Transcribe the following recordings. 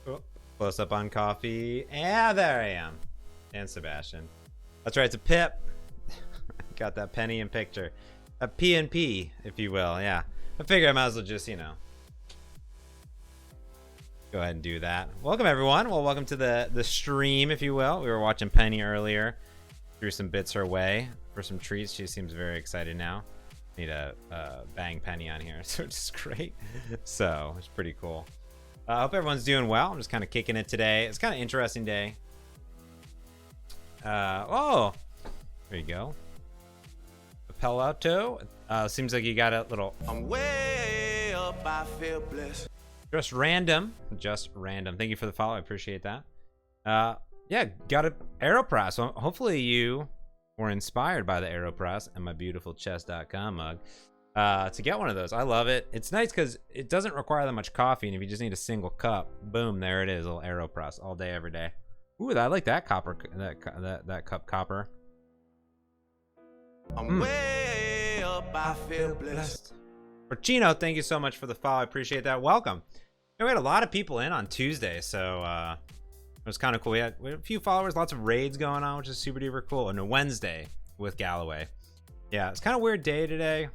Oh, close up on coffee. Yeah, there I am. And Sebastian. That's right, it's a Pip. Got that penny in picture. A P&P, if you will, yeah. I figure I might as well just, you know, go ahead and do that. Welcome, everyone. Well, welcome to the stream, if you will. We were watching Penny earlier. Threw some bits her way for some treats. She seems very excited now. Need a bang Penny on here, so it's great. So it's pretty cool. I hope everyone's doing well. I'm just kind of kicking it today. It's kind of interesting day. Oh, there you go. Pelato. Seems like you got a little. I'm way up. I feel blessed. Just random. Thank you for the follow. I appreciate that. Yeah, got an AeroPress. So hopefully you were inspired by the AeroPress and my beautiful chess.com mug to get one of those. I love it. It's nice because it doesn't require that much coffee, and if you just need a single cup, boom, there it is, a little AeroPress all day, every day. Ooh, I like that copper. That cup copper. I'm way up. I feel blessed. Chino, thank you so much for the follow. I appreciate that. Welcome. We had a lot of people in on Tuesday, so it was kind of cool. We had a few followers, lots of raids going on, which is super duper cool. And a Wednesday with Galloway. Yeah, it's kind of a weird day today.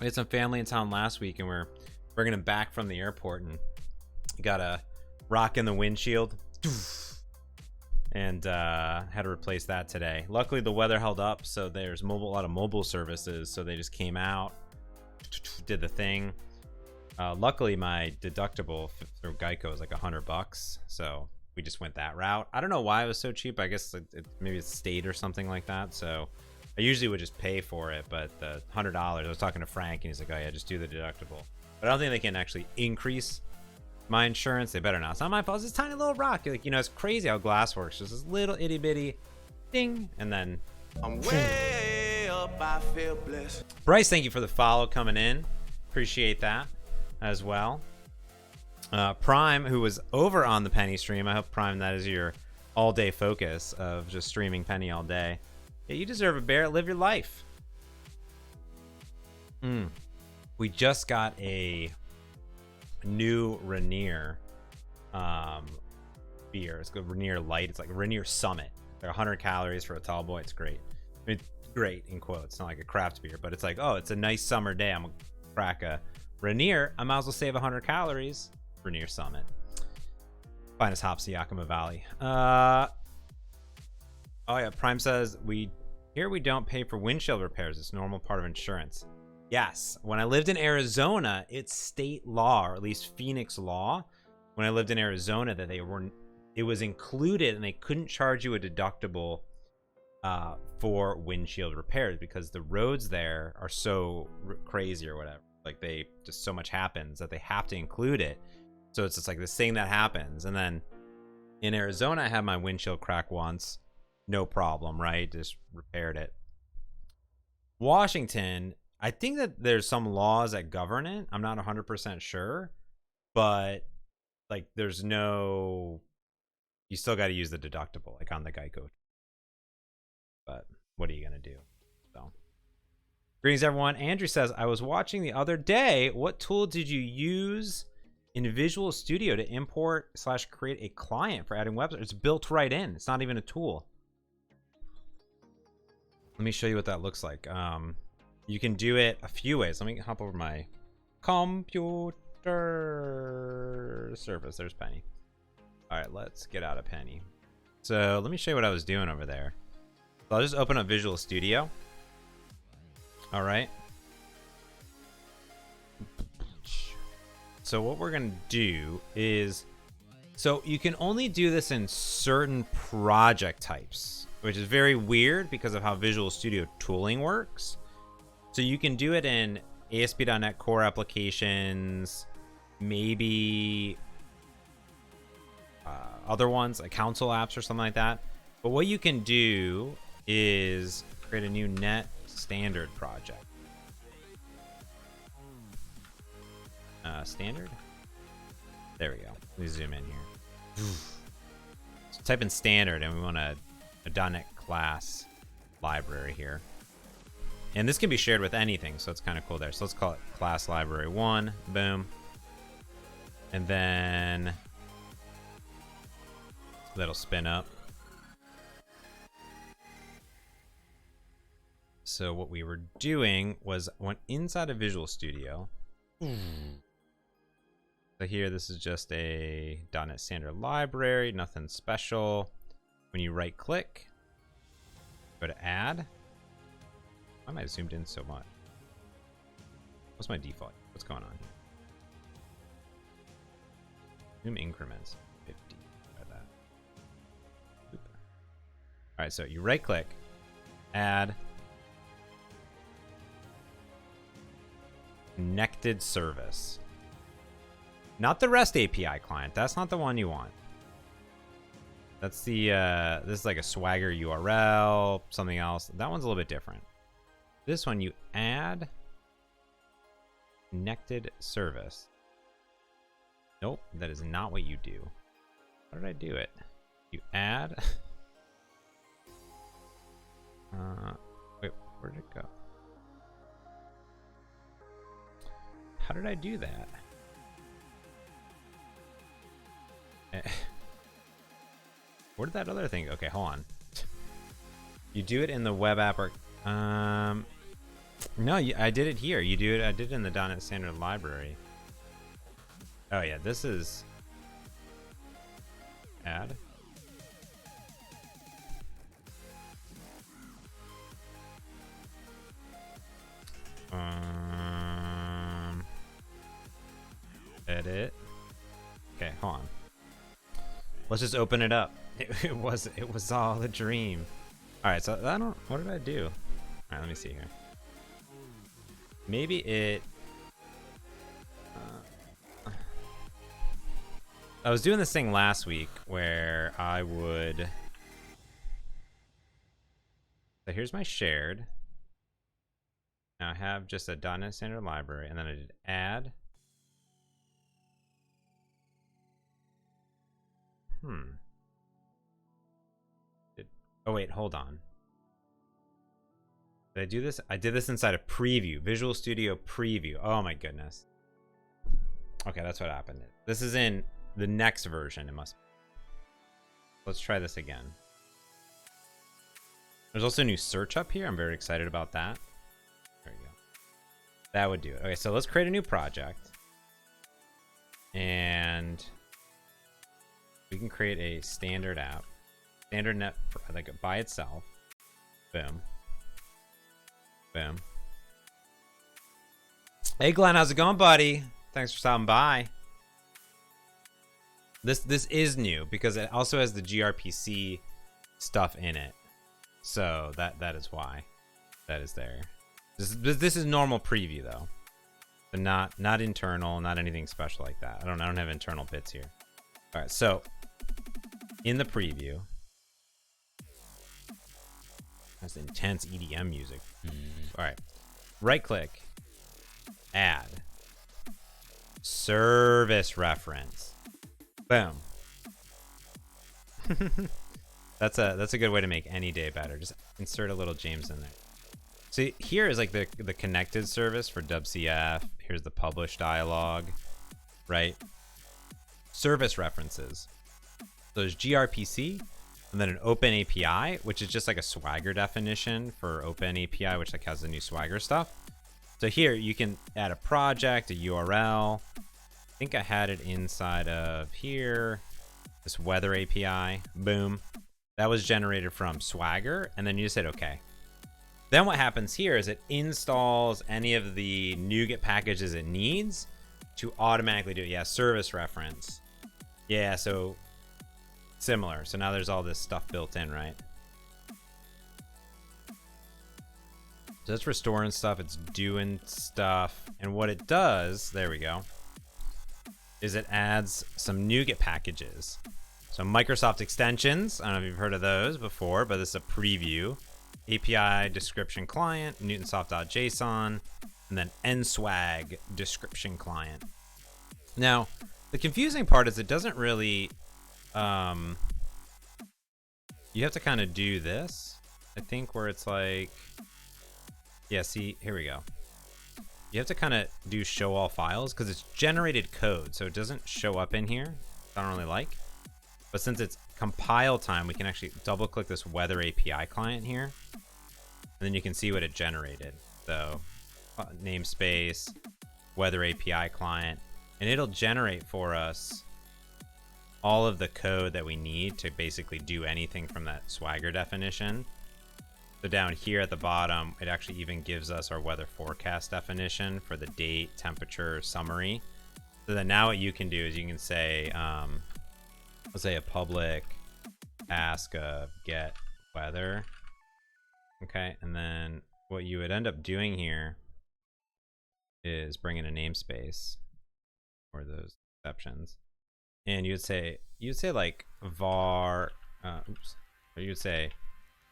We had some family in town last week, and we're bringing them back from the airport, and got a rock in the windshield, and had to replace that today. Luckily, the weather held up, so there's a lot of mobile services, so they just came out, did the thing. Luckily, my deductible through Geico is like $100, so we just went that route. I don't know why it was so cheap. I guess maybe it's state or something like that. So I usually would just pay for it, but the $100, I was talking to Frank, and he's like, oh yeah, just do the deductible. But I don't think they can actually increase my insurance. They better not. It's not my fault. It's this tiny little rock. Like, you know, it's crazy how glass works. Just this little itty bitty ding, and then I'm way up. I feel blessed. Bryce, thank you for the follow coming in. Appreciate that as well. Prime, who was over on the Penny stream. I hope, Prime, that is your all-day focus of just streaming Penny all day. Yeah, you deserve a bear. Live your life. We just got a new Rainier beer. It's called Rainier Light. It's like Rainier Summit. They're 100 calories for a tall boy. It's great. I mean, great in quotes. It's not like a craft beer, but it's like, oh, it's a nice summer day. I'm gonna crack a Rainier. I might as well save 100 calories. Rainier Summit. Finest hops in Yakima Valley. Oh yeah, Prime says we don't pay for windshield repairs. It's a normal part of insurance. Yes, when I lived in Arizona, it's state law, or at least Phoenix law. When I lived in Arizona, that it was included, and they couldn't charge you a deductible for windshield repairs because the roads there are so crazy or whatever. Like, they just so much happens that they have to include it. So it's just like this thing that happens. And then in Arizona, I had my windshield crack once. No problem, right? Just repaired it. Washington, I think that there's some laws that govern it. I'm not 100% sure. But, like, there's no... You still got to use the deductible, like on the Geico. But what are you going to do? So... Greetings, everyone. Andrew says, I was watching the other day. What tool did you use in Visual Studio to import/create a client for adding websites? It's built right in. It's not even a tool. Let me show you what that looks like. You can do it a few ways. Let me hop over my computer service. There's Penny. All right, let's get out of Penny. So let me show you what I was doing over there. So I'll just open up Visual Studio. All right. So what we're going to do is, so you can only do this in certain project types, which is very weird because of how Visual Studio tooling works. So you can do it in ASP.NET Core applications, maybe other ones like console apps or something like that. But what you can do is create a new net standard project. Standard. There we go. Let me zoom in here. So type in standard, and we want a .NET class library here. And this can be shared with anything, so it's kind of cool there. So let's call it class library 1. Boom. And then that'll spin up. So what we were doing was went inside of Visual Studio. So here, this is just a .NET Standard library, nothing special. When you right click, go to add. Why am I zoomed in so much? What's my default? What's going on here? Zoom increments 50. Try that. All right, so you right click, add connected service. Not the REST API client. That's not the one you want. That's the this is like a Swagger URL, something else. That one's a little bit different. This one, you add connected service. Nope, that is not what you do. How did I do it? You add. Wait, where did it go? How did I do that? Where did that other thing? Okay, hold on. You do it in the web app or no, I did it here. You do it. I did it in the .NET Standard library. Oh yeah, this is add. Edit. Okay, hold on. Let's just open it up. It was all a dream. All right, so I don't. What did I do? All right, let me see here. Maybe it. I was doing this thing last week where I would. So here's my shared. Now I have just a .NET Standard library, and then I did add. Oh wait, hold on. Did I do this? I did this inside a preview, Visual Studio preview. Oh my goodness. Okay, that's what happened. This is in the next version. It must. Let's try this again. There's also a new search up here. I'm very excited about that. There we go. That would do it. Okay, so let's create a new project. And we can create a standard app. Standard net, like by itself. Boom. Boom. Hey Glenn, how's it going, buddy? Thanks for stopping by. This is new because it also has the gRPC stuff in it. So that is why that is there. This is normal preview though. But not internal, not anything special like that. I don't have internal bits here. All right, so in the preview, that's intense EDM music. All right, right click, add service reference. Boom. That's a good way to make any day better. Just insert a little James in there. So here is like the connected service for WCF. Here's the publish dialog, right? Service references. So there's gRPC, and then an Open API, which is just like a Swagger definition for Open API, which like has the new Swagger stuff. So here you can add a project, a URL. I think I had it inside of here. This weather API, boom. That was generated from Swagger, and then you just hit OK. Then what happens here is it installs any of the NuGet packages it needs to automatically do it. Yeah, service reference. Yeah, so similar. So now there's all this stuff built in, right? So it's restoring stuff, it's doing stuff, and what it does, there we go, is it adds some NuGet packages. So Microsoft extensions, I don't know if you've heard of those before, but this is a preview. API description client, Newtonsoft.json, and then nswag description client. Now, the confusing part is it doesn't really, you have to kind of do this, I think, where it's like, yeah, see, here we go. You have to kind of do show all files because it's generated code, so it doesn't show up in here. I don't really like. But since it's compile time, we can actually double click this weather API client here. And then you can see what it generated. So namespace, weather API client, and it'll generate for us all of the code that we need to basically do anything from that Swagger definition. So down here at the bottom, it actually even gives us our weather forecast definition for the date, temperature, summary. So then now what you can do is you can say, let's say a public ask of get weather. Okay, and then what you would end up doing here is bring in a namespace for those exceptions. And you'd say like var, or you'd say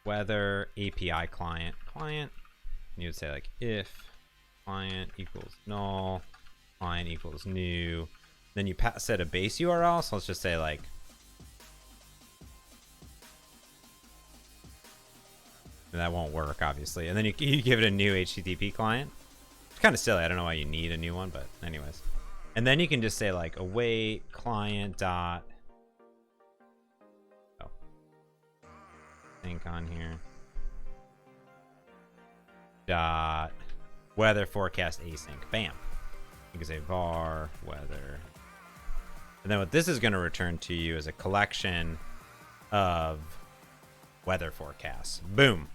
weather API client, and you'd say like if client equals null, client equals new, then you set a base URL. So let's just say like, and that won't work obviously. And then you give it a new HTTP client. It's kind of silly. I don't know why you need a new one, but anyways. And then you can just say like await client dot, oh, think on here, dot weather forecast async. Bam. You can say var weather. And then what this is going to return to you is a collection of weather forecasts. Boom.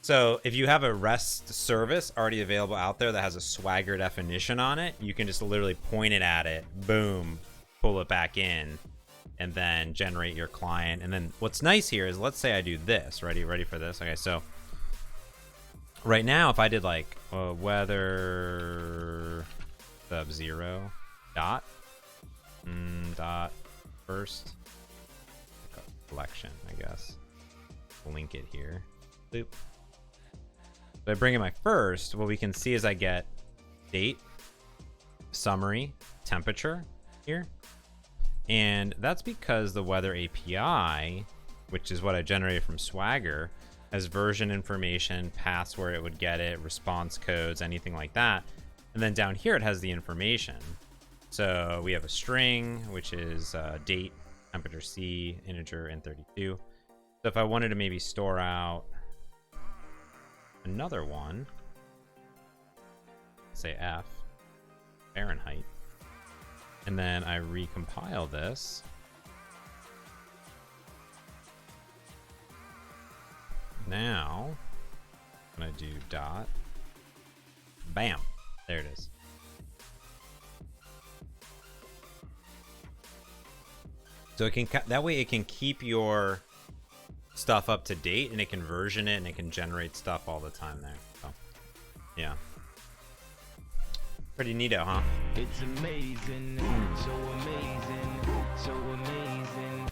So if you have a REST service already available out there that has a Swagger definition on it, you can just literally point it at it, boom, pull it back in, and then generate your client. And then what's nice here is, let's say I do this. Ready for this? Okay, so right now, if I did like weather sub-0 dot first collection, I guess, link it here. Boop. So I bring in my first, what we can see is I get date, summary, temperature here. And that's because the weather API, which is what I generated from Swagger, has version information, paths where it would get it, response codes, anything like that. And then down here, it has the information. So we have a string, which is date, temperature C, integer, and 32. So if I wanted to maybe store out another one, say F, Fahrenheit, and then I recompile this. Now, I'm gonna do dot, bam, there it is. So it can, that way it can keep your stuff up to date, and it can version it, and it can generate stuff all the time there. So yeah, pretty neato, huh? It's amazing, so amazing, so amazing.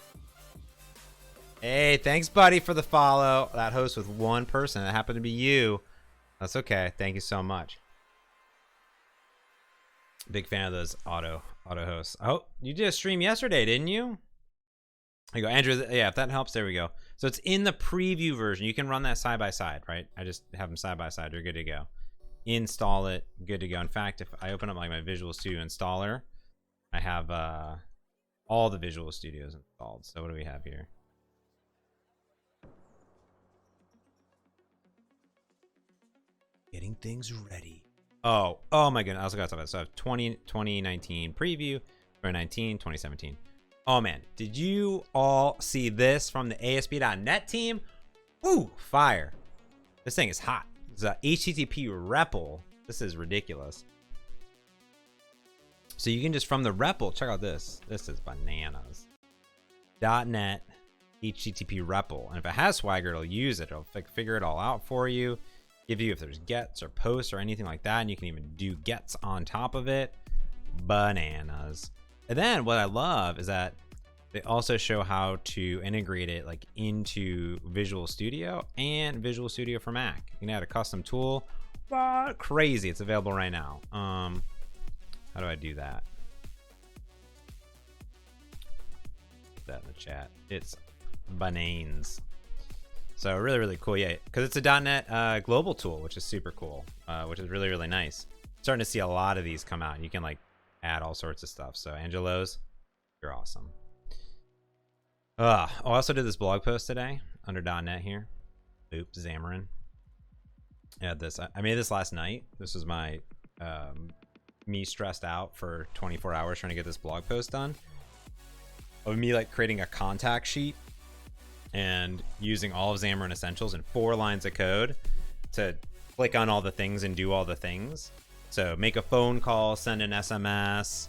Hey, thanks buddy for the follow. That host with one person, that happened to be you. That's okay, thank you so much. Big fan of those auto hosts. Oh, you did a stream yesterday, didn't you? There you go, Andrew. Yeah, if that helps, there we go. So it's in the preview version. You can run that side by side, right? I just have them side by side. You're good to go. Install it, good to go. In fact, if I open up like my Visual Studio installer, I have all the Visual Studios installed. So what do we have here? Getting things ready. Oh my goodness. I also got something. So I have 2019 preview, 2019, 2017. Oh man, did you all see this from the ASP.NET team? Woo, fire. This thing is hot. It's a HTTP REPL. This is ridiculous. So you can just, from the REPL, check out this. This is bananas. .NET HTTP REPL. And if it has Swagger, it'll use it. It'll figure it all out for you. Give you if there's gets or posts or anything like that. And you can even do gets on top of it. Bananas. And then what I love is that they also show how to integrate it like into Visual Studio and Visual Studio for Mac. You can add a custom tool. Crazy. It's available right now. How do I do that? Put that in the chat. It's bananas. So really, really cool. Yeah, because it's a .NET global tool, which is super cool, which is really, really nice. Starting to see a lot of these come out. You can like add all sorts of stuff. So Angelos, you're awesome. I also did this blog post today under .NET here. Oops, Xamarin. I had this. I made this last night. This was my me stressed out for 24 hours trying to get this blog post done. Of me like creating a contact sheet and using all of Xamarin Essentials in 4 lines of code to click on all the things and do all the things. So make a phone call, send an SMS,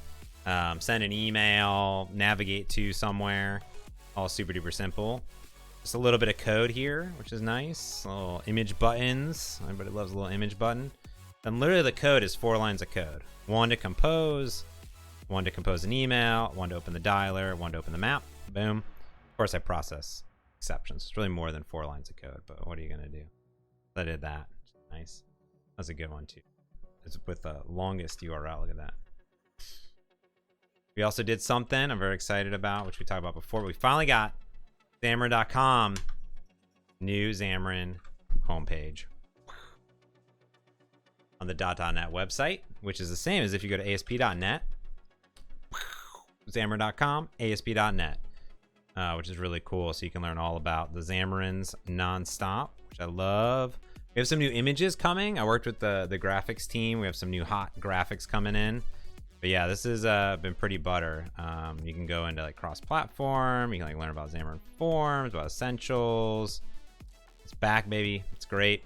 send an email, navigate to somewhere. All super duper simple. Just a little bit of code here, which is nice. Little image buttons. Everybody loves a little image button. And literally the code is 4 lines of code. 1 to compose, 1 to compose an email, 1 to open the dialer, 1 to open the map. Boom. Of course, I process exceptions. It's really more than 4 lines of code, but what are you going to do? I did that. Nice. That's a good one, too. It's with the longest URL. Look at that. We also did something I'm very excited about, which we talked about before. We finally got Xamarin.com, new Xamarin homepage on the .NET website, which is the same as if you go to ASP.NET, Xamarin.com, ASP.NET, which is really cool. So you can learn all about the Xamarins nonstop, which I love. We have some new images coming. I worked with the graphics team. We have some new hot graphics coming in. But yeah, this has been pretty butter. You can go into like cross-platform. You can like learn about Xamarin.Forms, about Essentials. It's back, baby. It's great.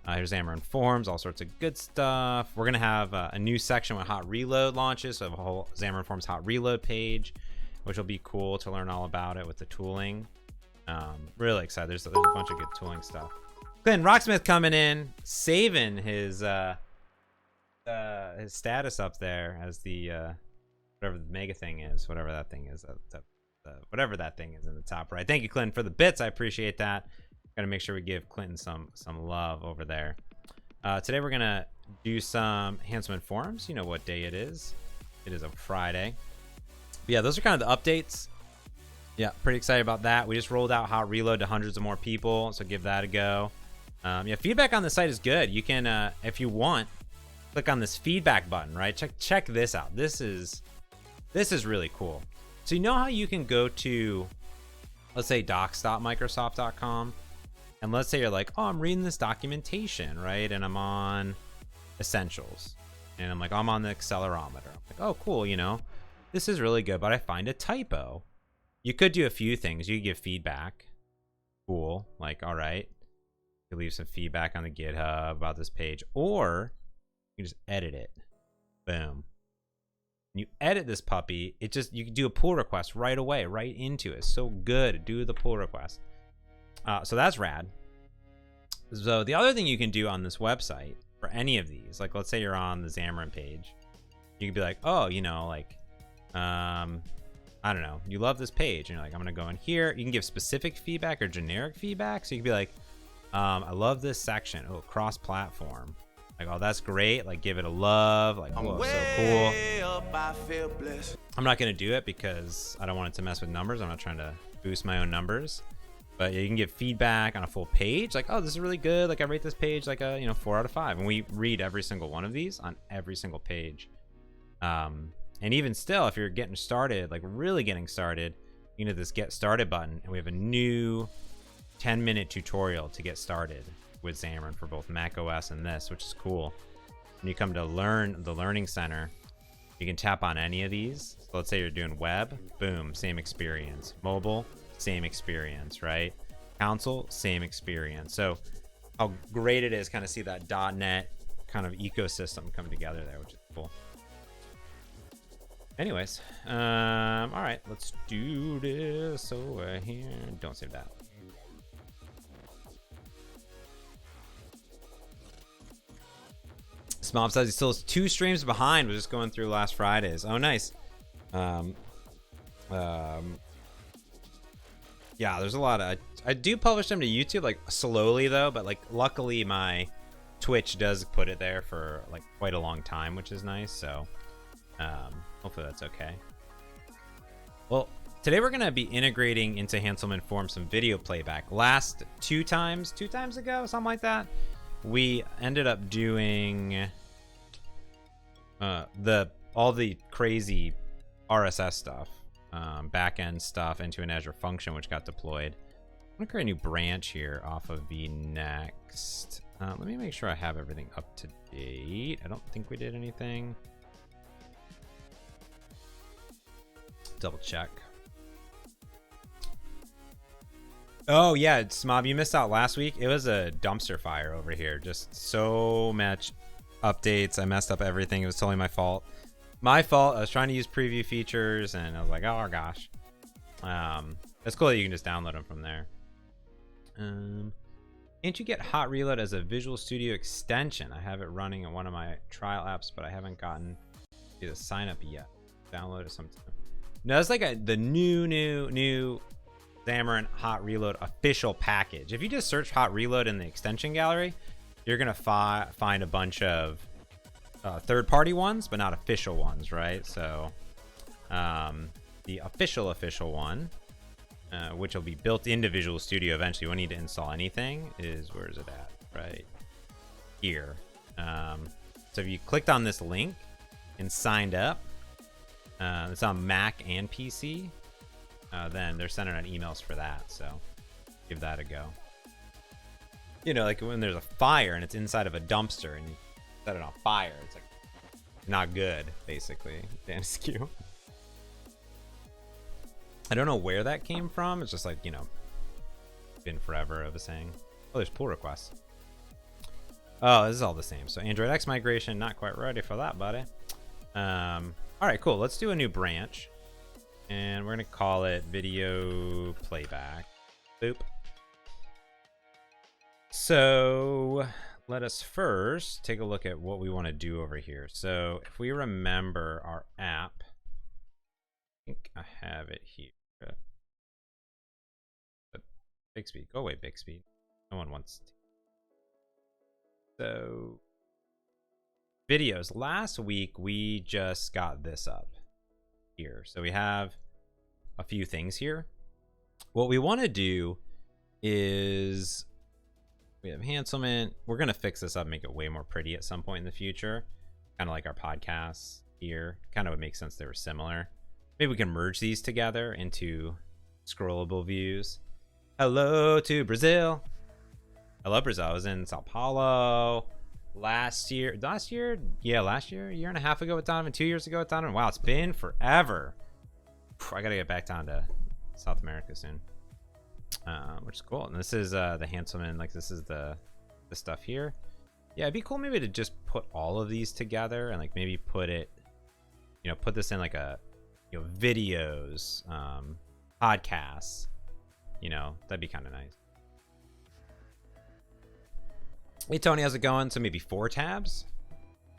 Here's Xamarin.Forms, all sorts of good stuff. We're gonna have a new section when Hot Reload launches, so a whole Xamarin.Forms Hot Reload page, which will be cool to learn all about it with the tooling. Really excited. There's a bunch of good tooling stuff. Clinton Rocksmith coming in, saving his status up there as the whatever the mega thing is, whatever that thing is, whatever that thing is in the top right. Thank you, Clinton, for the bits. I appreciate that. Gotta make sure we give Clinton some love over there. Today we're gonna do some Hanselman.Forms. You know what day it is. It is a Friday. But yeah, those are kind of the updates. Yeah, pretty excited about that. We just rolled out Hot Reload to hundreds of more people, so give that a go. Yeah, feedback on the site is good. You can, if you want, click on this feedback button, right? Check this out. This is really cool. So you know how you can go to, let's say docs.microsoft.com, and let's say you're like, oh, I'm reading this documentation, right? And I'm on Essentials, and I'm like, I'm on the accelerometer. I'm like, oh, cool, you know, this is really good, but I find a typo. You could do a few things. You could give feedback. Cool, like, all right. You leave some feedback on the GitHub about this page, or you can just edit it. Boom. When you edit this puppy, it just, you can do a pull request right away, right into it. So good. Do the pull request. So that's rad. So the other thing you can do on this website for any of these, like let's say you're on the Xamarin page, you could be like, oh, you know, like, I don't know, you love this page, and you're like, I'm gonna go in here. You can give specific feedback or generic feedback. So you could be like, I love this section. Oh, cross-platform. Like, oh, that's great. Like, give it a love. Like, whoa, so cool. I feel blessed. I'm not gonna do it because I don't want it to mess with numbers. I'm not trying to boost my own numbers. But you can give feedback on a full page. Like, oh, this is really good. Like, I rate this page like a 4 out of 5. And we read every single one of these on every single page. And even still, if you're getting started, like really getting started, you can hit this get started button, and we have a new 10-minute tutorial to get started with Xamarin for both Mac OS and this, which is cool. When you come to learn the Learning Center, you can tap on any of these. So let's say you're doing web, boom, same experience. Mobile, same experience, right? Console, same experience. So how great it is kind of see that .NET kind of ecosystem come together there, which is cool. Anyways, all right, let's do this over here. Don't save that. Smob says he still has 2 streams behind. Was just going through last Friday's. Oh, nice. Yeah, there's a lot of. I do publish them to YouTube, like slowly though, but like luckily my Twitch does put it there for like quite a long time, which is nice. So hopefully that's okay. Well, today we're gonna be integrating into Hanselman.Forms some video playback. Last two times ago, something like that, we ended up doing all the crazy RSS stuff, backend stuff into an Azure function, which got deployed. I'm going to create a new branch here off of the next. Let me make sure I have everything up to date. I don't think we did anything. Double check. Oh yeah, Smob, you missed out last week. It was a dumpster fire over here. Just so much updates. I messed up everything. It was totally my fault. My fault. I was trying to use preview features and I was like, oh gosh. It's cool that you can just download them from there. Can't you get Hot Reload as a Visual Studio extension? I have it running in one of my trial apps, but I haven't gotten to the sign up yet. Download it sometime. No, it's like the new Xamarin Hot Reload official package. If you just search Hot Reload in the extension gallery, you're gonna find a bunch of third-party ones, but not official ones, right? So the official one, which will be built into Visual Studio eventually. You won't need to install anything. Where is it at? Right here. So if you clicked on this link and signed up, it's on Mac and PC. Then they're sending out emails for that, so give that a go. You know, like when there's a fire and it's inside of a dumpster and you set it on fire, it's like not good, basically. Dan Skew. I don't know where that came from. It's just like, you know, been forever of a saying. Oh, there's pull requests. Oh, this is all the same. So Android X migration, not quite ready for that, buddy. All right, cool. Let's do a new branch. And we're going to call it video playback. Boop. So let us first take a look at what we want to do over here. So if we remember our app, I think I have it here. Bixby, go away, Bixby. No one wants to. So videos. Last week we just got this up here. So we have a few things here. What we want to do is we have Hanselman. We're going to fix this up, make it way more pretty at some point in the future. Kind of like our podcasts here. Kind of would make sense they were similar. Maybe we can merge these together into scrollable views. Hello to Brazil. I love Brazil. I was in Sao Paulo last year, a year and a half ago with Donovan, 2 years ago with Donovan. Wow, it's been forever. I gotta get back down to South America soon, which is cool. And this is the Hanselman, like this is the stuff here. Yeah, it'd be cool maybe to just put all of these together and like maybe put it, you know, put this in like a, you know, videos, podcasts, you know, that'd be kind of nice. Hey Tony, how's it going? So maybe 4 tabs.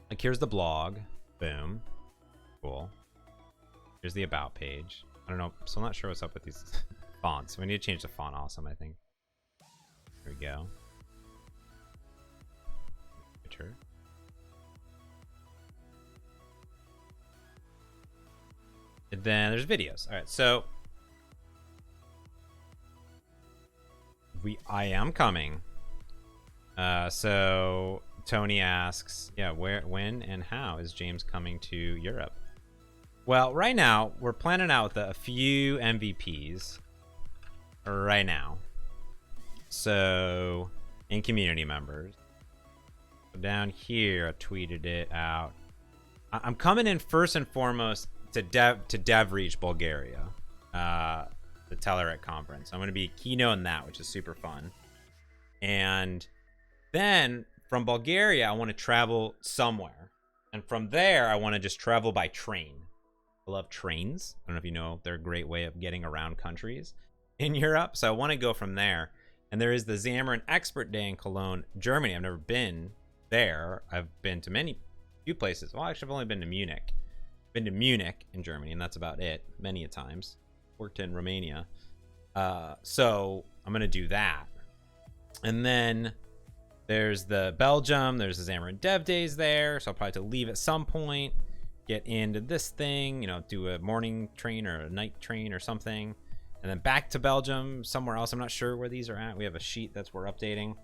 Like here's the blog. Boom. Cool. Here's the about page. I don't know. So I'm not sure what's up with these fonts. We need to change the font awesome, I think. There we go. Picture. And then there's videos. All right, so I am coming. So Tony asks, yeah, where, when, and how is James coming to Europe? Well, right now we're planning out a few MVPs right now. So, and community members. Down here, I tweeted it out. I'm coming in first and foremost to DevReach Bulgaria, the Telerik conference. I'm going to be keynoting that, which is super fun. And then from Bulgaria, I want to travel somewhere. And from there, I want to just travel by train. I love trains. I don't know if you know, they're a great way of getting around countries in Europe. So I want to go from there. And there is the Xamarin Expert Day in Cologne, Germany. I've never been there. I've been to few places. Well, actually, I've only been to Munich. Been to Munich in Germany, and that's about it. Many a times. Worked in Romania. So I'm going to do that. And then there's the Belgium. There's the Xamarin Dev Days there. So I'll probably have to leave at some point. Get into this thing, you know, do a morning train or a night train or something. And then back to Belgium, somewhere else. I'm not sure where these are at. We have a sheet that's we're updating.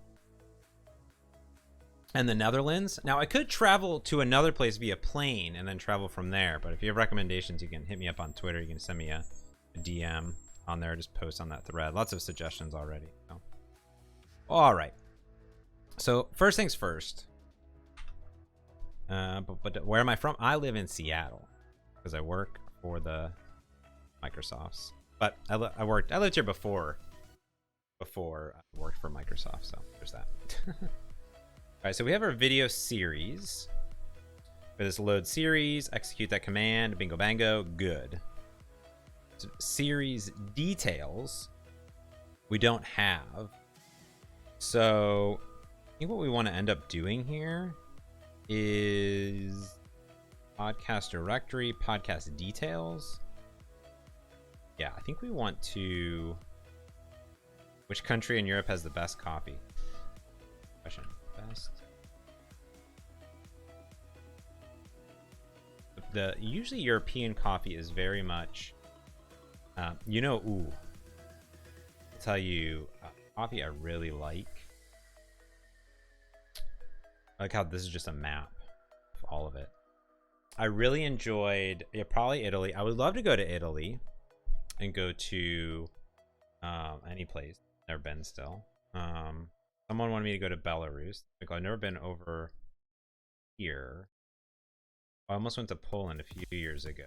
And the Netherlands. Now, I could travel to another place via plane and then travel from there. But if you have recommendations, you can hit me up on Twitter. You can send me a DM on there. Just post on that thread. Lots of suggestions already. So. All right. So first things first. But where am I from? I live in Seattle because I work for the Microsofts. But I lived here before I worked for Microsoft. So there's that. All right. So we have our video series. For this load series, execute that command. Bingo bango. Good. So series details we don't have. So I think what we want to end up doing here is podcast directory, podcast details. Yeah, I think we want to. Which country in Europe has the best coffee? Question. Best. The usually European coffee is very much, ooh. I'll tell you, coffee I really like. I like how this is just a map of all of it. I really enjoyed, probably Italy. I would love to go to Italy and go to any place. Never been still. Someone wanted me to go to Belarus. Like, I've never been over here. I almost went to Poland a few years ago.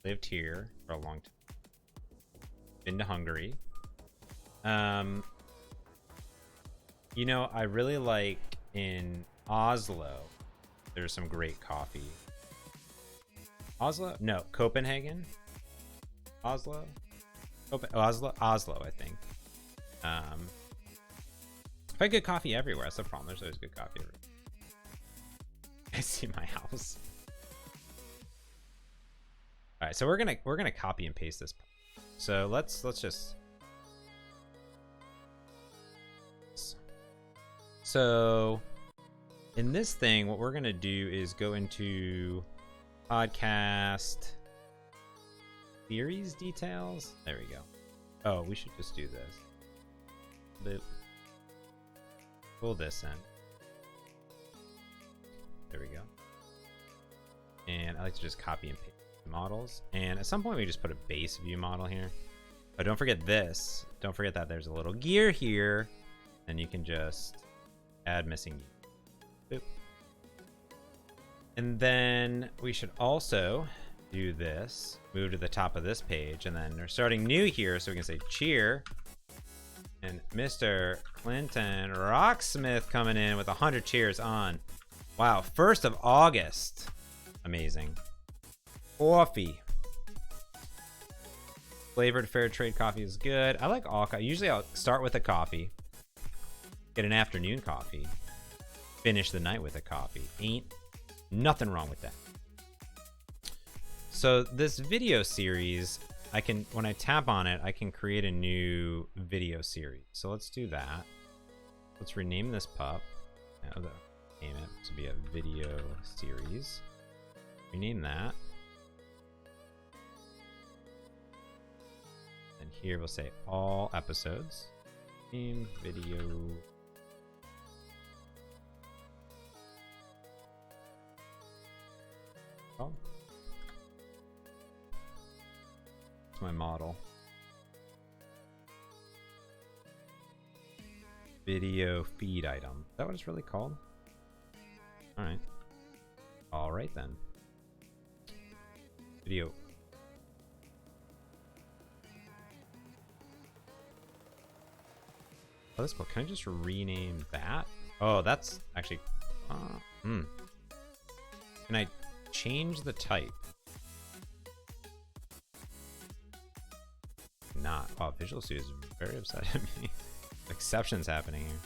Lived here for a long time. Been to Hungary. I really like in Oslo, there's some great coffee. Oslo? No, Copenhagen? Oslo, I think. If I get coffee everywhere, that's the problem. There's always good coffee everywhere. I see my house. All right, so we're gonna copy and paste this. So let's just. So in this thing, what we're gonna do is go into podcast series details. There we go. Oh, we should just do this. Boop. Pull this in. There we go. And I like to just copy and paste models, and at some point we just put a base view model here. But don't forget this. Don't forget that there's a little gear here, and you can just add missing gear. Boop. And then we should also do this, move to the top of this page, and then we're starting new here, so we can say cheer. And Mr. Clinton Rocksmith coming in with 100 cheers on. Wow, 1st of August. Amazing. Coffee. Flavored fair trade coffee is good. I like all coffee. Usually I'll start with a coffee, get an afternoon coffee, finish the night with a coffee. Ain't nothing wrong with that. So this video series, when I tap on it, I can create a new video series. So let's do that. Let's rename this pup. Name it. This will be a video series. Rename that. And here we'll say all episodes. Name video. Oh. It's my model. Video feed item. Is that what it's really called? Alright. Alright then. Video. Oh, this book. Can I just rename that? Oh, that's actually. Can I change the type? Not. Wow, Visual Studio is very upset at me. Exceptions happening here.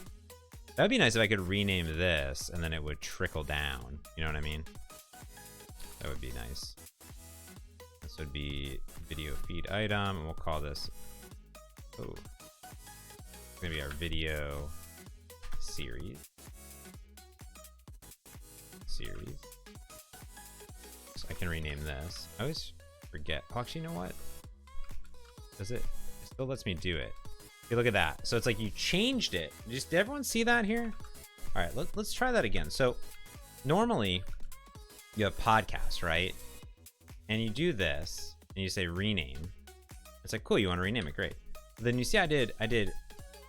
That'd be nice if I could rename this and then it would trickle down. You know what I mean? That would be nice. This would be video feed item, and we'll call this. Oh. It's gonna be our video series. So I can rename this. I always forget. Oh, actually, you know what? Does it? It still lets me do it. Okay, look at that. So it's like you changed it. Did everyone see that here? All right, let's try that again. So normally you have podcasts, right? And you do this and you say rename. It's like, cool, you want to rename it, great. But then you see I did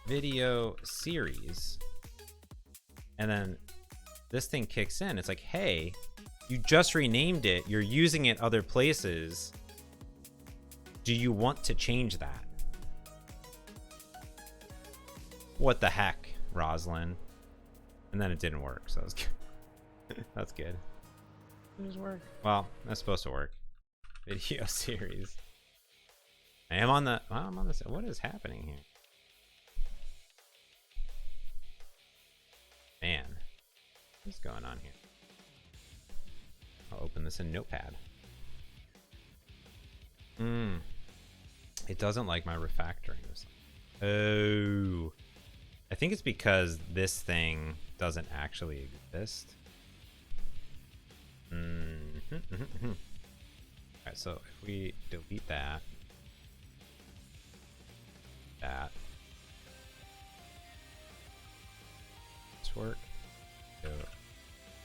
video series, and then this thing kicks in. It's like, hey, you just renamed it, you're using it other places, do you want to change that? What the heck, Roslyn? And then it didn't work, so that was good. That's good. It just work. Well, that's supposed to work. Video series. I am on the. Well, I'm on this. What is happening here? Man, what's going on here? I'll open this in Notepad. It doesn't like my refactoring. Oh, I think it's because this thing doesn't actually exist. Alright, so if we delete that, this work. So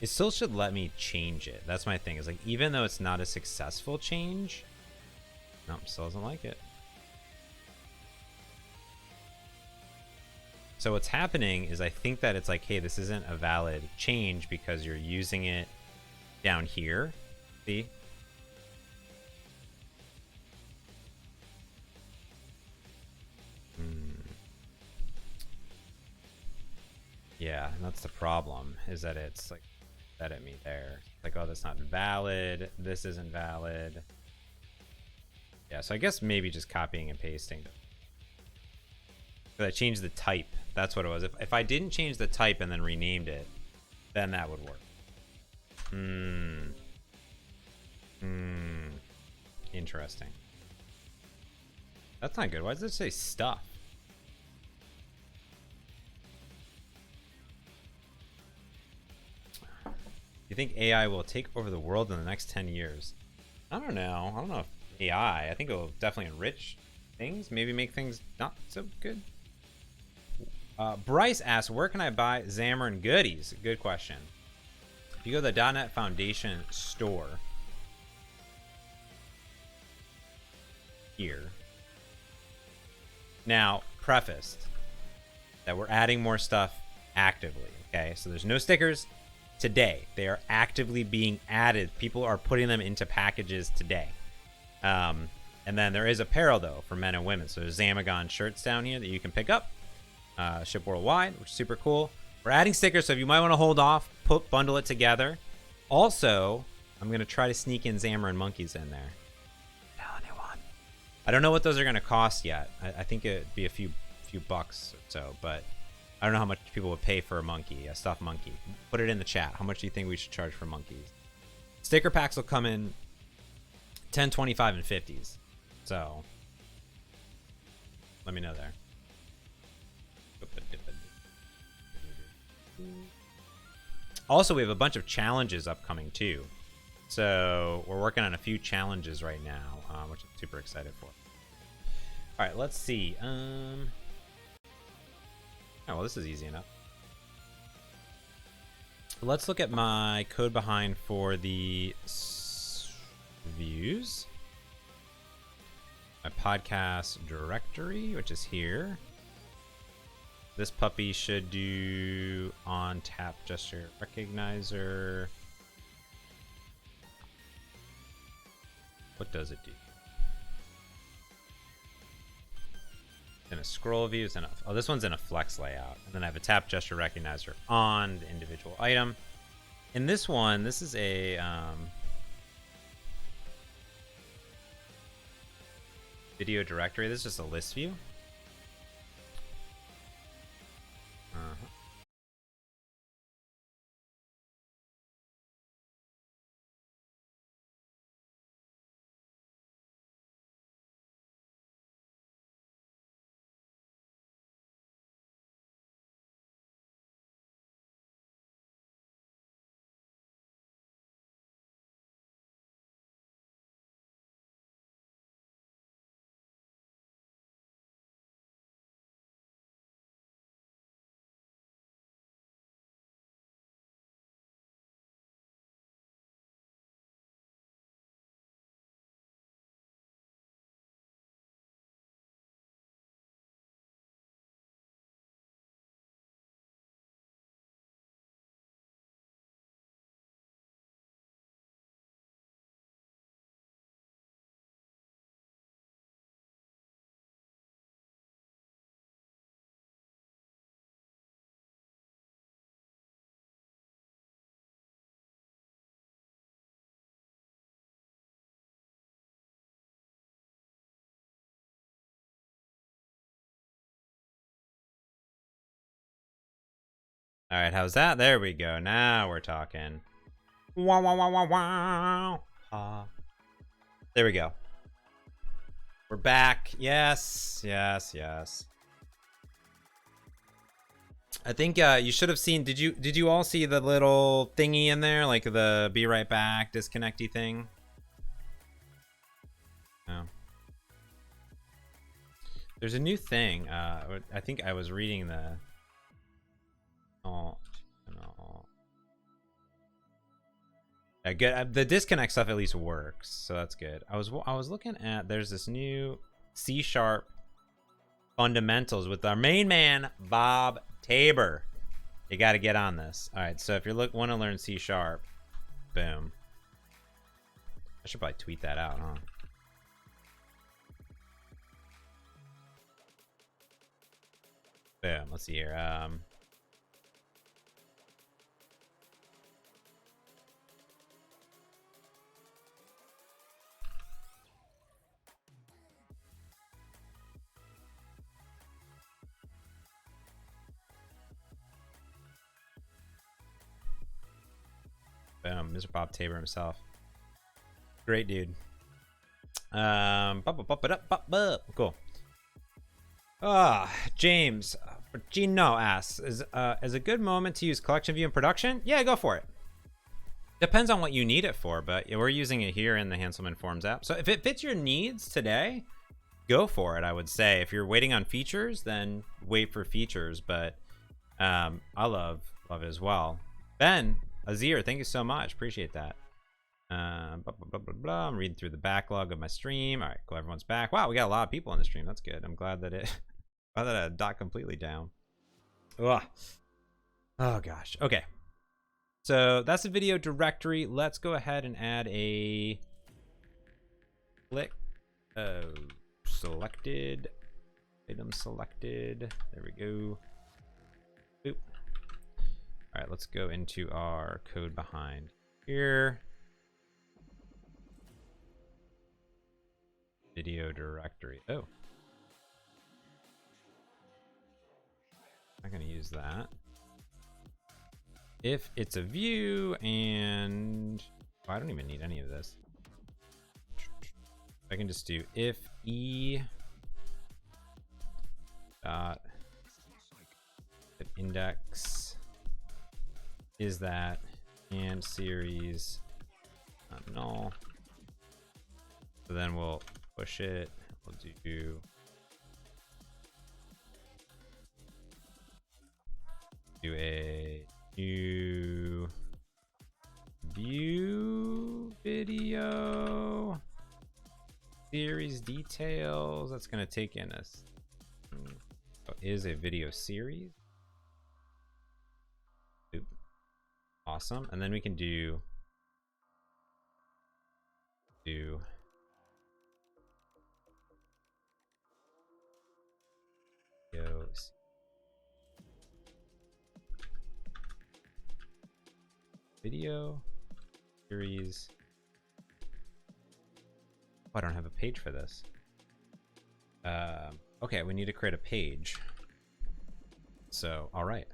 it still should let me change it. That's my thing. Is like, even though it's not a successful change, nope, still doesn't like it. So what's happening is I think that it's like, hey, this isn't a valid change because you're using it down here. See? Yeah, and that's the problem, is that it's like that at me there. Like, oh, that's not valid. This isn't valid. Yeah, so I guess maybe just copying and pasting. But I changed the type. That's what it was. If I didn't change the type and then renamed it, then that would work. Interesting. That's not good. Why does it say stuff? You think AI will take over the world in the next 10 years? I don't know. I don't know if AI. I think it will definitely enrich things. Maybe make things not so good. Bryce asks, where can I buy Xamarin goodies? Good question. If you go to the .NET Foundation store, here. Now, prefaced that we're adding more stuff actively, okay? So there's no stickers today. They are actively being added. People are putting them into packages today. And then there is apparel, though, for men and women. So there's Xamagon shirts down here that you can pick up. Ship worldwide, which is super cool. We're adding stickers, so if you might want to hold off, bundle it together. Also, I'm going to try to sneak in Xamarin monkeys in there. Tell anyone. I don't know what those are going to cost yet. I think it'd be a few bucks or so, but I don't know how much people would pay for a monkey, a stuffed monkey. Put it in the chat. How much do you think we should charge for monkeys? Sticker packs will come in 10, 25, and 50s. So, let me know there. Also, we have a bunch of challenges upcoming too. So we're working on a few challenges right now, which I'm super excited for. All right, let's see. Oh, well, this is easy enough. Let's look at my code behind for the views. My podcast directory, which is here. This puppy should do on tap gesture recognizer. What does it do? In a scroll view, oh, this one's in a flex layout. And then I have a tap gesture recognizer on the individual item. In this one, this is a video directory. This is just a list view. All right, how's that? There we go. Now we're talking. Wow, wow, wow, wow, wow. There we go. We're back. Yes, yes, yes. I think you should have seen. Did you all see the little thingy in there, like the be right back disconnecty thing? No. There's a new thing. I think I was reading the. Oh, no. Yeah, good. The disconnect stuff at least works, so that's good. I was looking at. There's this new C# fundamentals with our main man Bob Tabor. You got to get on this. All right, so if you want to learn C#, boom. I should probably tweet that out, huh? Boom. Let's see here. Boom. Mr. Bob Tabor himself. Great dude. Cool. James Gino asks, is a good moment to use collection view in production? Yeah, go for it. Depends on what you need it for, but we're using it here in the Hanselman.Forms app. So if it fits your needs today, go for it. I would say if you're waiting on features, then wait for features. But I love it as well. Ben Azir, thank you so much. Appreciate that. Blah, blah, blah, blah. I'm reading through the backlog of my stream. All right, cool. Everyone's back. Wow, we got a lot of people on the stream. That's good. I'm glad that it glad that I docked completely down. Ugh. Oh gosh. Okay. So that's the video directory. Let's go ahead and add a click. Selected. Item selected. There we go. Boop. All right, let's go into our code behind here. Video directory. Oh. I'm not going to use that. If it's a view and oh, I don't even need any of this. I can just do if e dot index is that and series null. So then we'll push it. We'll do a new view video series details. That's going to take in us is a video series. Oop. Awesome. And then we can do video series. Oh, I don't have a page for this. Okay, we need to create a page. So, all right.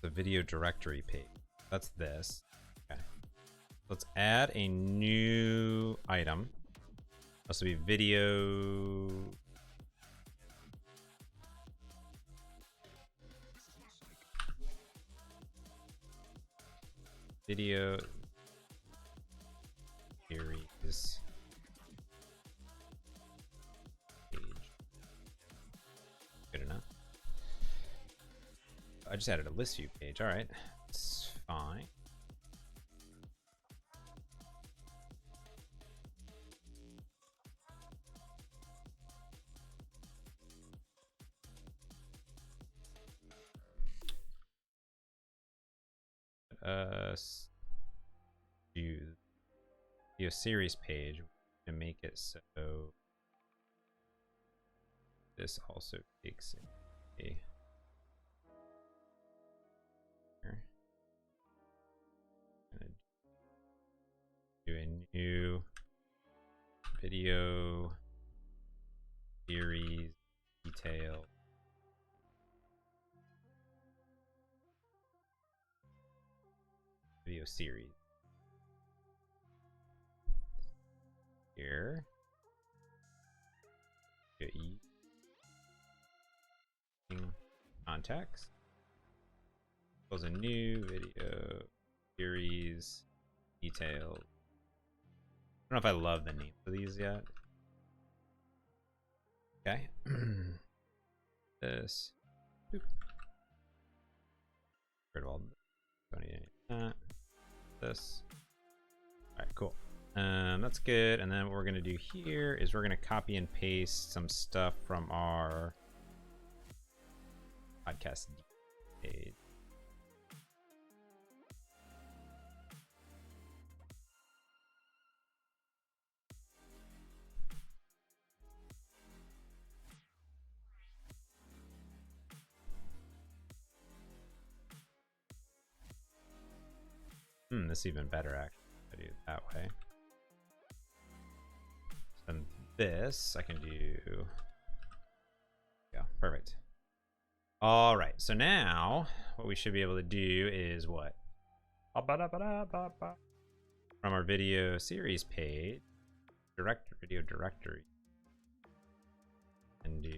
The video directory page. That's this. Okay. Let's add a new item. This will be video. Video series page. Good enough. I just added a list view page. All right, it's fine. Use your series page to make it so this also takes a do a new video series detail. Video series. Here. Context. Close a new video series details. I don't know if I love the name of these yet. Okay. This. Boop. Rid of all this. Don't need any of that. This. Alright, cool. That's good. And then what we're gonna do here is we're gonna copy and paste some stuff from our podcast page. This is even better actually. I do it that way. And this I can do. Yeah, perfect. All right, so now what we should be able to do is what? From our video series page, video directory, and do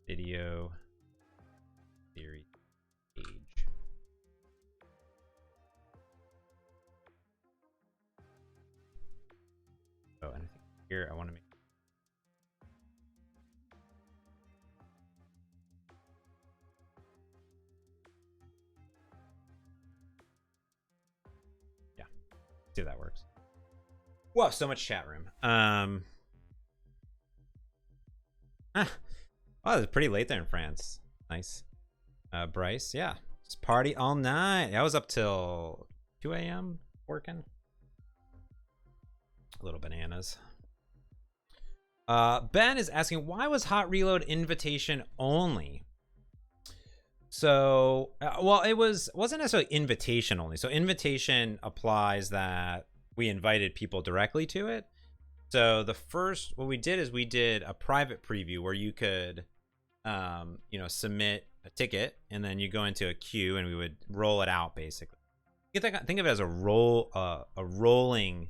video series page. Oh, and I think here I want to make. Yeah, see if that works. Whoa, so much chat room. Oh, it's pretty late there in France. Nice. Bryce, yeah, just party all night. I was up till 2 a.m. working. Little bananas. Ben is asking, why was hot reload invitation only? So well, it wasn't necessarily invitation only. So invitation applies that we invited people directly to it. So the first, what we did is we did a private preview where you could you know, submit a ticket and then you go into a queue and we would roll it out basically. Think of it as a rolling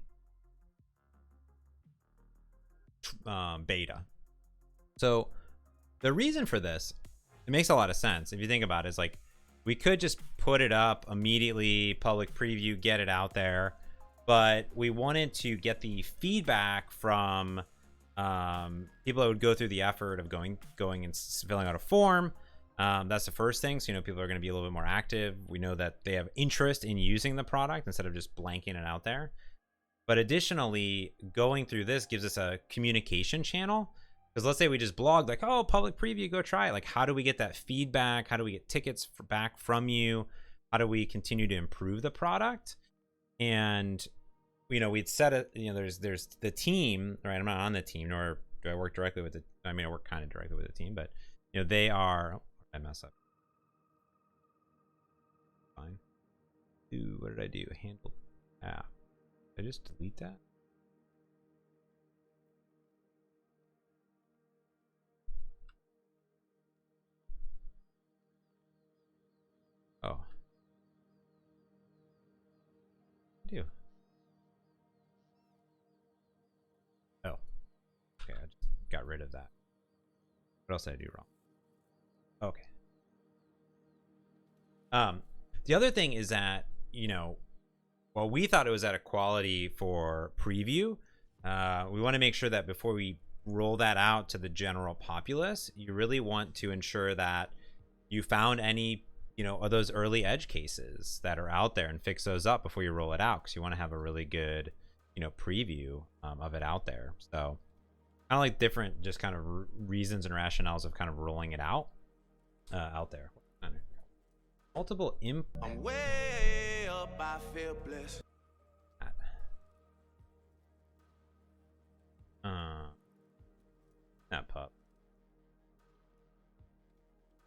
beta. So the reason for this, it makes a lot of sense if you think about it, is like we could just put it up immediately, public preview, get it out there, but we wanted to get the feedback from people that would go through the effort of going and filling out a form. That's the first thing. So, you know, people are going to be a little bit more active. We know that they have interest in using the product instead of just blanking it out there. But additionally, going through this gives us a communication channel. Because let's say we just blog like, oh, public preview, go try it. Like, how do we get that feedback? How do we get tickets back from you? How do we continue to improve the product? And, you know, we'd set it, you know, there's the team, right? I'm not on the team, nor do I work directly with the, I mean, I work kind of directly with the team, but, you know, they are, I mess up. Fine. What did I do? Handle app. Did I just delete that? Oh. I do. Oh. Okay, I just got rid of that. What else did I do wrong? Okay. The other thing is that, you know, well, we thought it was at a quality for preview. We want to make sure that before we roll that out to the general populace, you really want to ensure that you found any, you know, of those early edge cases that are out there and fix those up before you roll it out, because you want to have a really good, you know, preview of it out there. So kind of like different just kind of reasons and rationales of kind of rolling it out there. Multiple I'm way up, I feel blessed. That pup.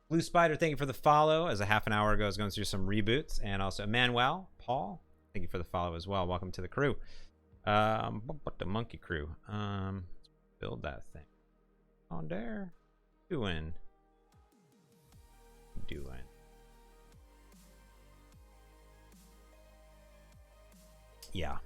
Blue Spider, thank you for the follow. As a half an hour ago, I was going through some reboots. And also Emmanuel, Paul, thank you for the follow as well. Welcome to the crew. The monkey crew. Build that thing. On there. Doing. Yeah.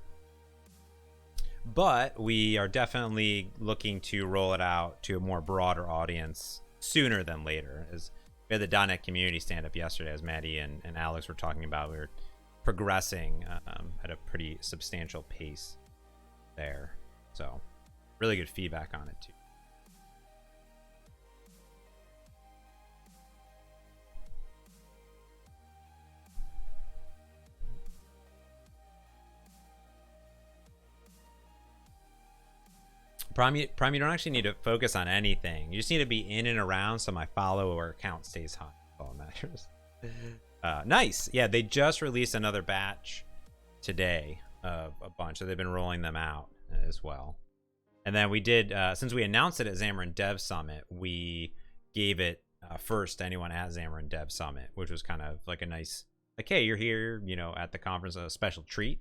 But we are definitely looking to roll it out to a more broader audience sooner than later. As we had the .NET community stand up yesterday, as Maddie and Alex were talking about, we were progressing at a pretty substantial pace there. So really good feedback on it too. Prime, you don't actually need to focus on anything. You just need to be in and around so my follower count stays high. That's all that matters. Nice. Yeah, they just released another batch today of a bunch, so they've been rolling them out as well. And then we did, since we announced it at Xamarin Dev Summit, we gave it first to anyone at Xamarin Dev Summit, which was kind of like a nice, like, hey, you're here, you know, at the conference, a special treat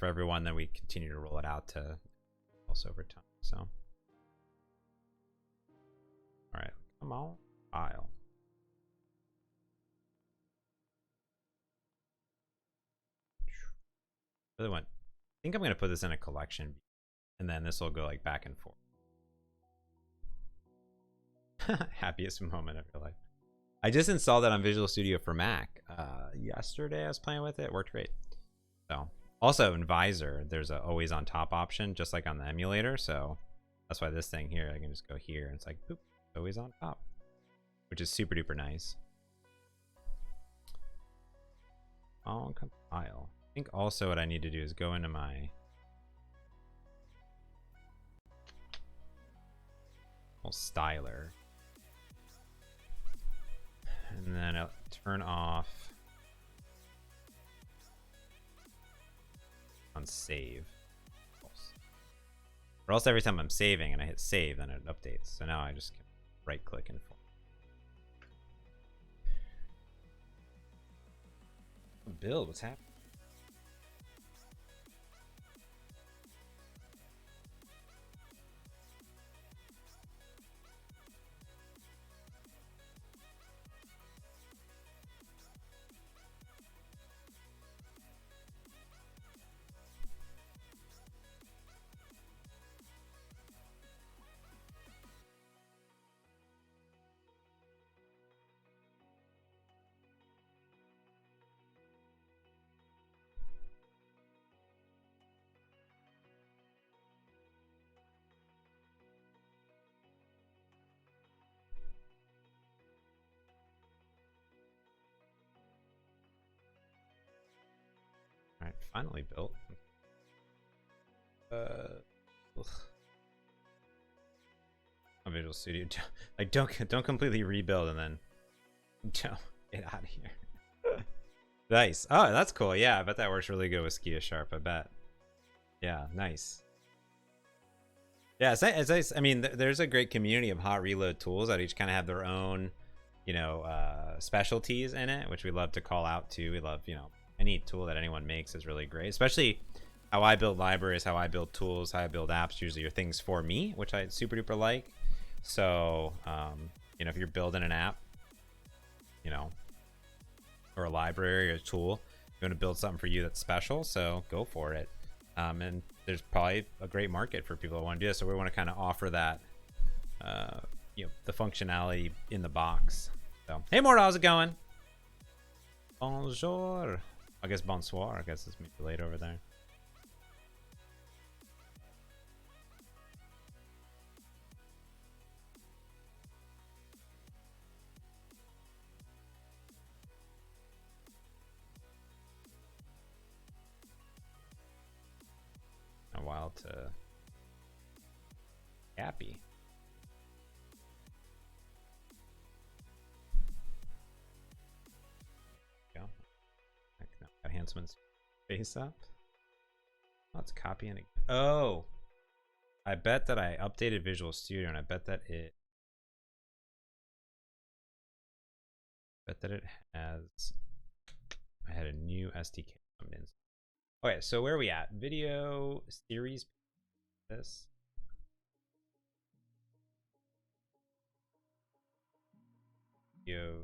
for everyone. Then we continue to roll it out to else over time. So, all right, come on, file. Really want. I think I'm gonna put this in a collection, and then this will go like back and forth. Happiest moment of your life. I just installed that on Visual Studio for Mac yesterday. I was playing with it. It worked great. So also in Visor, there's a always on top option, just like on the emulator. So that's why this thing here, I can just go here and it's like, boop, always on top, which is super duper nice. On compile. I think also what I need to do is go into my styler. And then I'll turn off on save. Or else every time I'm saving and I hit save, then it updates. So now I just can right click and build. What's happening? All right, finally built. On Visual Studio, like don't completely rebuild and then don't get out of here. Nice. Oh, that's cool. Yeah, I bet that works really good with Skia Sharp. I bet. Yeah, nice. Yeah, I mean, there's a great community of hot reload tools that each kind of have their own, you know, specialties in it, which we love to call out too. We love, you know, any tool that anyone makes is really great, especially how I build libraries, how I build tools, how I build apps usually are things for me, which I super duper like. So, you know, if you're building an app, you know, or a library or a tool, you want to build something for you that's special, so go for it. And there's probably a great market for people that want to do this, so we want to kind of offer that, you know, the functionality in the box. So, hey, Mortal, how's it going? Bonjour. I guess bonsoir. I guess it's maybe late over there. A while to happy. Go. Got Hanselman's face up. Let's copy and oh, I bet that I updated Visual Studio, and I bet that it has. I had a new SDK come in. Okay, so where are we at? Video series. This. video.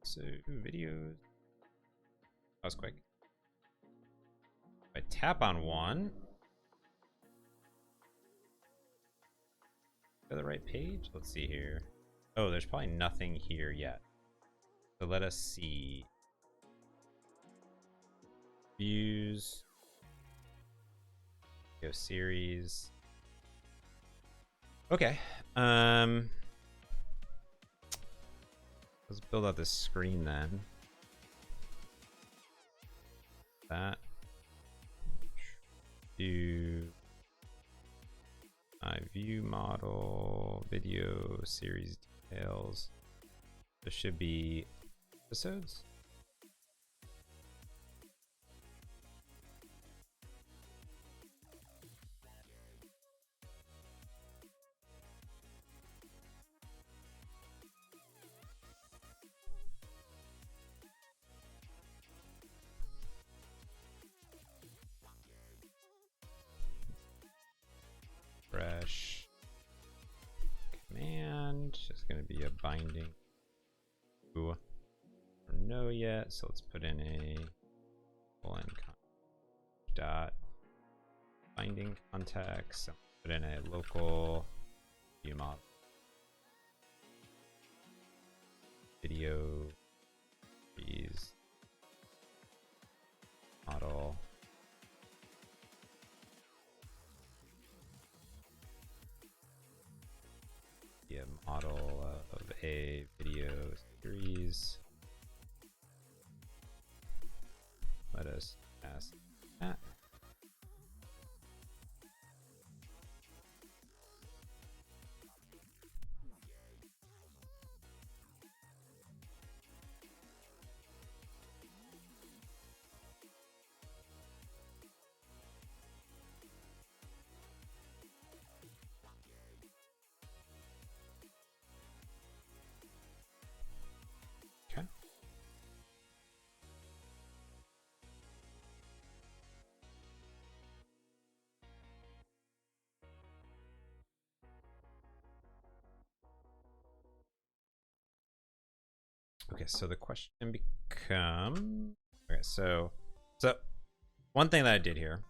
So videos. That was quick. If I tap on one. Is that the right page? Let's see here. Oh, there's probably nothing here yet. So let us see. Views. Video series. Okay. Let's build out this screen then. That. Do my view model, video series details. There should be episodes. Fresh command is going to be a binding. Ooh, don't know yet, so let's put in a colon dot binding context. Put in a local view model video series model. Model of a video series. Let us ask that. Okay. Okay, so the question becomes, okay, so one thing that I did here.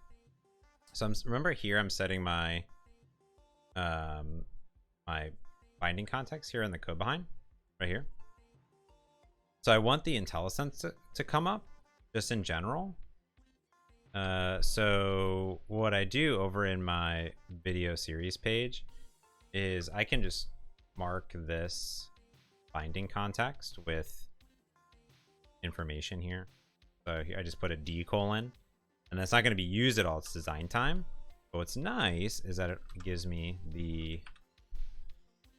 So remember here I'm setting my my binding context here in the code behind, right here. So I want the IntelliSense to come up just in general. So what I do over in my video series page is I can just mark this binding context with information here. So here I just put a D colon, and that's not going to be used at all. It's design time. But what's nice is that it gives me the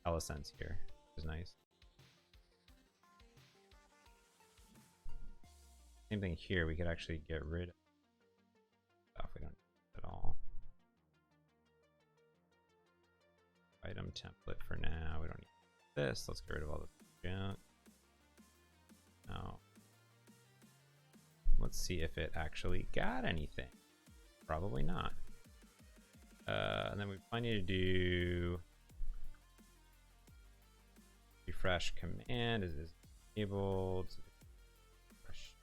IntelliSense here, which is nice. Same thing here. We could actually get rid of stuff we don't need at all. Item template for now. We don't need this. Let's get rid of all the junk. Now, let's see if it actually got anything. Probably not. And then we probably need to do refresh command. Is this enabled? Refresh.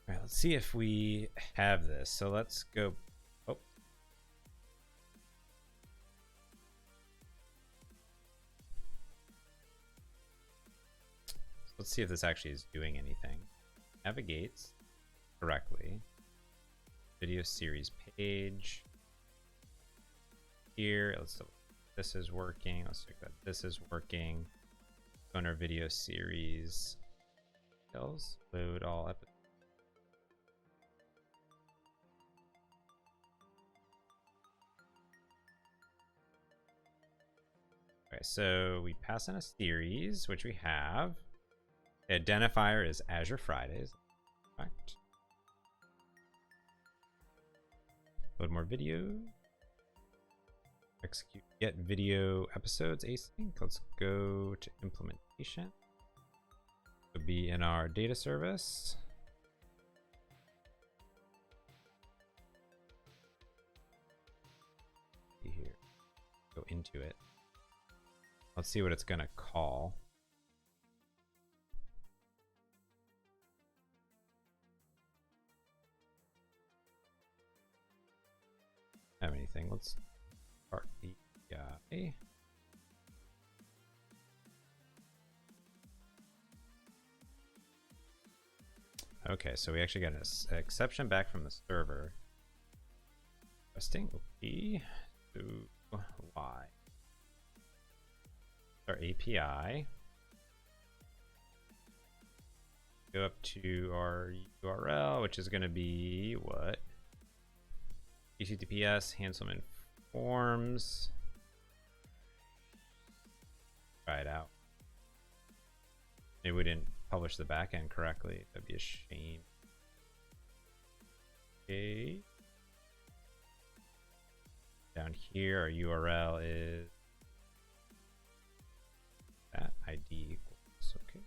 All right, let's see if we have this. So let's go. Oh. So let's see if this actually is doing anything. Navigates correctly. Video series page. Here, let's see if this is working. Let's check that this is working. Go on our video series. Details. Load all episodes. Okay, so we pass in a series, which we have. The identifier is Azure Fridays. Correct. Load more videos. execute get video episodes async. Let's go to implementation. It'll be in our data service. Here, go into it. Let's see what it's gonna call. Have anything? Let's start the guy. Okay, so we actually got an exception back from the server. Interesting. Okay. So why? Our API. Go up to our URL, which is going to be what? HTTPS Hanselman.Forms. Try it out. Maybe we didn't publish the backend correctly. That'd be a shame. Okay. Down here, our URL is that ID equals okay.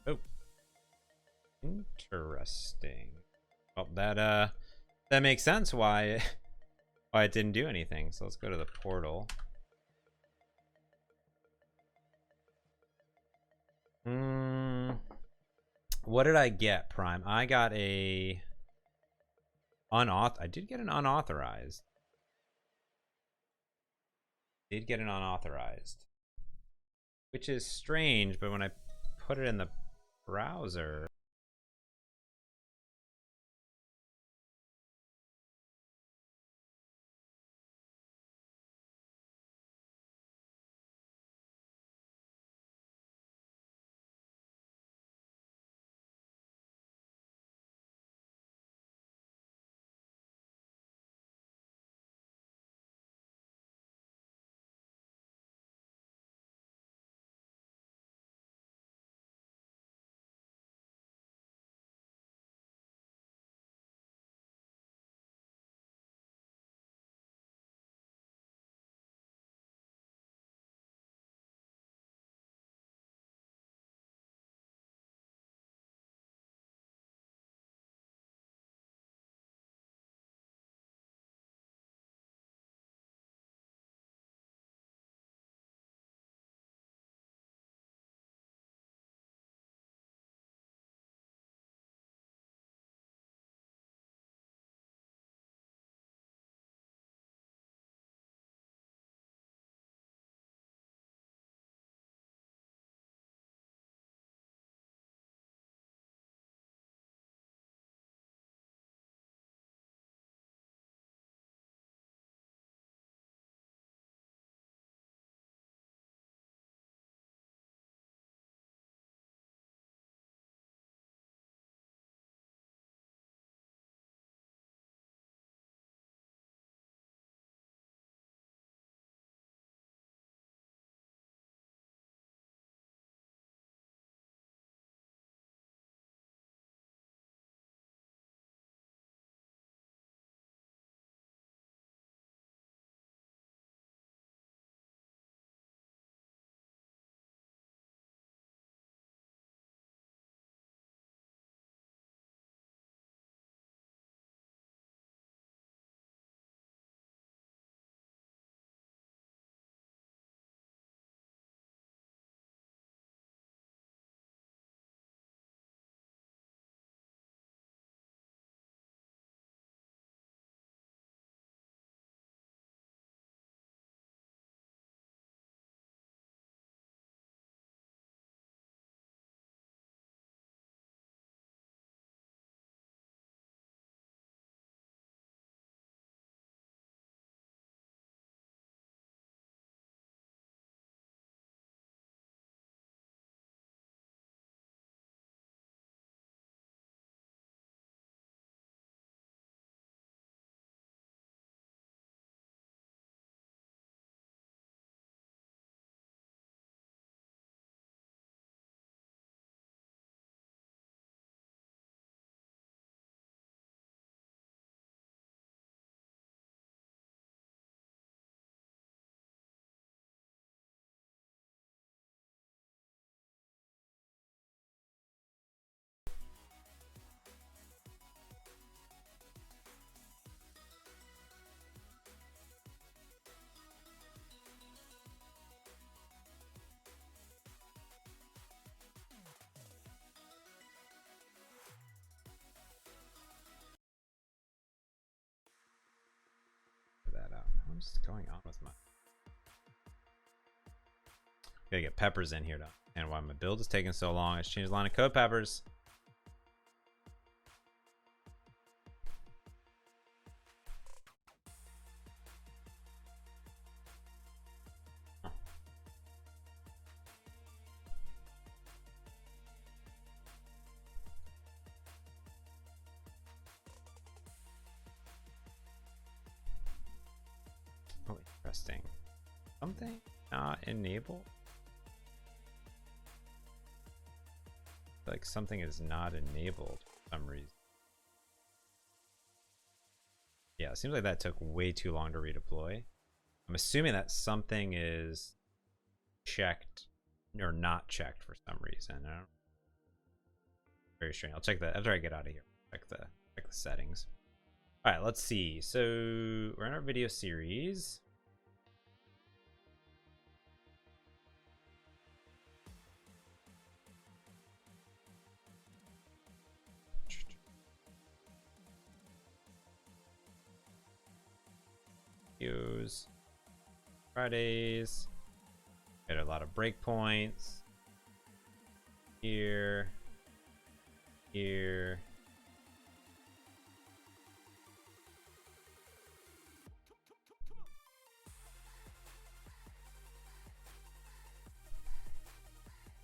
Oh, interesting. Well, that makes sense why it didn't do anything. So let's go to the portal. What did I get, Prime? I got a I did get an unauthorized. Which is strange, but when I put it in the browser, What's going on with my... Gotta get Peppers in here, though. And why my build is taking so long, I just changed the line of code. Peppers. Oh, interesting. Something not enabled? Like something is not enabled for some reason. Yeah, it seems like that took way too long to redeploy. I'm assuming that something is checked or not checked for some reason. I don't... Very strange. I'll check that after I get out of here. Check the settings. All right, let's see. So we're in our video series. Videos. Fridays. Got a lot of breakpoints. Here. Here.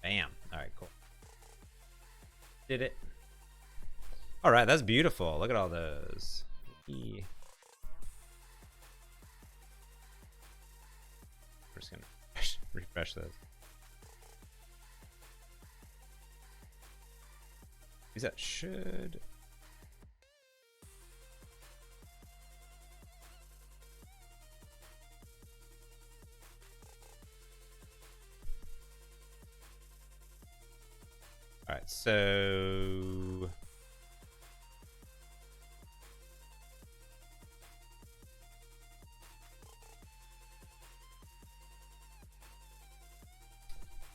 Bam. All right, cool. Did it. All right, that's beautiful. Look at all those. We're just gonna refresh those. Is that should... All right, so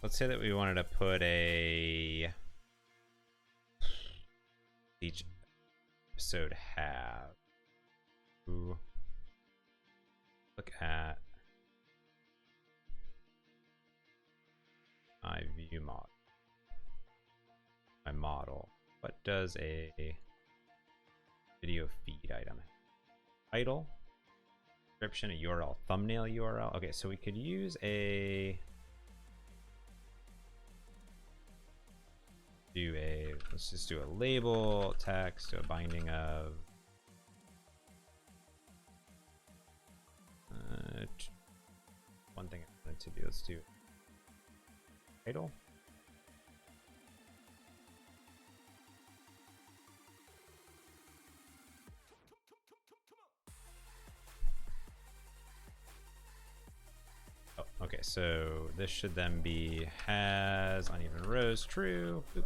let's say that we wanted to put a each episode have. Ooh. Look at my view model. My model. What does a video feed item have? Title, description, a URL, thumbnail URL. Okay, so we could use a let's just do a label, text, a binding of one thing I wanted to do. Let's do title. Oh, okay, so this should then be has uneven rows true. Boop.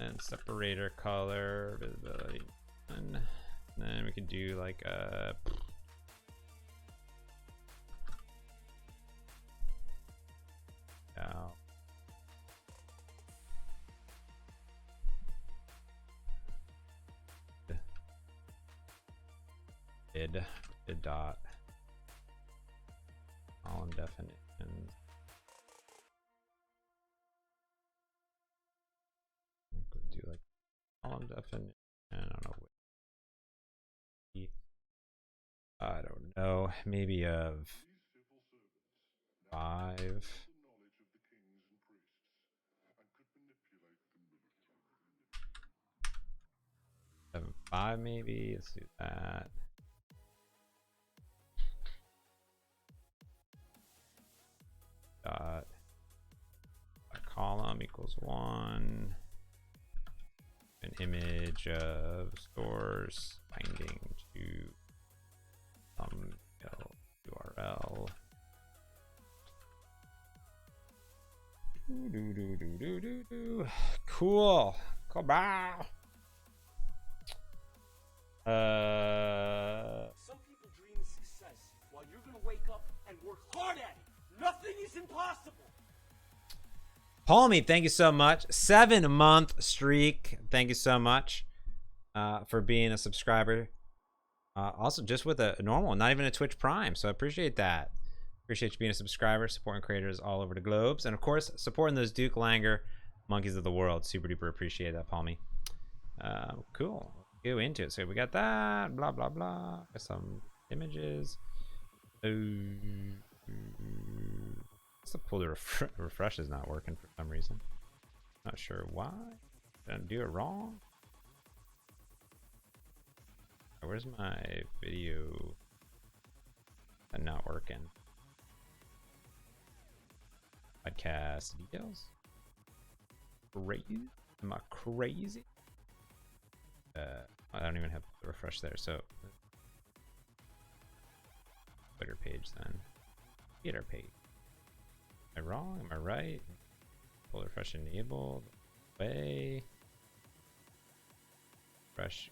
And separator color visibility, and then we could do like a id dot column definitions. Do like column definition. I don't know. I don't know. Maybe of 5. 7, 5 maybe. Let's do that. Dot a column equals 1. An image of source binding to thumbnail URL. Cool. Come on. Some people dream of success while hard at it. Nothing is impossible. Palmy, thank you so much. 7-month streak. Thank you so much for being a subscriber. Also, just with a normal, not even a Twitch Prime. So I appreciate that. Appreciate you being a subscriber, supporting creators all over the globes, and of course, supporting those Duke Langer monkeys of the world. Super duper appreciate that, Palmy. Cool. Go into it. So we got that. Blah blah blah. Got some images. What's the pull? The refresh is not working for some reason. Not sure why. Did I do it wrong? Where's my video? Not working. Podcast details. Crazy? Am I crazy? I don't even have the refresh there. So Twitter page then. Twitter page. Am I wrong? Am I right? Pull refresh enabled. Way. Refresh.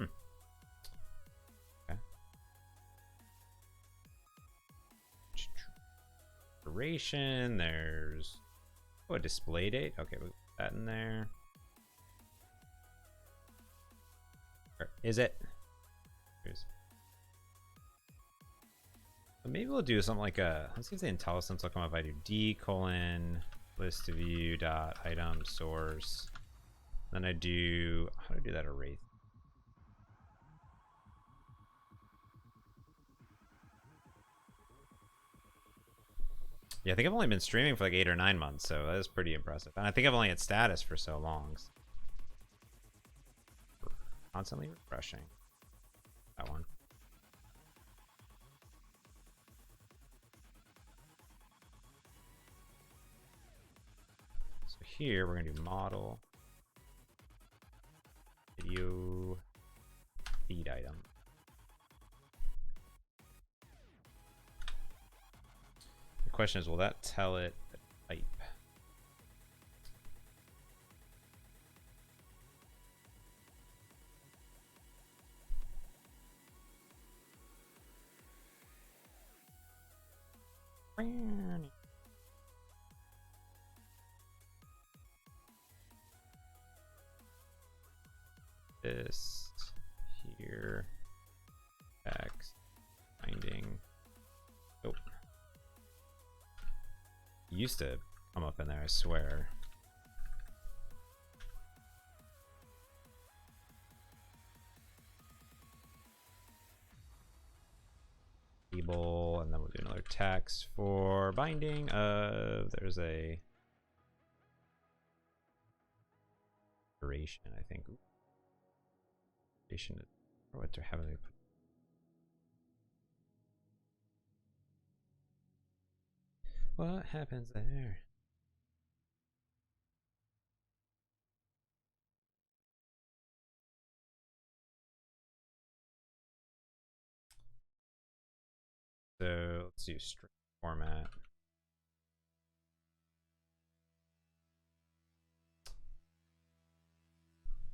Okay. Duration. There's a display date. Okay, we'll put that in there. Or is it? Here's. Maybe we'll do something like a. Let's see if the IntelliSense will come up. I do d : list of view dot item source. Then I do. How do I do that array? Yeah, I think I've only been streaming for like 8 or 9 months, so that is pretty impressive. And I think I've only had status for so long. Constantly refreshing. That one. So here we're gonna do model, video, feed item. The question is, will that tell it the type? This here, text, finding. Oh. Used to come up in there, I swear. Table, and then we'll do another text for binding of. There's a duration, I think. Duration. Or what they're having. What happens there? So let's do string format.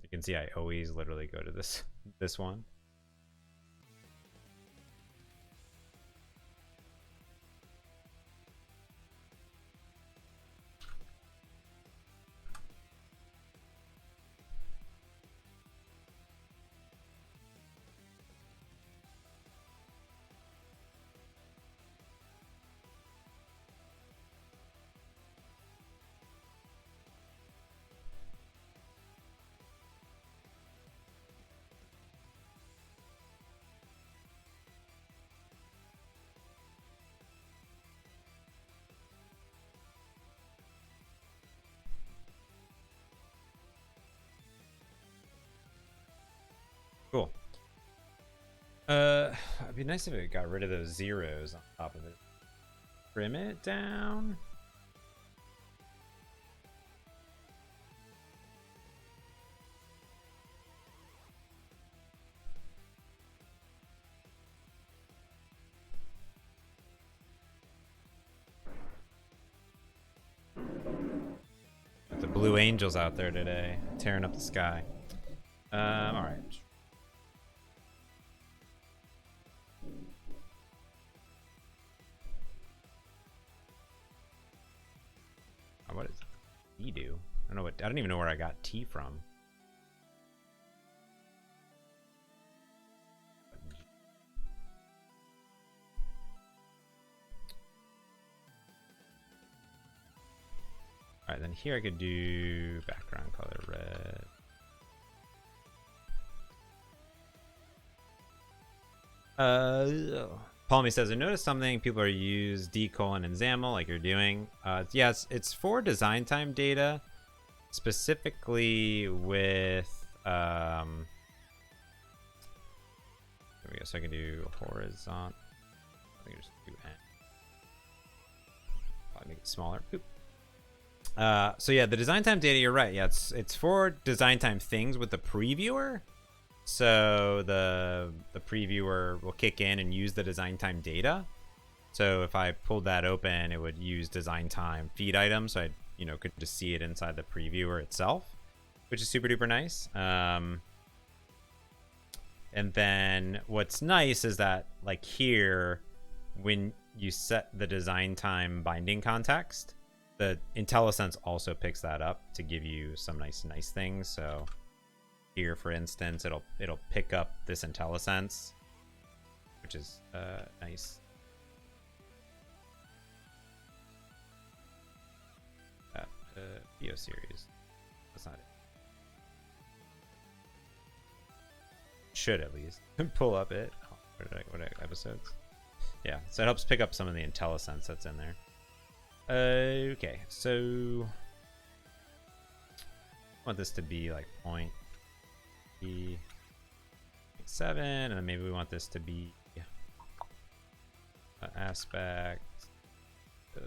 You can see I always literally go to this one. Cool. It'd be nice if it got rid of those zeros on top of it. Trim it down. Got the Blue Angels out there today, tearing up the sky. All right. What does T do? I don't know what. I don't even know where I got T from. All right, then here I could do background color red. Palmy says, I noticed something. People are use D: and XAML like you're doing. Yes, it's for design time data, specifically with there we go. So I can do horizontal. I can just do N. Probably make it smaller. Oop. So yeah, the design time data, you're right. Yeah, it's for design time things with the previewer. So the previewer will kick in and use the design time data. So if I pulled that open, it would use design time feed items. So I could just see it inside the previewer itself, which is super duper nice. And then what's nice is that like here, when you set the design time binding context, the IntelliSense also picks that up to give you some nice things. So here, for instance, it'll pick up this IntelliSense, which is nice. Video series. That's not it. Should at least pull up it. Oh, what episodes? Yeah, so it helps pick up some of the IntelliSense that's in there. Okay, so I want this to be like 0.7, and then maybe we want this to be aspect. So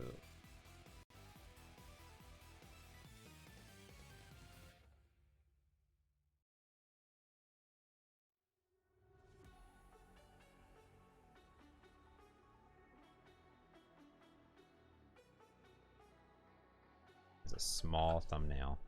it's a small thumbnail.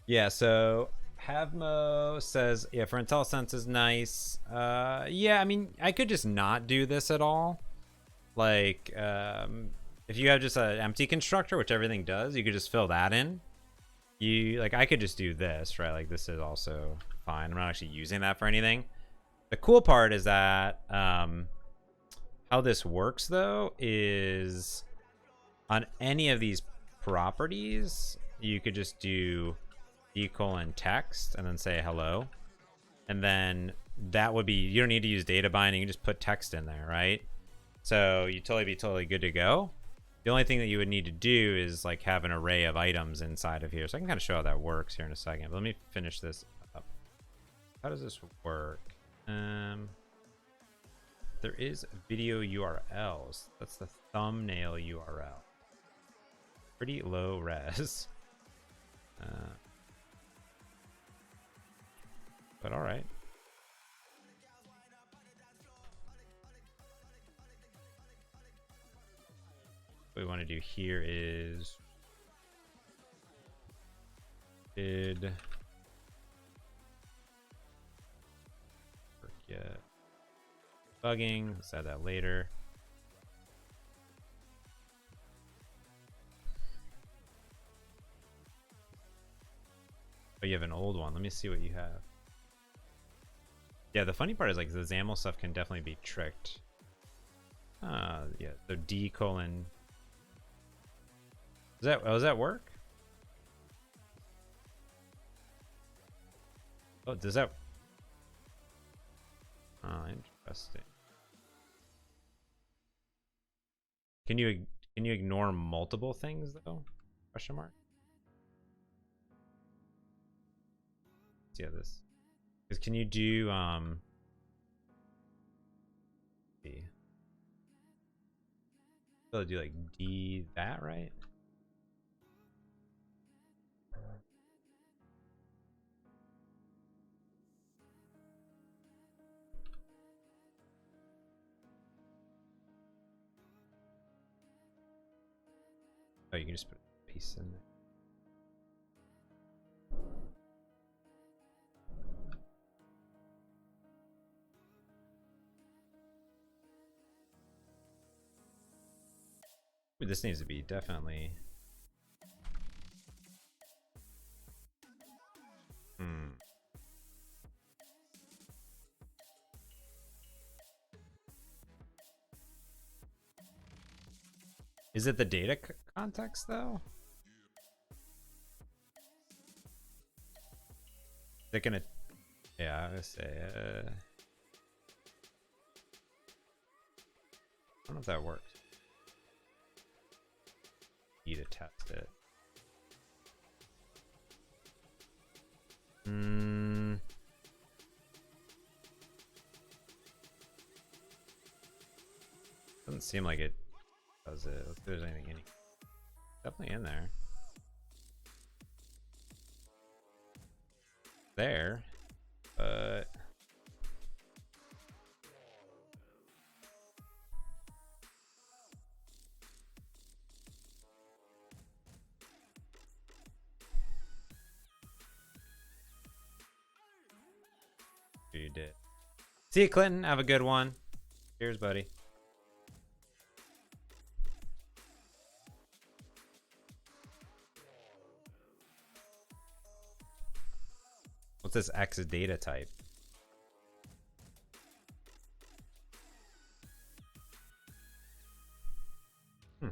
Yeah, so Havmo says, yeah, for IntelliSense is nice. Yeah, I mean, I could just not do this at all. Like, if you have just an empty constructor, which everything does, you could just fill that in. I could just do this, right? Like, this is also fine. I'm not actually using that for anything. The cool part is that how this works, though, is on any of these properties, you could just do D: text and then say hello, and then that would be, you don't need to use data binding, you just put text in there, right? So you'd be totally good to go. The only thing that you would need to do is like have an array of items inside of here. So I can kind of show how that works here in a second, but let me finish this up. How does this work? There is video URLs. That's the thumbnail URL. Pretty low res. But all right. What we want to do here is did work yet? Bugging. Let's add that later. Oh, you have an old one. Let me see what you have. Yeah, the funny part is like the XAML stuff can definitely be tricked. Yeah, so D:. Does that work? Oh, does that? Oh, interesting. Can you ignore multiple things though? Question mark. Yeah, this. Because can you do see. So do like D that, right? Oh, you can just put a piece in there. Ooh, this needs to be definitely. Is it the data context though? They're gonna, yeah, I would say, I don't know if that works. Need to test it. Doesn't seem like it does it. Let's see if there's anything in here. Definitely in there. There, but you did. See you, Clinton. Have a good one. Cheers, buddy. What's this X data type? I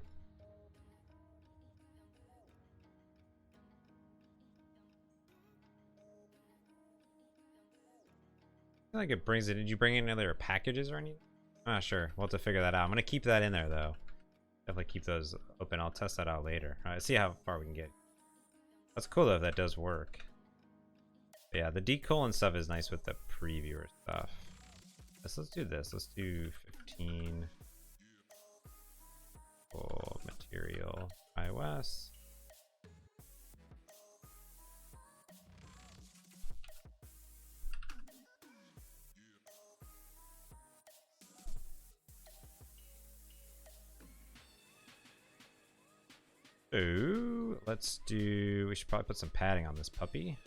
feel like it brings it. Did you bring in other packages or anything? I'm not sure. We'll have to figure that out. I'm gonna keep that in there though. Definitely keep those open. I'll test that out later. All right, see how far we can get. That's cool though if that does work. But yeah, the decolon stuff is nice with the previewer stuff. Let's do this. Let's do 15. Full material iOS. Ooh, let's do. We should probably put some padding on this puppy.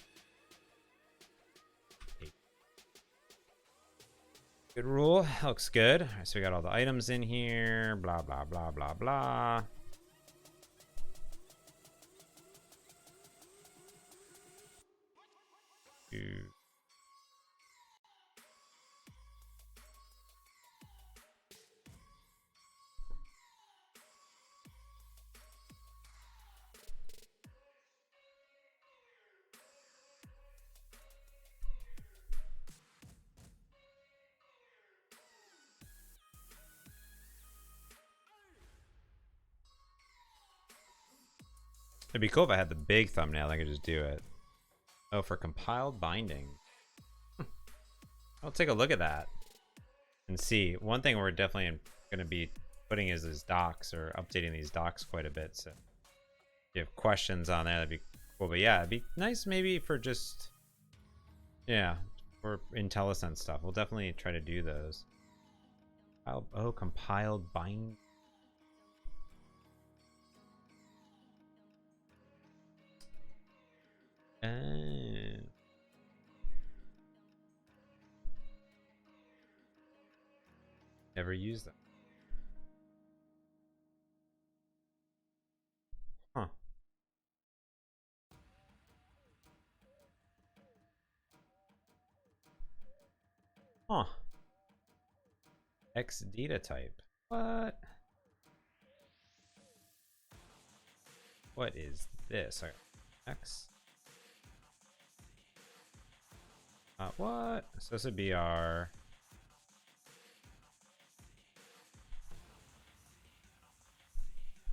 Good rule. Looks good. All right, so we got all the items in here. Blah, blah, blah, blah, blah. Ooh. It'd be cool if I had the big thumbnail. I could just do it. Oh, for compiled binding. I'll take a look at that and see. One thing we're definitely going to be putting is these docs, or updating these docs quite a bit. So if you have questions on there, that'd be cool. But yeah, it'd be nice maybe for just, yeah, for IntelliSense stuff. We'll definitely try to do those. Oh, compiled bind. Never used them. Huh. Huh. X data type. What? What is this? X. What? So this would be our.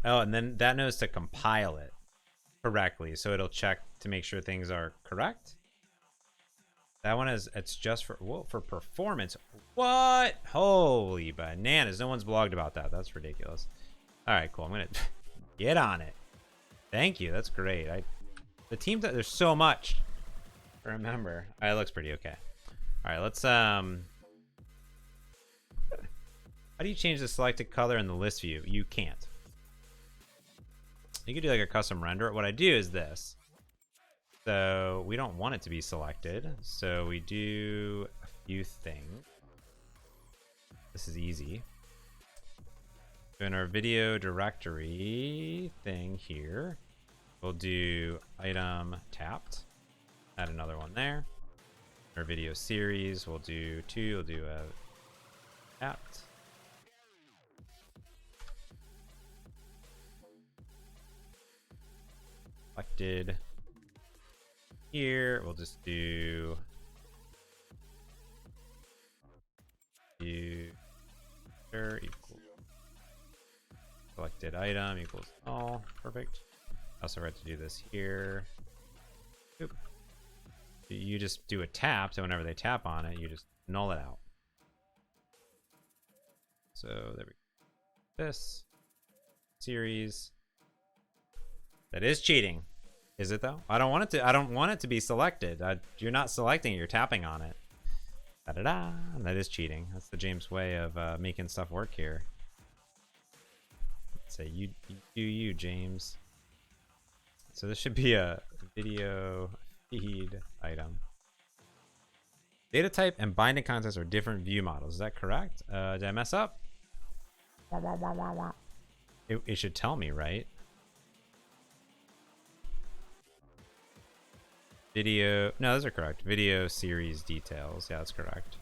Oh, and then that knows to compile it correctly, so it'll check to make sure things are correct. That one is, it's just for, whoa, for performance. What? Holy bananas. No one's blogged about that. That's ridiculous. All right, cool. I'm going to get on it. Thank you. That's great. The team, there's so much to remember. All right, it looks pretty okay. All right, let's, how do you change the selected color in the list view? You can't. You could do like a custom render. What I do is this. So we don't want it to be selected. So we do a few things. This is easy. So in our video directory thing here, we'll do item tapped. Add another one there. Our video series, we'll do 2. We'll do a tapped. Selected. Here we'll just do equals selected item equals null. Perfect. Also have to do this here. Oop. You just do a tap, so whenever they tap on it, you just null it out. So there we go. This series. That is cheating. Is it though? I don't want it to. I don't want it to be selected. You're not selecting it. You're tapping on it. Da da da. That is cheating. That's the James way of making stuff work here. Let's say you do you, James. So this should be a video feed item. Data type and binding context are different view models. Is that correct? Did I mess up? It should tell me, right? Video, no, those are correct. Video series details. Yeah, that's correct.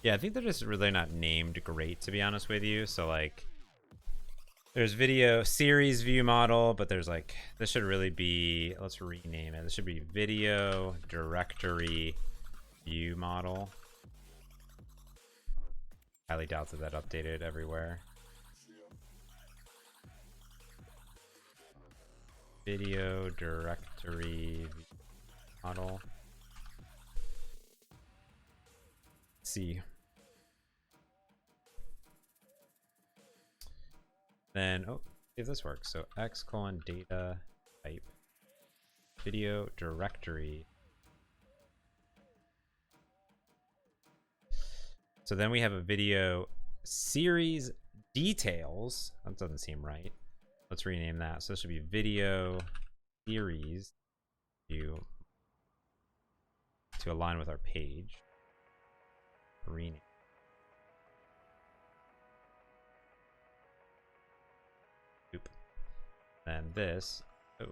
Yeah, I think they're just really not named great, to be honest with you. So like, there's video series view model, but there's like, this should really be, let's rename it. This should be video directory view model. Highly doubt that updated everywhere. Video directory view model. Let's see. Then, oh, see if this works. So x:\data type video directory. So then we have a video series details. That doesn't seem right. Let's rename that. So this should be video series view to align with our page. Rename. Then this, our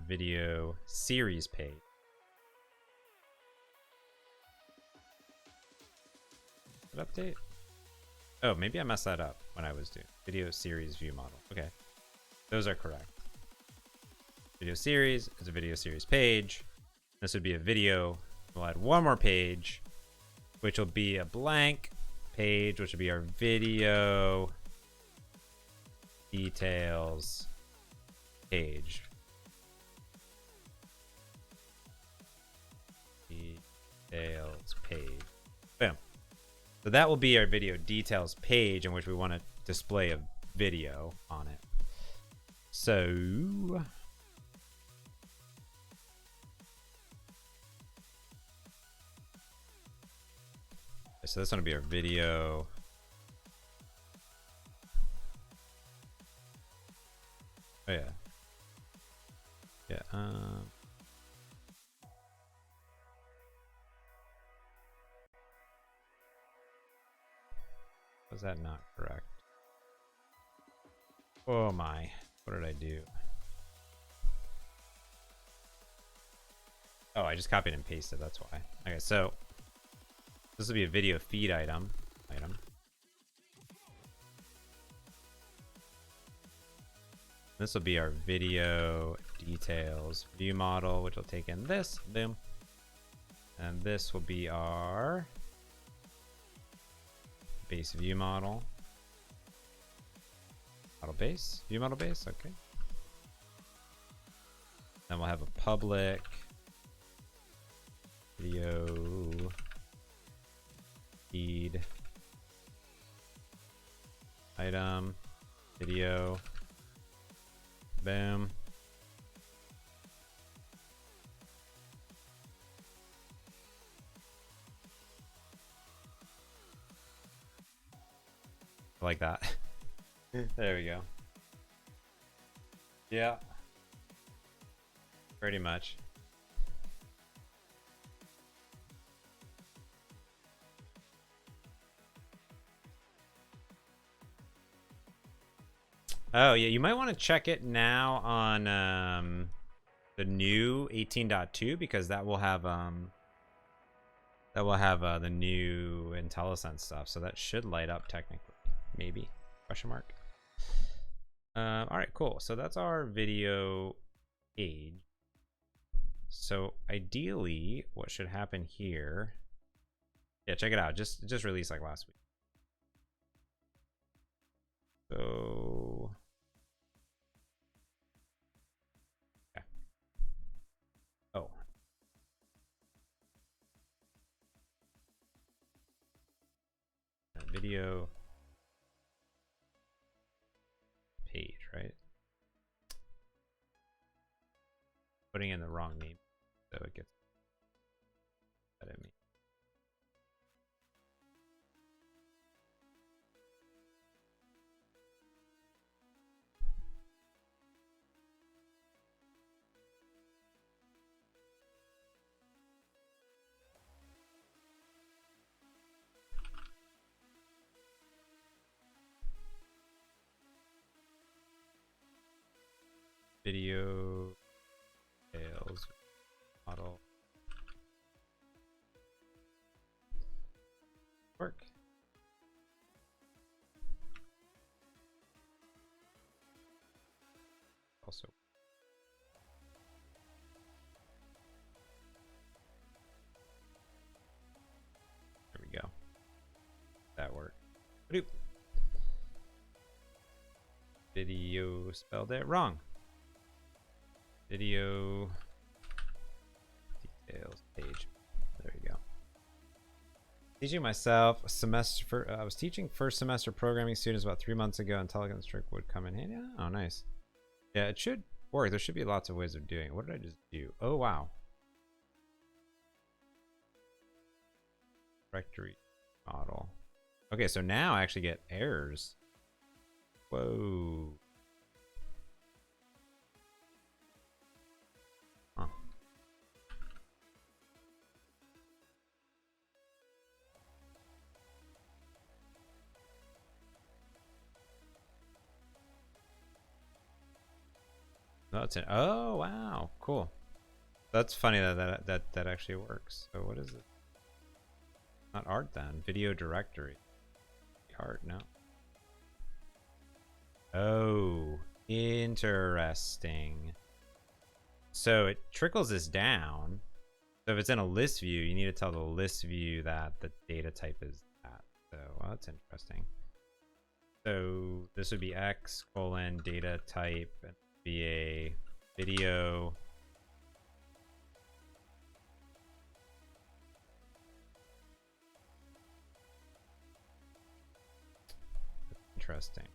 video series page. Update? Oh, maybe I messed that up when I was doing video series view model. Okay, those are correct. Video series is a video series page. This would be a video. We'll add one more page, which will be a blank page, which will be our video details page. Details page. Boom. So that will be our video details page in which we want to display a video on it. So this one will be our video. Oh yeah. Yeah. Was that not correct? Oh my. What did I do? Oh, Oh, I just copied and pasted. That's why. Okay, so this will be a video feed item. This will be our video details view model, which will take in this. Boom. And this will be our base view model. Model base? View model base? Okay. Then we'll have a public video feed item video. Boom. Like that. There we go. Yeah. Pretty much. Oh yeah, you might want to check it now on the new 18.2 because that will have the new IntelliSense stuff, so that should light up technically, maybe, question mark. All right, cool. So that's our video page. So ideally, what should happen here? Yeah, check it out. Just released like last week. So okay. Oh. Video page, right? Putting in the wrong name, so it gets that at me. Video sales model work. Also, there we go. That worked. Bloop. Video spelled it wrong. Video details page. There you go. Teaching myself a semester for I was teaching first semester programming students about 3 months ago, and Telegram trick would come in handy. Oh, nice. Yeah, it should work. There should be lots of ways of doing it. What did I just do? Oh wow. Directory model. Okay, so now I actually get errors. Whoa. Huh. No, it's an oh wow, cool. That's funny that actually works. So what is it? Not art then. Video directory. Art, no. Oh, interesting. So it trickles this down. So if it's in a list view, you need to tell the list view that the data type is that. So well, that's interesting. So this would be X : data type and be a video. Interesting.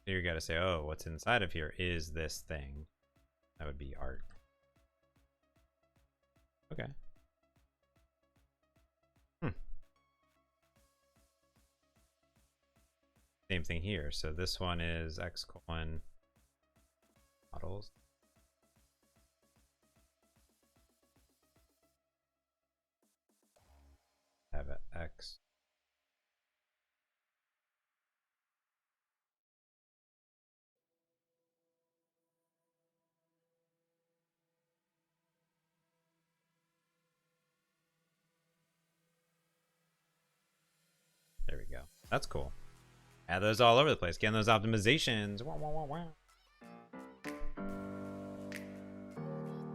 You gotta say, oh, what's inside of here is this thing. That would be art. Okay. Same thing here. So this one is X : models. X. There we go. That's cool. Add those all over the place. Getting those optimizations. Wah, wah, wah, wah.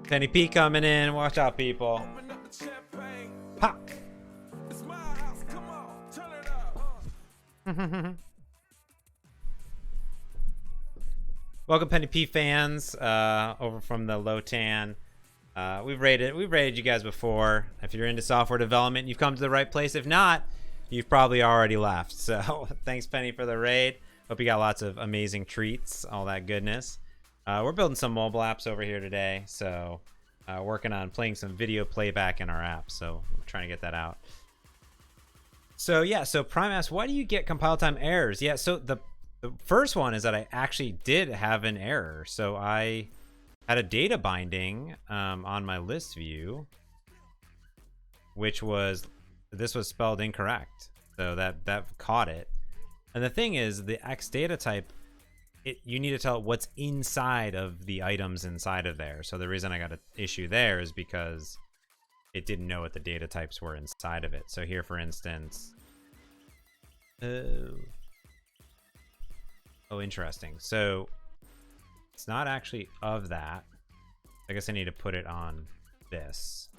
Penny P coming in. Watch out, people. Pop. It's my house, come on, turn it up. Welcome, Penny P fans, over from the Lotan. We've rated you guys before. If you're into software development, you've come to the right place. If not, you've probably already left. So thanks, Penny, for the raid. Hope you got lots of amazing treats, all that goodness. We're building some mobile apps over here today, so working on playing some video playback in our app. So we're trying to get that out. So yeah, so Prime asks, why do you get compile time errors? Yeah, so the first one is that I actually did have an error. So I had a data binding on my list view, which was, this was spelled incorrect. So that caught it. And the thing is, the X data type, you need to tell it what's inside of the items inside of there. So the reason I got an issue there is because it didn't know what the data types were inside of it. So here, for instance, oh, interesting. So it's not actually of that. I guess I need to put it on this.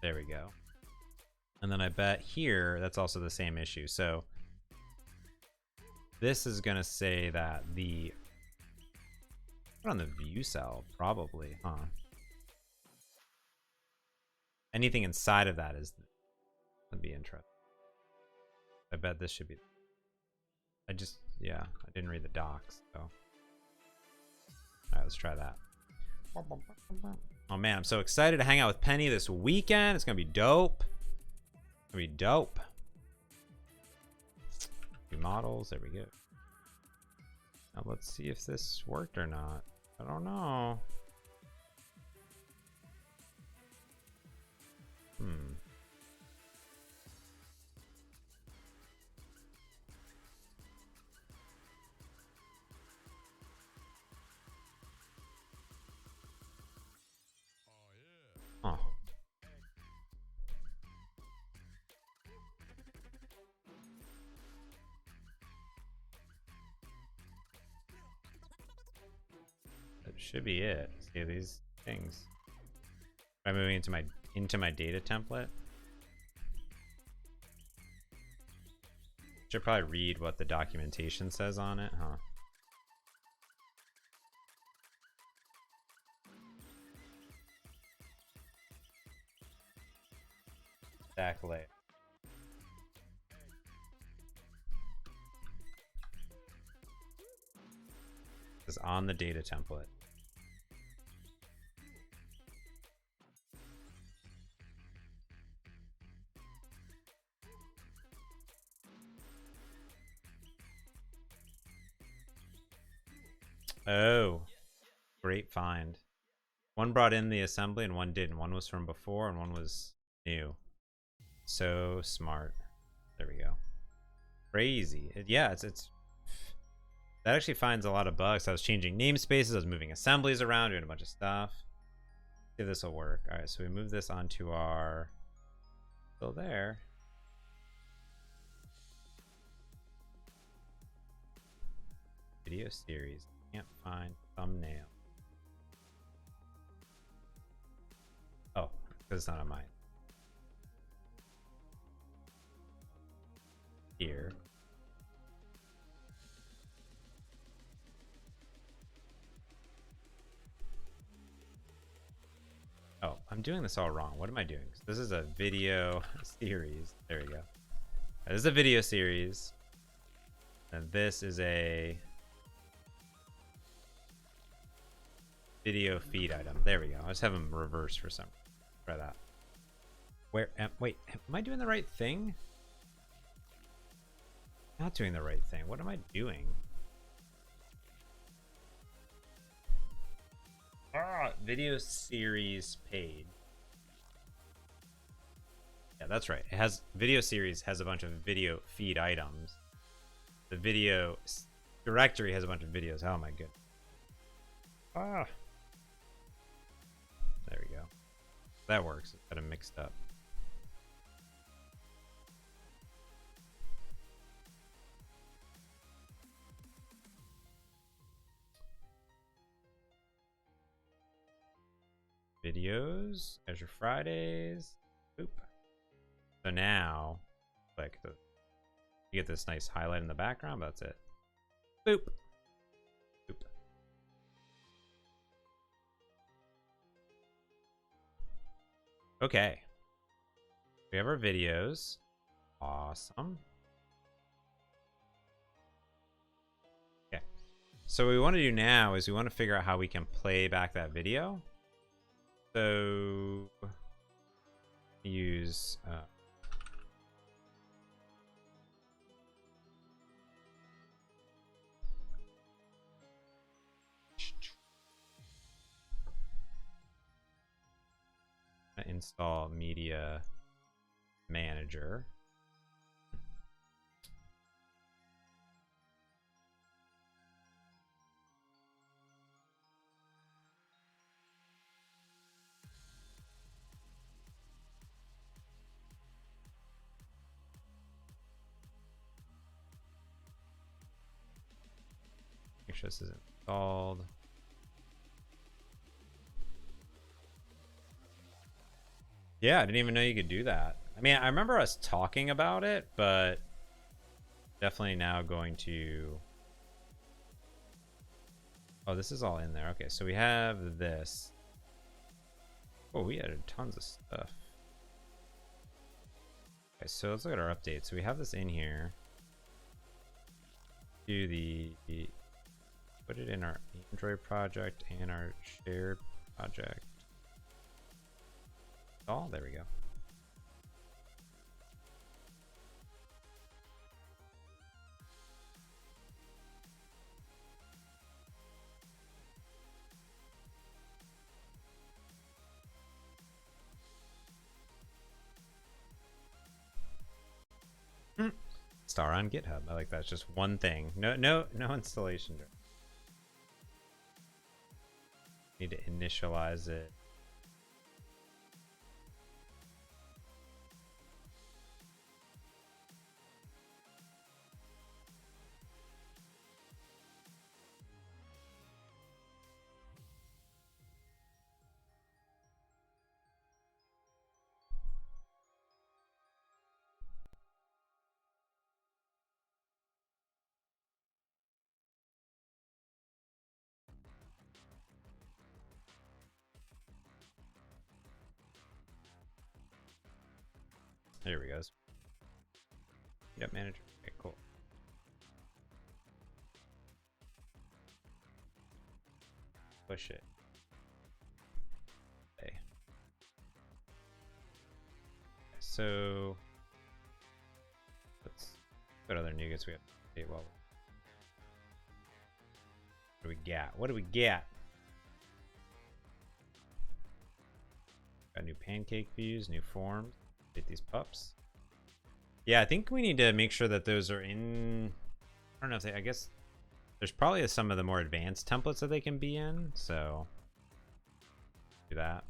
There we go. And then I bet here, that's also the same issue. So this is going to say that put on the view cell, probably, huh? Anything inside of that would be interesting. I bet this should be, yeah, I didn't read the docs, so. All right, let's try that. Oh man, I'm so excited to hang out with Penny this weekend. It's gonna be dope. It's gonna be dope. New models, there we go. Now let's see if this worked or not. I don't know. Oh. That should be it. See these things. Am I moving into my data template? Should probably read what the documentation says on it, huh? Stack layer. It's on the data template. Oh, great find. One brought in the assembly and one didn't. One was from before and one was new. So smart. There we go. Crazy. Yeah, it's that actually finds a lot of bugs. I was changing namespaces, I was moving assemblies around, doing a bunch of stuff. See if this will work. All right, so we move this onto our, still there. Video series. Can't find thumbnail. Oh, because it's not on mine. Here. Oh, I'm doing this all wrong. What am I doing? This is a video series. There we go. This is a video series. And this is a video feed item. There we go. I just have them reversed for some reason. Try that. Wait, am I doing the right thing? Not doing the right thing. What am I doing? Video series page. Yeah, that's right. It has video series has a bunch of video feed items. The video directory has a bunch of videos. Oh my goodness. Ah. There we go. That works. It's kind of mixed up. Videos, Azure Fridays. Boop. So now, click the. You get this nice highlight in the background, but that's it. Boop. Boop. Okay. We have our videos. Awesome. Okay. So what we want to do now is we want to figure out how we can play back that video. So use install media manager. Make sure this is installed. Yeah, I didn't even know you could do that. I mean, I remember us talking about it, but definitely now going to... Oh, this is all in there. Okay, so we have this. Oh, we added tons of stuff. Okay, so let's look at our updates. So we have this in here. Do the... Put it in our Android project and our shared project. Oh, there we go. Star on GitHub. I like that. It's just one thing. No installation. Need to initialize it. There we go. Yep, manager. Okay, cool. Push it. Okay. So let's what other nuggets we have to update. Well, what do we get? What do we get? Got new pancake views, new forms. Update these pups. Yeah, I think we need to make sure that those are in. I don't know if they. I guess there's probably some of the more advanced templates that they can be in. So do that.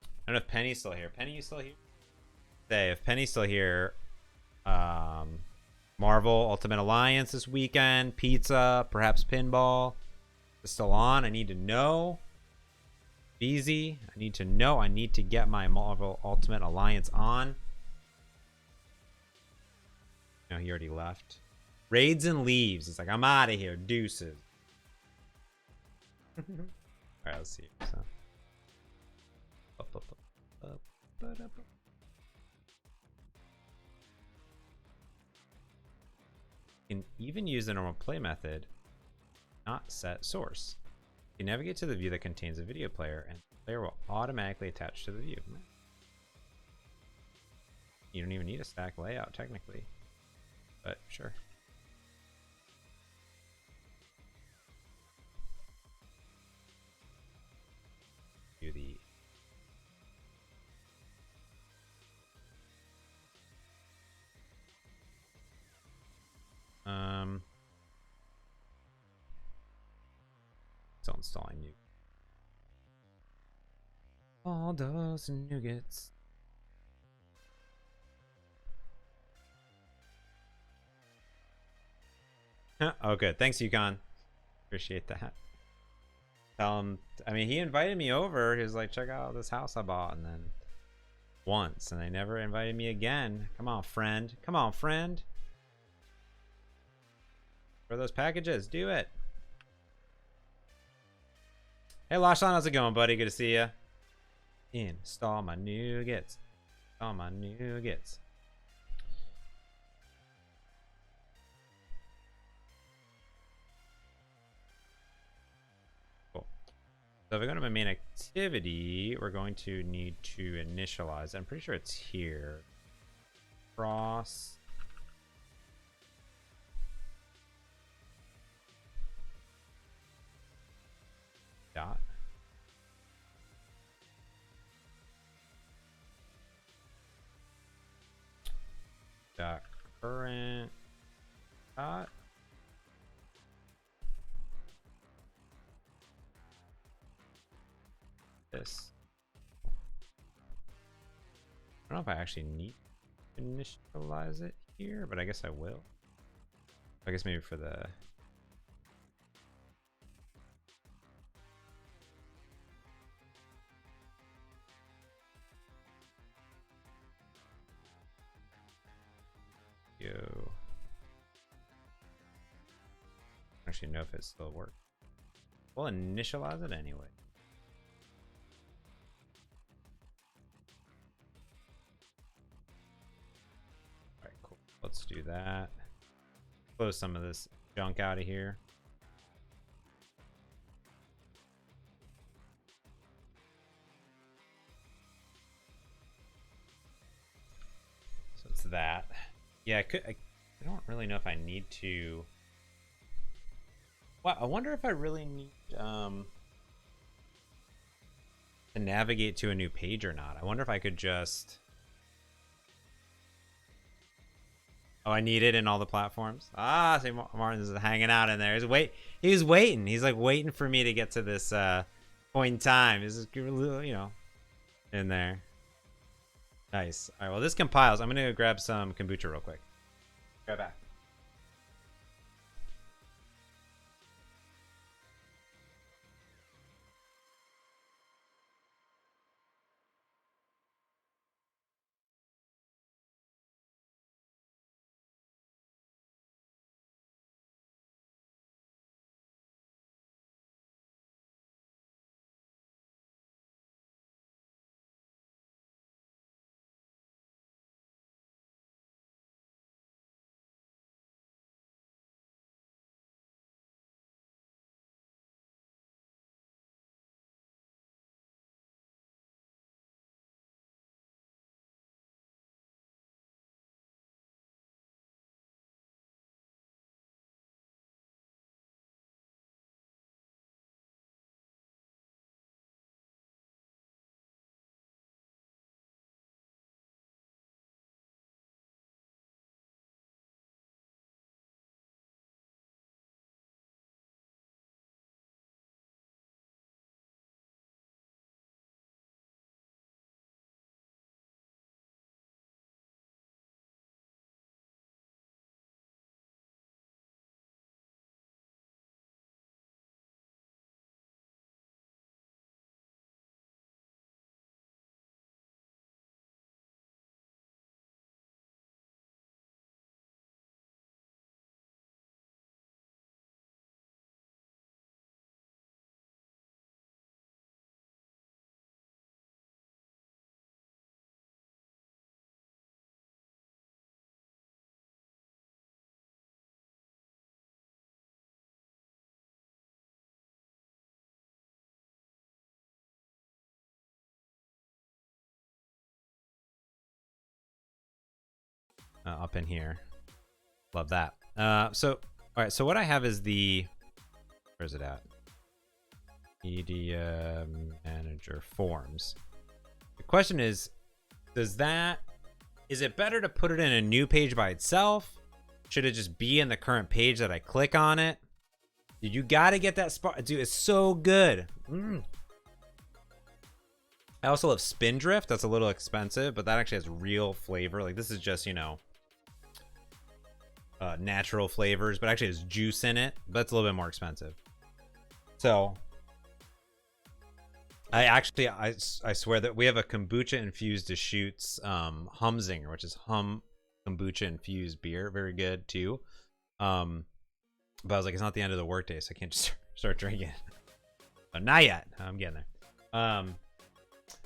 I don't know if Penny's still here. Penny, you still here? Say if Penny's still here. Marvel Ultimate Alliance this weekend. Pizza, perhaps pinball. Is still on. I need to know. Easy. I need to know. I need to get my Marvel Ultimate Alliance on. No, he already left. Raids and leaves. It's like, I'm out of here. Deuces. Alright, let's see. So. You can even use the normal play method, not set source. You navigate to the view that contains a video player, and the player will automatically attach to the view. You don't even need a stack layout, technically. But sure. Do the Still installing new. All those nougats. Oh, good. Thanks, Yukon. Appreciate that. I mean, he invited me over. He was like, check out this house I bought. And then once, and they never invited me again. Come on, friend. Come on, friend. For those packages, do it. Hey, Lashlon, how's it going, buddy? Good to see you. Install my nougats. Install my nougats. Cool. So if we go to my main activity, we're going to need to initialize. I'm pretty sure it's here. Cross. Dot. Dot current dot. This. I don't know if I actually need to initialize it here, but I guess I will. I guess maybe for the actually know if it still works. We'll initialize it anyway. Alright, cool. Let's do that. Close some of this junk out of here. So it's that. Yeah, I don't really know if I need to. Well, I wonder if I really need to navigate to a new page or not. I wonder if I could just. Oh, I need it in all the platforms. Ah, see, Martin's is hanging out in there. He's waiting. He's like waiting for me to get to this point in time. This is, you know, in there. Nice. All right. Well, this compiles. I'm gonna go grab some kombucha real quick. Go back. Up in here. Love that. So, all right. So what I have is the, where's it at? Media Manager Forms. The question is it better to put it in a new page by itself? Should it just be in the current page that I click on it? Dude, you gotta get that spot. Dude, it's so good. I also love Spindrift. That's a little expensive, but that actually has real flavor. Like, this is just, you know, natural flavors, but actually has juice in it. But it's a little bit more expensive. So, I swear that we have a kombucha infused Deschutes Humzinger, which is kombucha infused beer. Very good, too. But I was like, it's not the end of the workday, so I can't just start drinking it. But not yet. I'm getting there.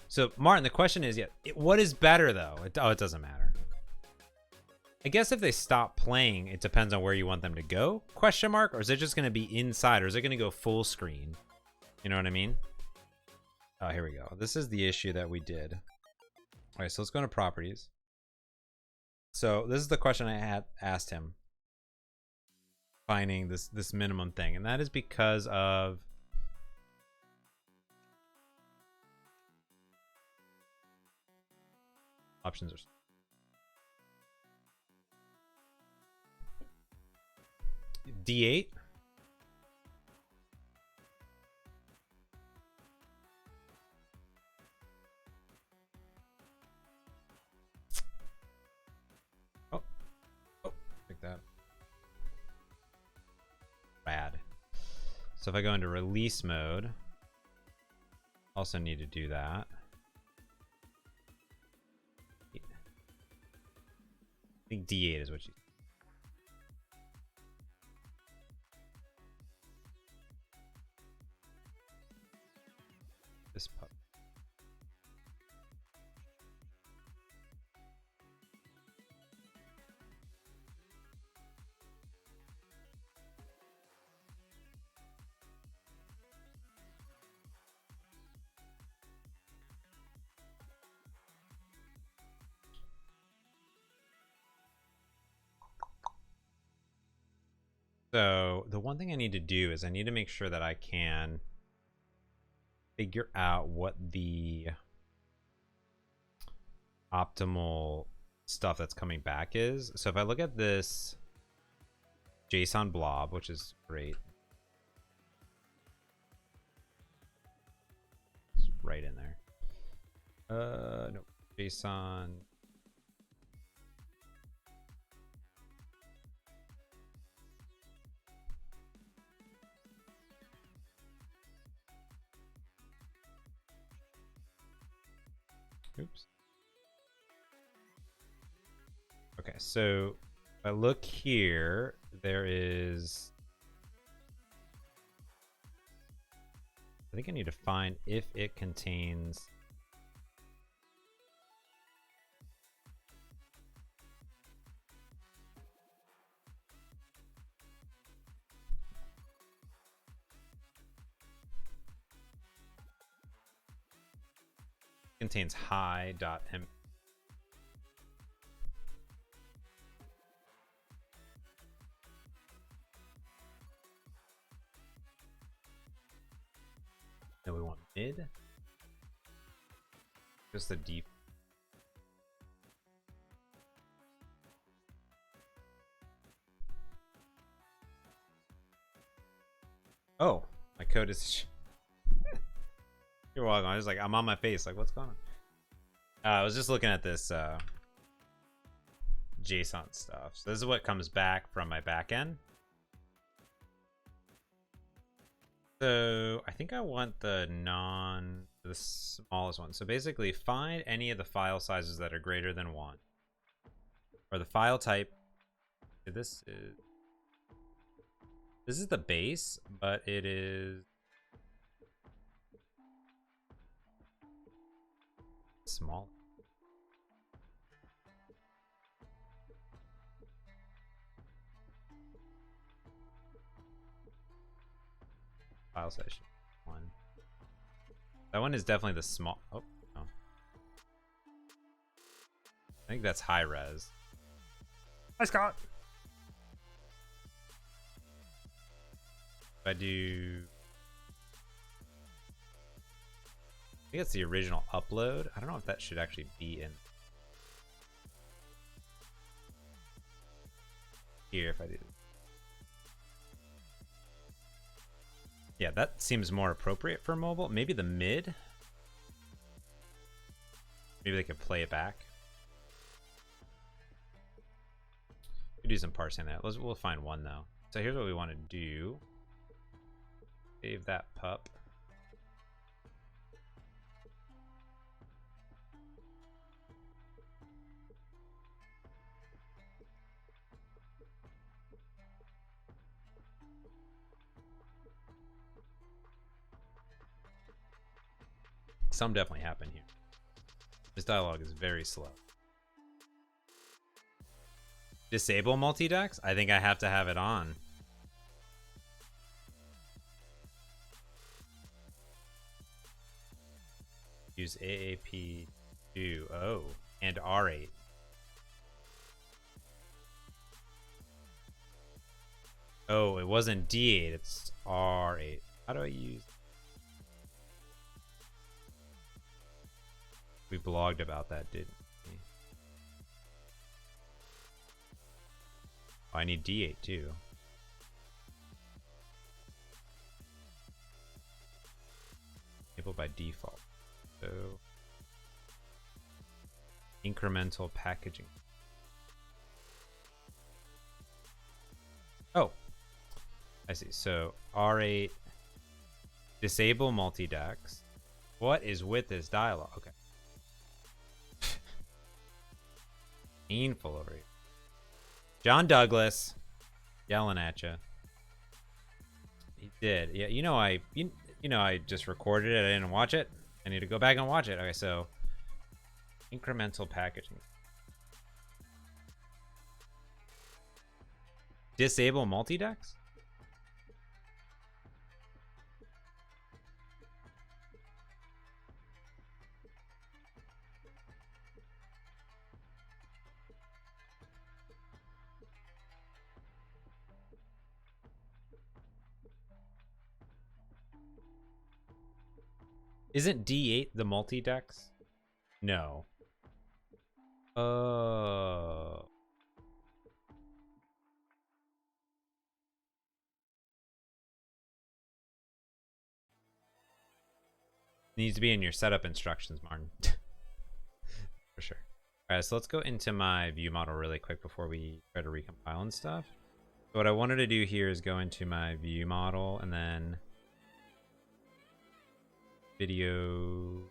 So, Martin, the question is, what is better, though? It doesn't matter. I guess if they stop playing, it depends on where you want them to go, question mark? Or is it just going to be inside? Or is it going to go full screen? You know what I mean? Oh, here we go. This is the issue that we did. All right, so let's go into properties. So this is the question I had asked him. Finding this minimum thing. And that is because of... options are... D8. Oh, like that. Rad. So if I go into release mode, also need to do that. I think D8 is what you... this pup. So the one thing I need to do is I need to make sure that I can figure out what the optimal stuff that's coming back is. So if I look at this JSON blob, which is great, it's right in there. No, JSON. Oops. Okay, so if I look here, there is... I think I need to find if it contains... contains hi.m. Then we want mid. Just the deep. Oh, my code is... You're welcome. I was like, I'm on my face. Like, what's going on? I was just looking at this JSON stuff. So this is what comes back from my backend. So I think I want the smallest one. So basically, find any of the file sizes that are greater than 1, or the file type. This is the base, but it is small. File size 1. That one is definitely the small. Oh, no. I think that's high res. Hi, Scott. If I do, I think it's the original upload. I don't know if that should actually be in here. If I do, Yeah, that seems more appropriate for mobile. Maybe the mid. Maybe they could play it back. Could do some parsing there. We'll find one though. So here's what we want to do. Save that pup. Some definitely happen here. This dialogue is very slow. Disable multi-decks? I think I have to have it on. Use AAP2. Oh, and R8. Oh, it wasn't D8, it's R8. How do I use... We blogged about that, didn't we? Oh, I need D8 too. Enable by default. So incremental packaging. Oh, I see. So R8, disable multi-decks. What is with this dialogue? Okay. Painful over here. John Douglas yelling at you. He did. Yeah, you know I just recorded it. I didn't watch it. I need to go back and watch it. Okay, so incremental packaging. Disable multi-decks? Isn't D8 the multi-decks? No. Needs to be in your setup instructions, Martin. For sure. All right, so let's go into my view model really quick before we try to recompile and stuff. So what I wanted to do here is go into my view model and then video.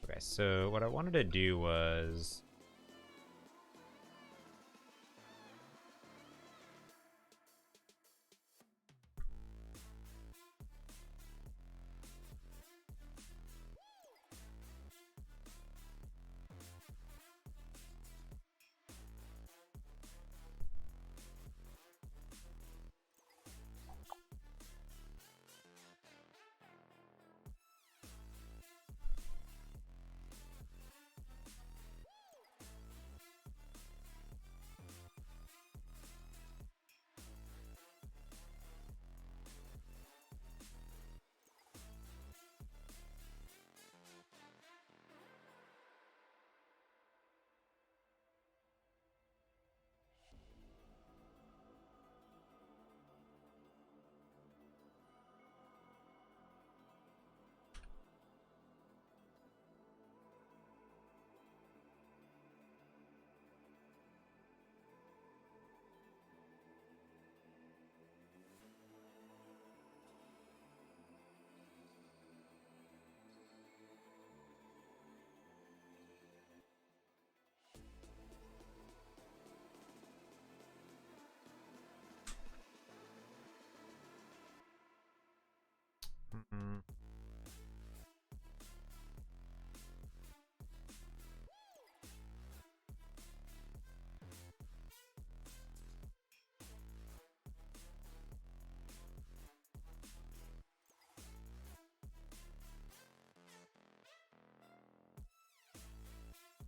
Okay, so what I wanted to do was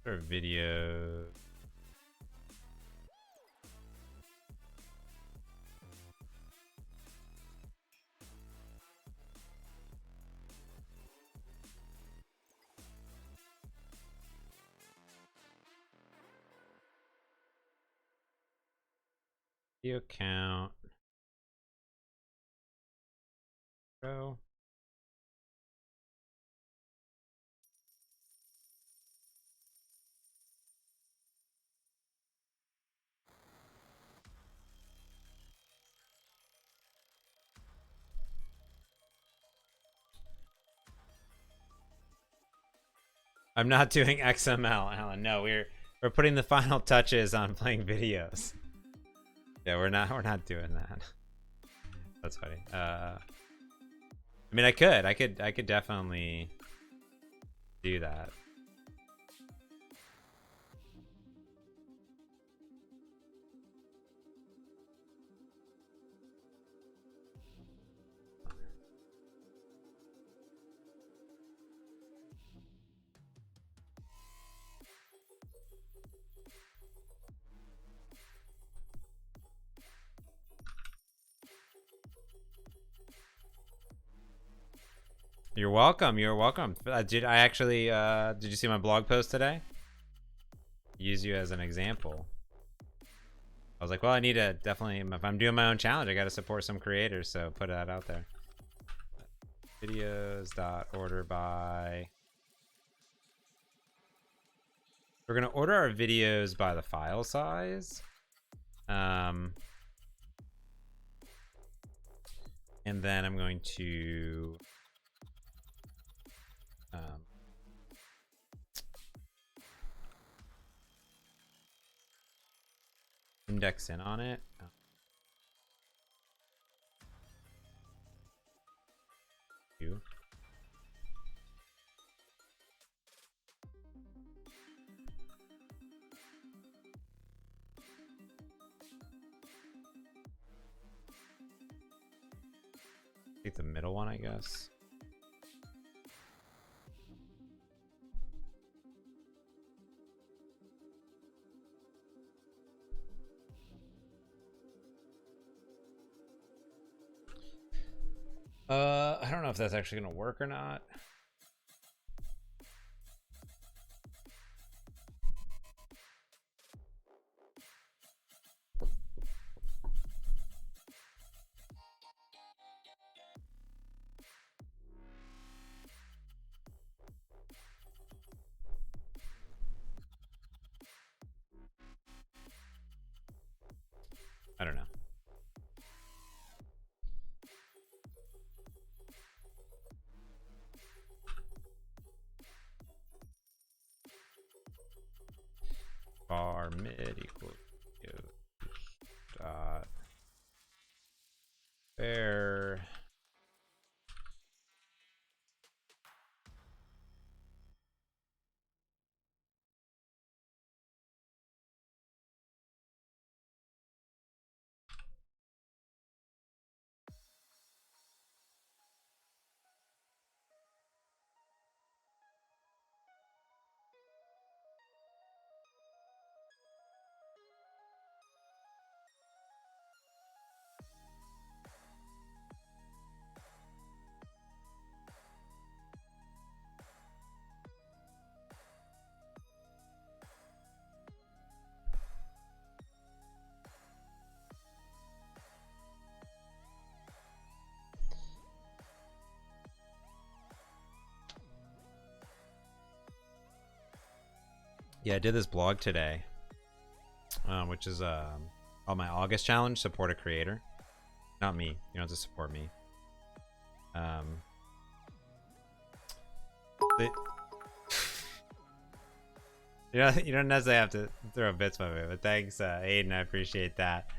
or video. Video count. Go. I'm not doing XML, Alan. No, we're putting the final touches on playing videos. Yeah, we're not doing that. That's funny. I mean, I could definitely do that. You're welcome. You're welcome. Did you see my blog post today? Use you as an example. I was like, well, I need to definitely, if I'm doing my own challenge, I got to support some creators, so put that out there. Videos.order by. We're going to order our videos by the file size. And then I'm going to index in on it. You. Take the middle one, I guess. I don't know if that's actually gonna work or not. I don't know. Bar mid equals dot fair. Yeah, I did this blog today, which is on my August challenge, support a creator. Not me. You don't have to support me. You don't necessarily have to throw bits my way, but thanks, Aiden. I appreciate that.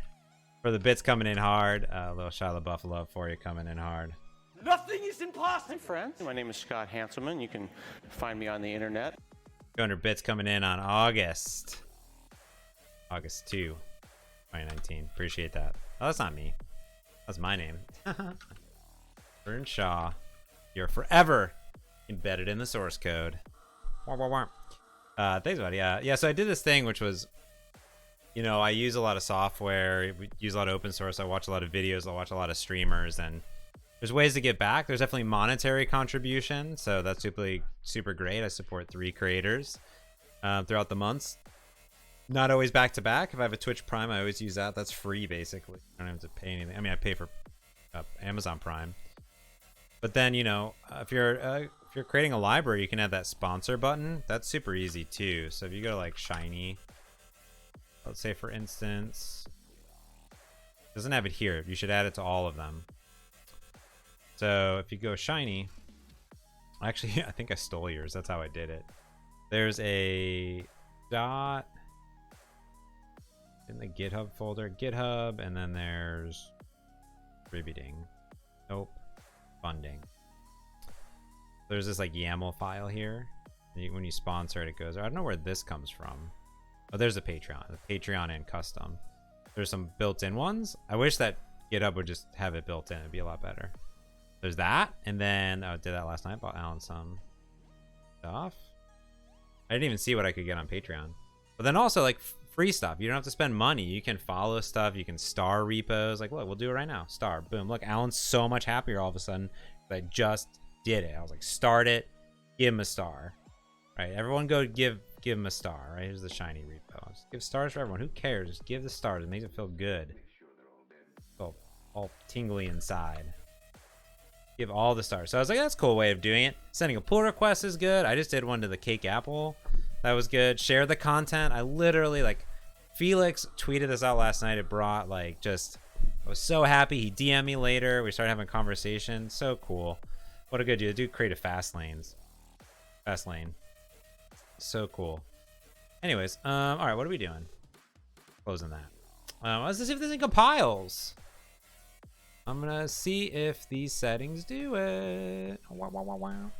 For the bits coming in hard, a little Shia LaBeouf love for you coming in hard. Nothing is impossible. Hi, friends. My name is Scott Hanselman. You can find me on the internet. 200 bits coming in on August 2, 2019. Appreciate that. Oh, that's not me. That's my name. Vern Shaw. You're forever embedded in the source code. Thanks, buddy. Yeah, so I did this thing, which was, you know, I use a lot of software. We use a lot of open source. I watch a lot of videos. I watch a lot of streamers, and there's ways to get back. There's definitely monetary contribution, so that's super great. I support 3 creators throughout the months. Not always back to back. If I have a Twitch Prime, I always use that. That's free, basically. I don't have to pay anything. I mean, I pay for Amazon Prime. But then, you know, if you're creating a library, you can add that sponsor button. That's super easy too. So if you go to like Shiny, let's say for instance, doesn't have it here. You should add it to all of them. So if you go Shiny, actually, I think I stole yours. That's how I did it. There's a dot in the GitHub folder, GitHub, and then there's contributing. Nope. Funding. There's this like YAML file here. When you sponsor it, it goes. I don't know where this comes from. Oh, there's a Patreon. The Patreon and custom. There's some built-in ones. I wish that GitHub would just have it built in. It'd be a lot better. There's that, and then I did that last night. Bought Alan some stuff. I didn't even see what I could get on Patreon. But then also like free stuff. You don't have to spend money. You can follow stuff. You can star repos. Like, look, we'll do it right now. Star, boom. Look, Alan's so much happier all of a sudden. I just did it. I was like, start it, give him a star. Right? Everyone go give him a star. Right? Here's the Shiny repo. Just give stars for everyone. Who cares? Just give the stars. It makes it feel good. Feel all tingly inside. Give all the stars. So I was like, that's a cool way of doing it. Sending a pull request is good. I just did one to the Cake Apple. That was good. Share the content. I literally, like, Felix tweeted this out last night. It brought, like, just, I was so happy. He DM'd me later. We started having a conversation. So cool. What a good dude. Dude created fast lane. So cool. Anyways, all right, what are we doing? Closing that. Let's see if this thing compiles. I'm gonna see if these settings do it. Wow, wow, wow, wow.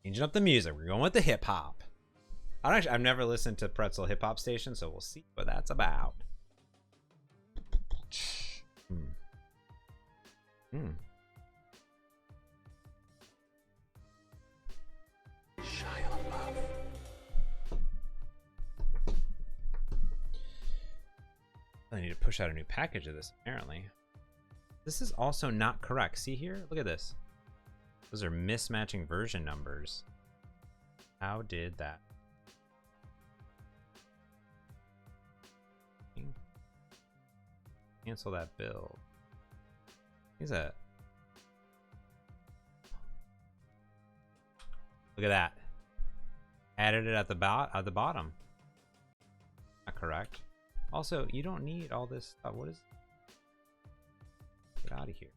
Changing up the music. We're going with the hip hop. I've never listened to Pretzel Hip Hop Station, so we'll see what that's about. I need to push out a new package of this, apparently. This is also not correct. See here? Look at this. Those are mismatching version numbers. How did that? Cancel that build. Who's that? Look at that. Added it at the bottom. Not correct. Also, you don't need all this stuff. What is? Get out of here.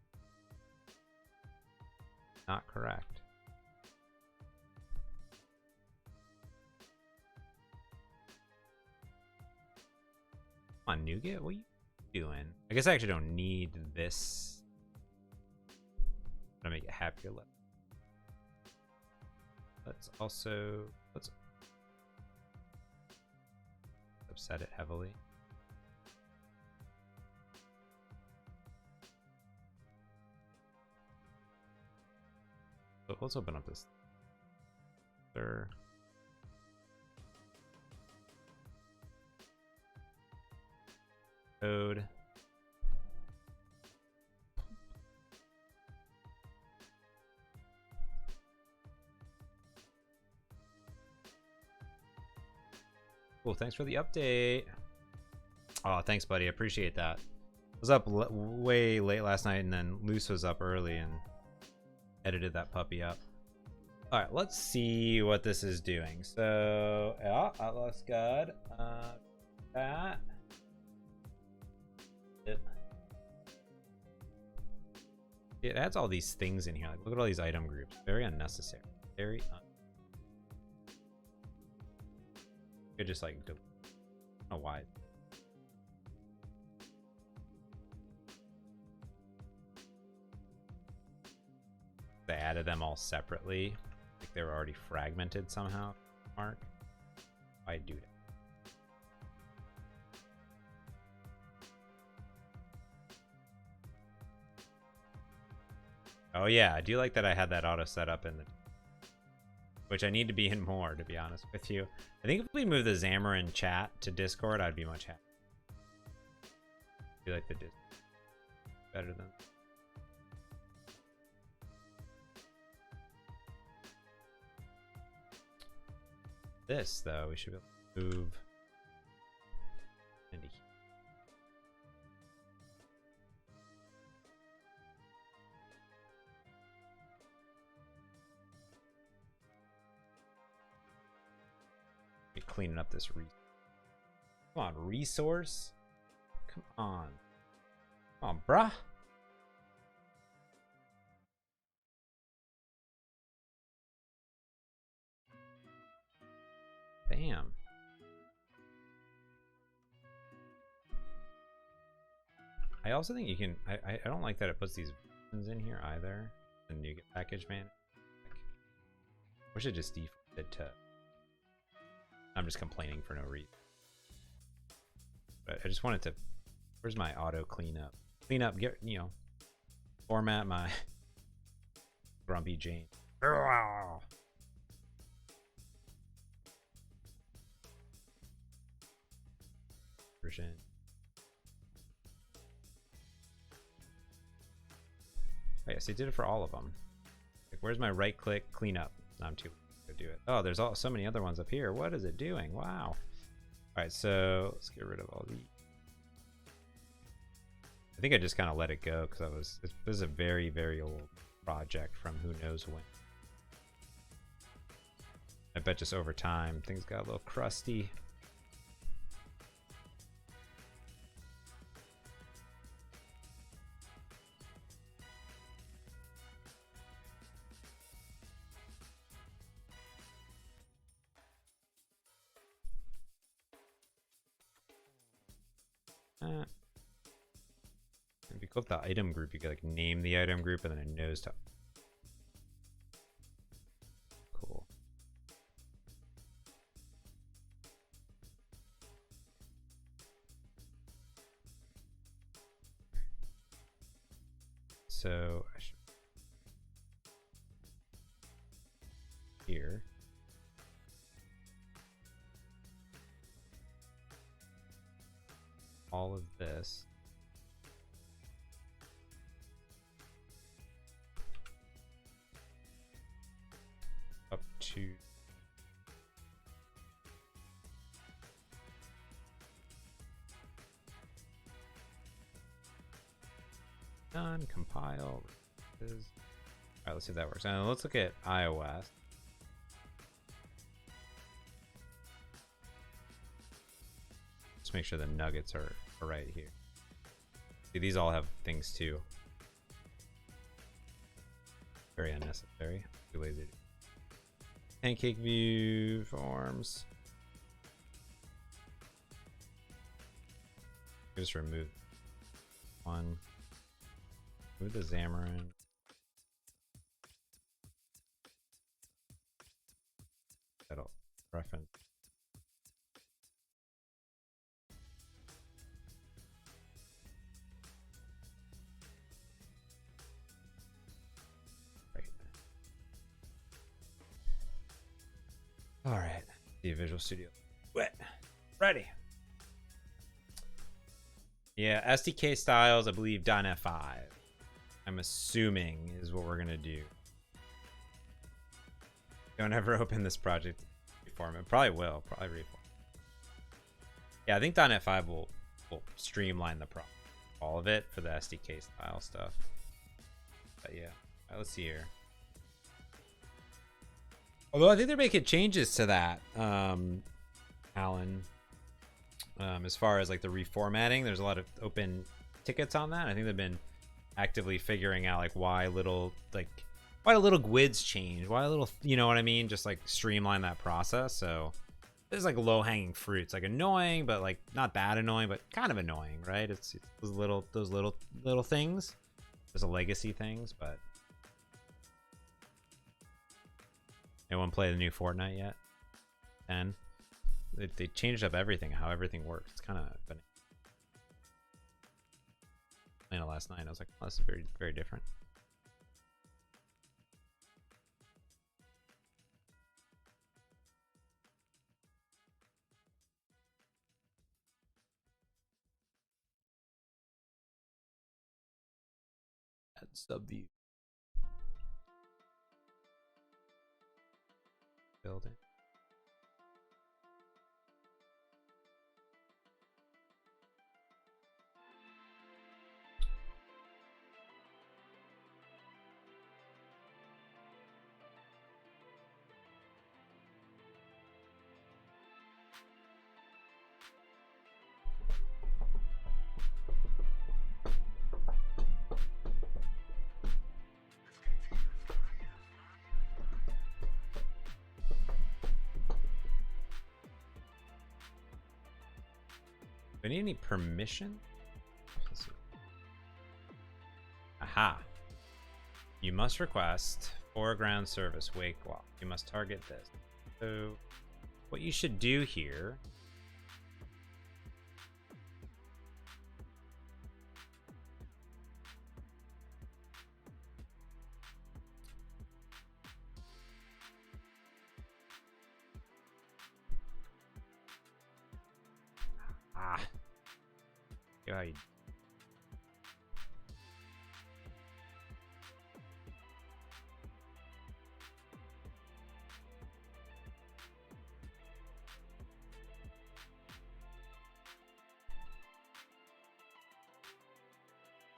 Not correct. Come on, Nougat, what are you doing? I guess I actually don't need this. I'm gonna make it happier. Let's upset it heavily. So let's open up this. There. Code. Cool, thanks for the update. Oh, thanks, buddy. I appreciate that. I was up way late last night, and then Luce was up early and edited that puppy up. All right, let's see what this is doing. So, yeah, that looks good. That. It adds all these things in here. Like, look at all these item groups. Very unnecessary. Could just like delete. I don't know why. They added them all separately. Like they were already fragmented somehow. Mark. Why do that? Oh yeah, I do like that I had that auto set up in the which I need to be in more, to be honest with you. I think if we move the Xamarin chat to Discord, I'd be much happier. I feel like the Discord better than this, though. We should be able to move into here. Be cleaning up this come on, resource. Come on. Come on, bruh. Bam. I also think you can. I don't like that it puts these buttons in here either. And you get package man. Wish it just defaulted to. I'm just complaining for no reason. But I just wanted to. Where's my auto cleanup? Cleanup. Get format my grumpy Jane. Version. Oh, yes, they did it for all of them. Like, where's my right click cleanup? I'm too to do it. Oh, there's so many other ones up here. What is it doing? Wow. All right, so let's get rid of all these. I think I just kind of let it go because this is a very, very old project from who knows when. I bet just over time things got a little crusty. It'd be cool if the item group, you could like name the item group and then it knows to. Cool. So I should here. All of this. Up to done, compile. All right, let's see if that works. Now let's look at iOS. Let's make sure the nuggets are right here. See, these all have things too. Very unnecessary. Too lazy. Pancake view forms. Just remove one. Move the Xamarin. That'll reference. All right, the Visual Studio. Wet. Ready. Yeah, SDK styles, I believe .NET 5. I'm assuming is what we're gonna do. Don't ever open this project reform. It probably will. Probably reform. Yeah, I think .NET 5 will streamline the problem. All of it for the SDK style stuff. But yeah, all right, let's see here. Although I think they're making changes to that, Alan. As far as like the reformatting, there's a lot of open tickets on that. I think they've been actively figuring out like why do little GUIDs change, why a little, you know what I mean, just like streamline that process. So there's like low-hanging fruits, like annoying, but like not that annoying, but kind of annoying, right? It's those little things. There's a legacy things, but. Anyone play the new Fortnite yet? 10. They changed up everything, how everything works. It's kind of funny. Playing it last night, I was like, oh, this is very, very different. Add subview. Building. Do I need any permission? Let's see. Aha. You must request foreground service wake walk. You must target this. So what you should do here go how you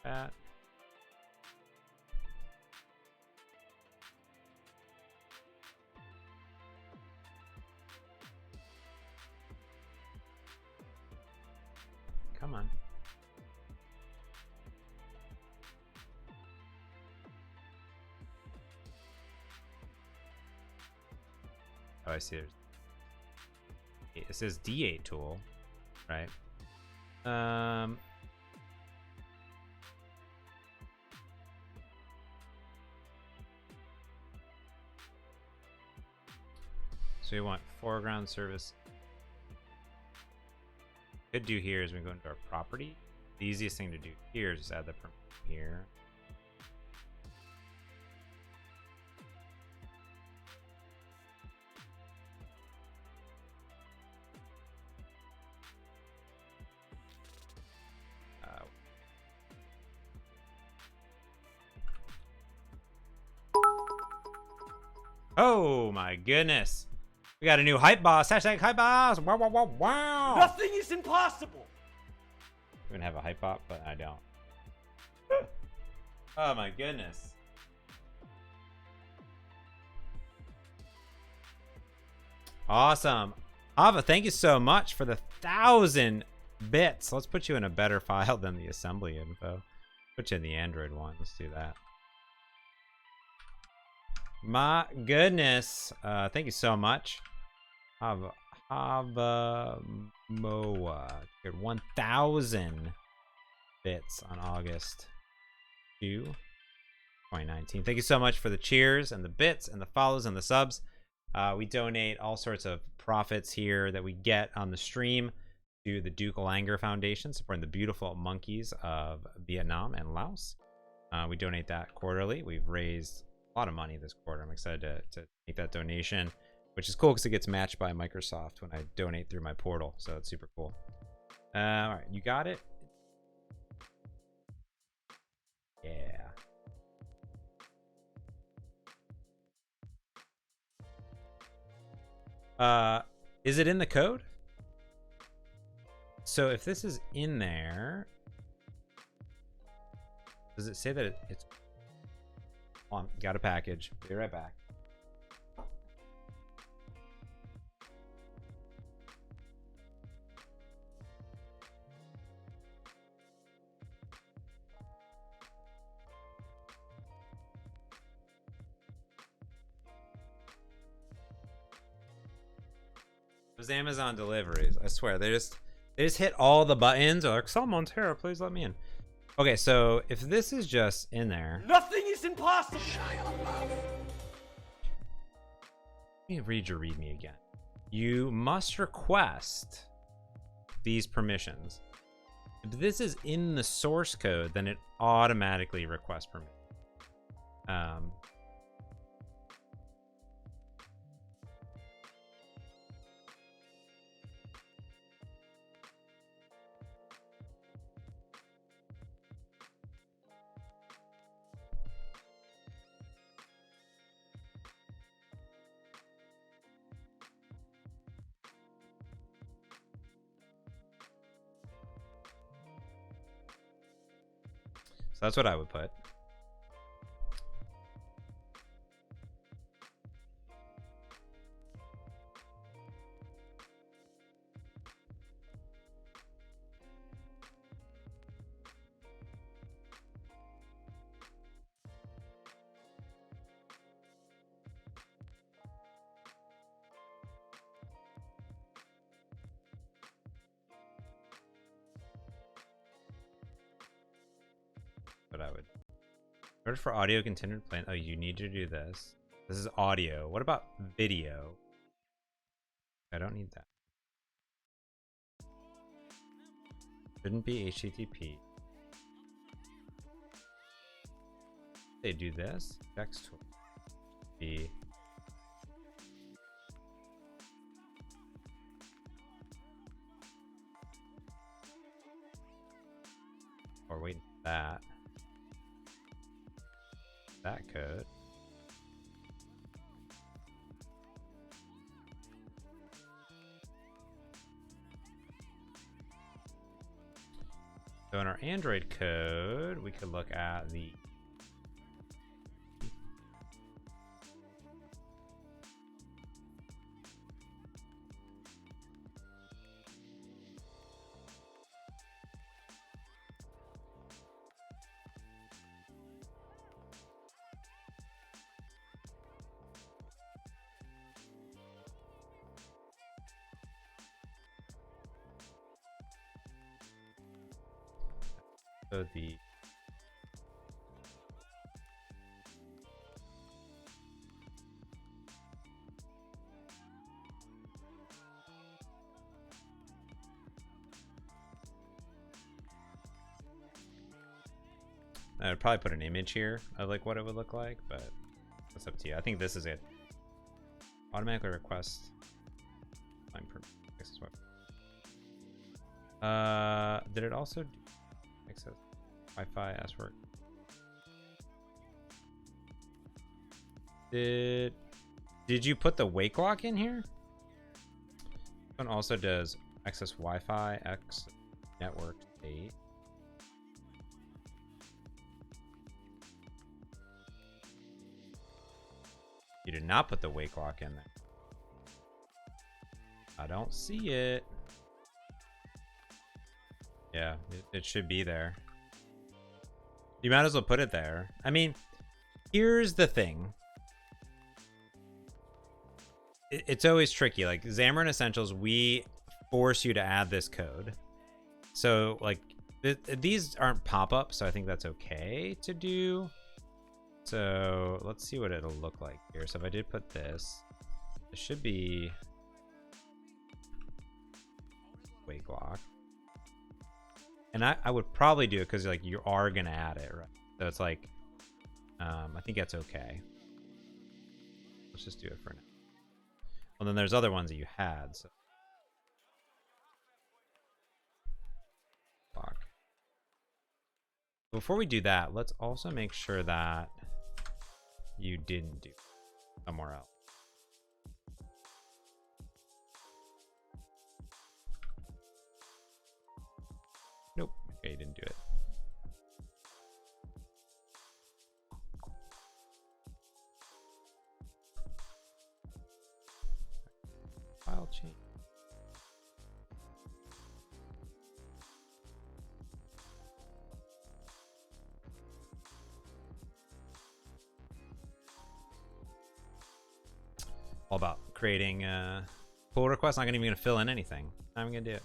that. Come on. Oh, I see. It says D8 tool, right? So you want foreground service. Could do here is we go into our property. The easiest thing to do here is just add the permission here. Oh my goodness. We got a new hype boss. Hashtag hype boss. Wow, wow, wow, wow. Nothing is impossible. We're gonna have a hype bot, but I don't. Oh my goodness. Awesome. Ava, thank you so much for the 1,000 bits. Let's put you in a better file than the assembly info. Put you in the Android one. Let's do that. My goodness. Thank you so much. Hava Moa. 1,000 bits on August 2, 2019. Thank you so much for the cheers and the bits and the follows and the subs. We donate all sorts of profits here that we get on the stream to the Duke Langer Foundation, supporting the beautiful monkeys of Vietnam and Laos. We donate that quarterly. We've raised a lot of money this quarter. I'm excited to make that donation, which is cool because it gets matched by Microsoft when I donate through my portal. So it's super cool. All right, you got it? Yeah. Is it in the code? So if this is in there, does it say that it's on? Got a package. Be right back. Those Amazon deliveries, I swear, they just hit all the buttons. They're like, someone's here, please let me in. Okay, so if this is just in there, Nothing is impossible. let me read your README again. You must request these permissions. If this is in the source code, then it automatically requests permission. So that's what I would put. But I would. Search for audio continued playing. Oh, you need to do this. This is audio. What about video? I don't need that. Shouldn't be HTTP. They do this. Text be. Or wait, that. That code. So in our Android code, we could look at the the I would probably put an image here of like what it would look like, but that's up to you. I think this is it. Automatically request line per access web. Did it also do access Wi-Fi as work? Did you put the wake lock in here? This one also does access Wi-Fi X network state. You did not put the wake lock in there. I don't see it. Yeah, it should be there. You might as well put it there. I mean, here's the thing. It's always tricky. Like Xamarin Essentials, we force you to add this code. So like these aren't pop-ups, so I think that's okay to do. So let's see what it'll look like here. So if I did put this, it should be wake lock. And I would probably do it because like you are gonna add it, right? So it's like I think that's okay. Let's just do it for now. Well, then there's other ones that you had. So lock. Before we do that, let's also make sure that you didn't do somewhere else. Nope. Okay, you didn't do it. File change. All about creating pull requests. Not even gonna fill in anything. I'm gonna do it.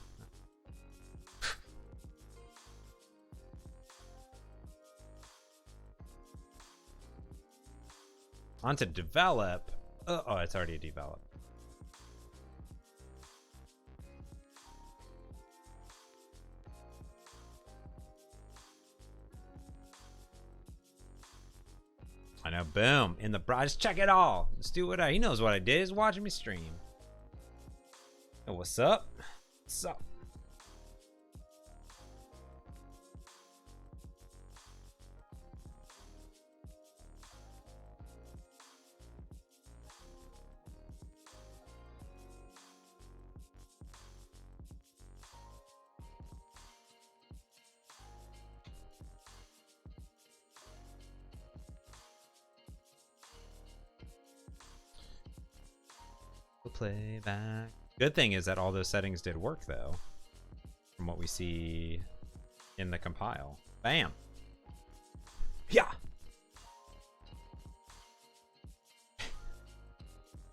On to develop. Oh, it's already developed. I know, boom, in the just check it all. Let's do what he knows what I did. He's watching me stream. Oh, what's up? What's up? Playback. Good thing is that all those settings did work though, from what we see in the compile. Bam. Yeah.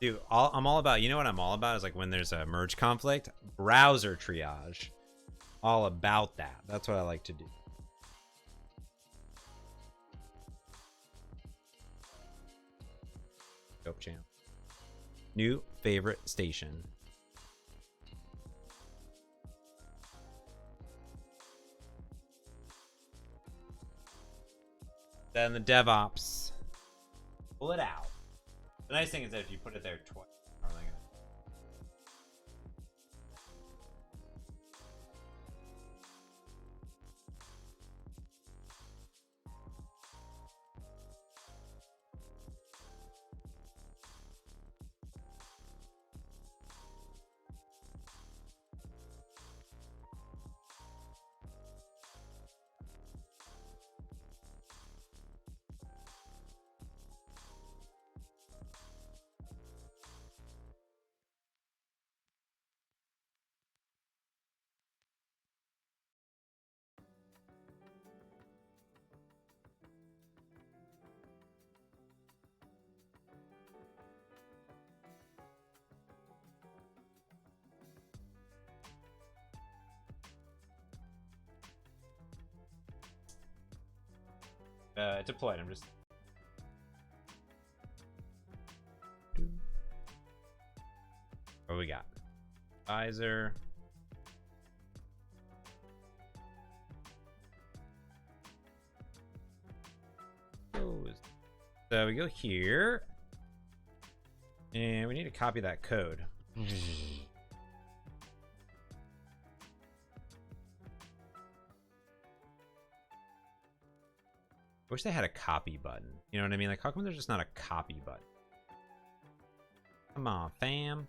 Dude, I'm all about, you know what I'm all about is like when there's a merge conflict, browser triage. All about that. That's what I like to do. Dope channel. New favorite station. Then the DevOps. Pull it out. The nice thing is that if you put it there twice, how are they gonna... Deployed. I'm just... What we got? Visor. So we go here. And we need to copy that code. I wish they had a copy button. You know what I mean? Like, how come there's just not a copy button? Come on, fam.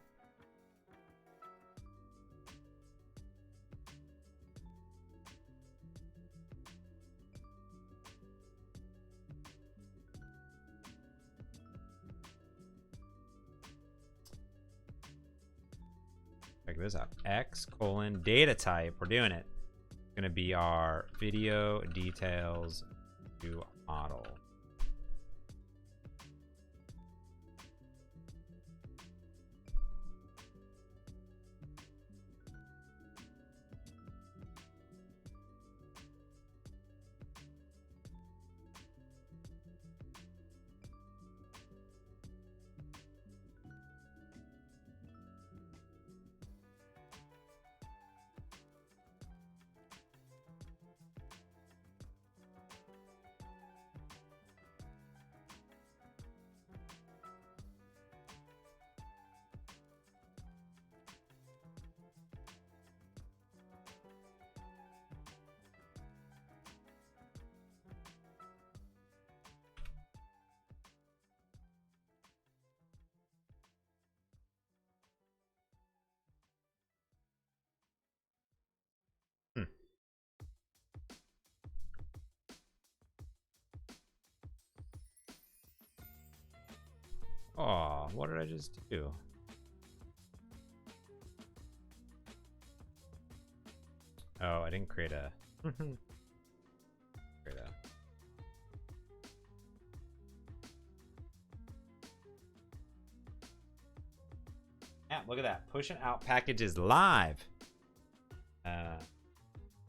Check this out. X:(data type. We're doing it. It's going to be our video details to model. Oh, what did I just do? Oh, I didn't create a... create a... Yeah, look at that. Pushing out packages live.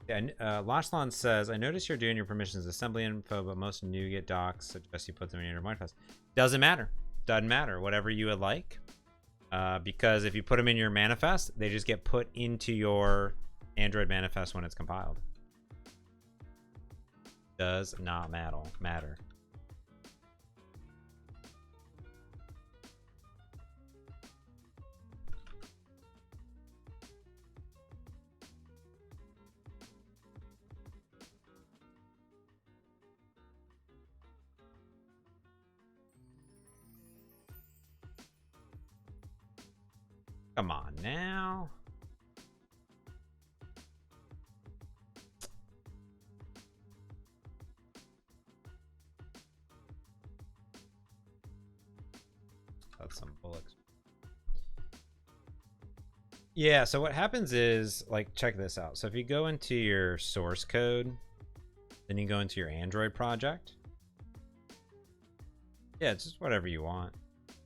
Lashlan says, I notice you're doing your permissions assembly info, but most NuGet docs suggest you put them in your manifest. Doesn't matter. Doesn't matter. Whatever you would like. Because if you put them in your manifest, they just get put into your Android manifest when it's compiled. Does not matter. Come on now. That's some bullocks. Yeah, so what happens is, like, check this out. So if you go into your source code, then you go into your Android project. Yeah, it's just whatever you want.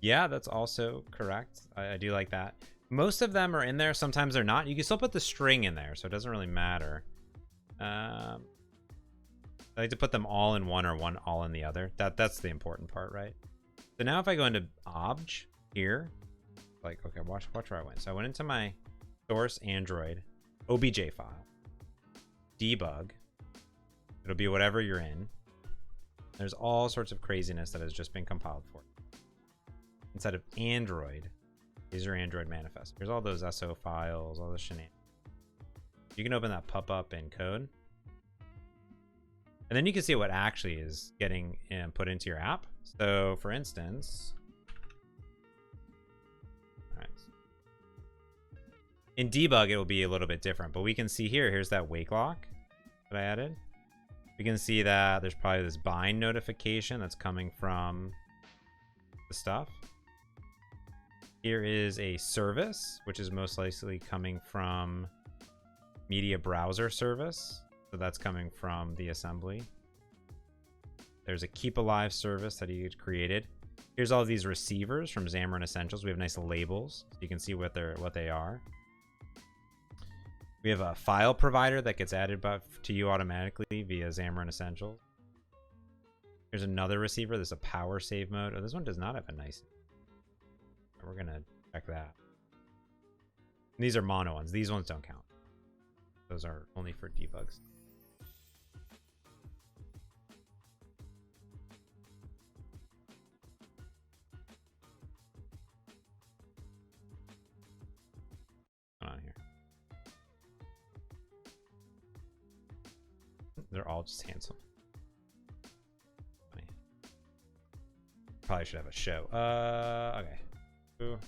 Yeah, that's also correct. I do like that. Most of them are in there. Sometimes they're not. You can still put the string in there, so it doesn't really matter. I like to put them all in one or one all in the other. That's the important part, right? So now if I go into obj here, like, okay, watch where I went. So I went into my source Android obj file, debug. It'll be whatever you're in. There's all sorts of craziness that has just been compiled for you. Inside of Android, is your Android manifest. Here's all those SO files, all the shenanigans. You can open that pop-up in code. And then you can see what actually is getting put into your app. So for instance, all right. In debug, it will be a little bit different, but we can see here's that wake lock that I added. We can see that there's probably this bind notification that's coming from the stuff. Here is a service, which is most likely coming from media browser service. So that's coming from the assembly. There's a keep alive service that he created. Here's all these receivers from Xamarin Essentials. We have nice labels, so you can see what they are. We have a file provider that gets added to you automatically via Xamarin Essentials. Here's another receiver. There's a power save mode. Oh, this one does not have a nice. We're gonna check that. And these are mono ones. These ones don't count. Those are only for debugs. What's going on here? They're all just handsome. Funny. Probably should have a show. Okay. Ooh.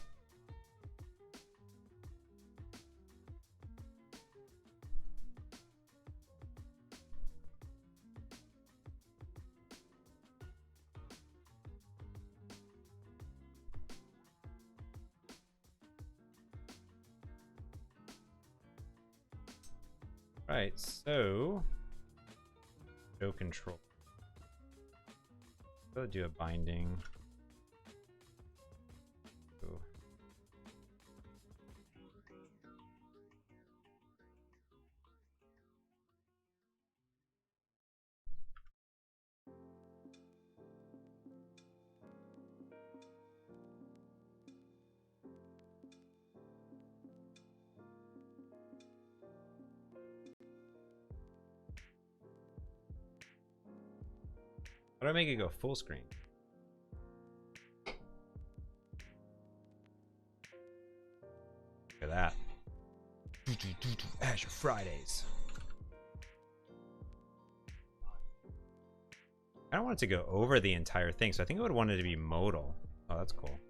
Right, so show control. I'll do a binding. Ooh. How do I make it go full screen? Look at that. Azure Fridays. I don't want it to go over the entire thing, so I think I would want it to be modal. Oh, that's cool.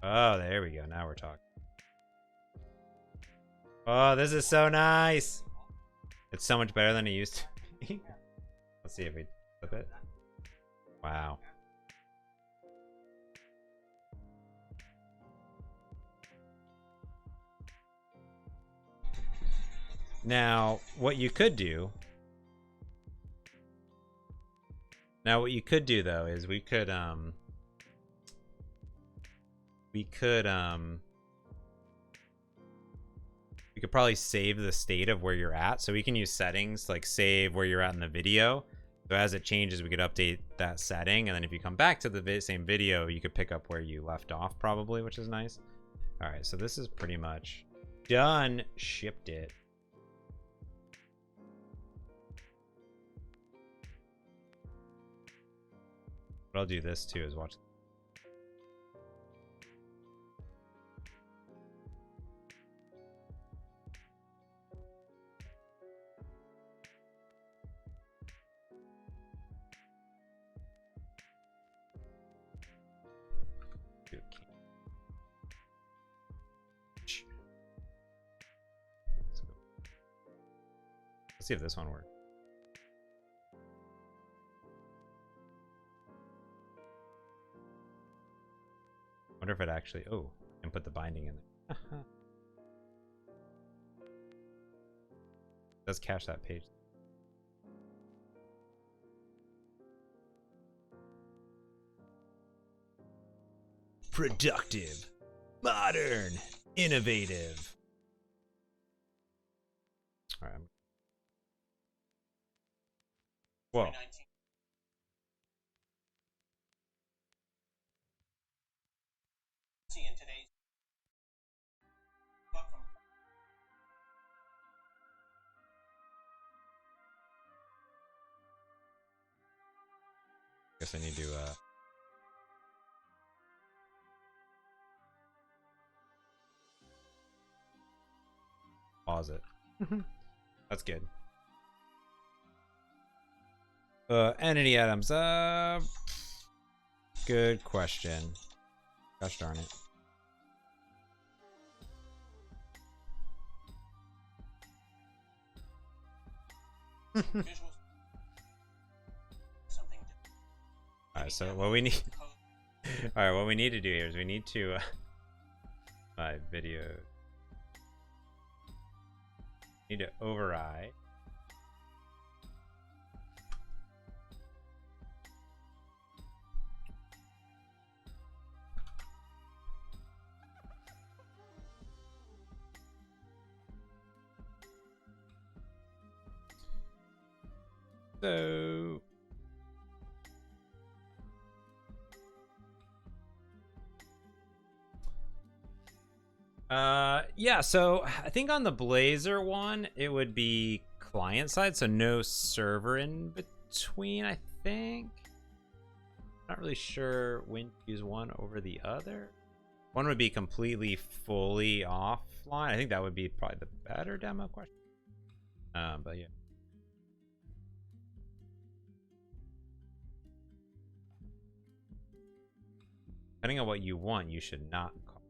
Oh, there we go. Now we're talking. Oh, this is so nice. It's so much better than it used to be. Let's see if we flip it. Wow. Now, what you could do though is we could probably save the state of where you're at. So we can use settings like save where you're at in the video. So as it changes, we could update that setting. And then if you come back to the same video, you could pick up where you left off probably, which is nice. All right, so this is pretty much done. Shipped it. What I'll do this too is watch. Let's see if this one works. Wonder if it actually. Oh, and put the binding in there. Does cache that page. Productive, modern, innovative. All right. Whoa. Guess I need to pause it. That's good. Entity items. Good question. Gosh darn it. Alright, so what we need alright, what we need to do here is we need to my video need to override so yeah, so I think on the Blazor one it would be client side, so no server in between. I think not really sure when to use one over the other. One would be completely fully offline. I think that would be probably the better demo question. But yeah. Depending on what you want, you should not call.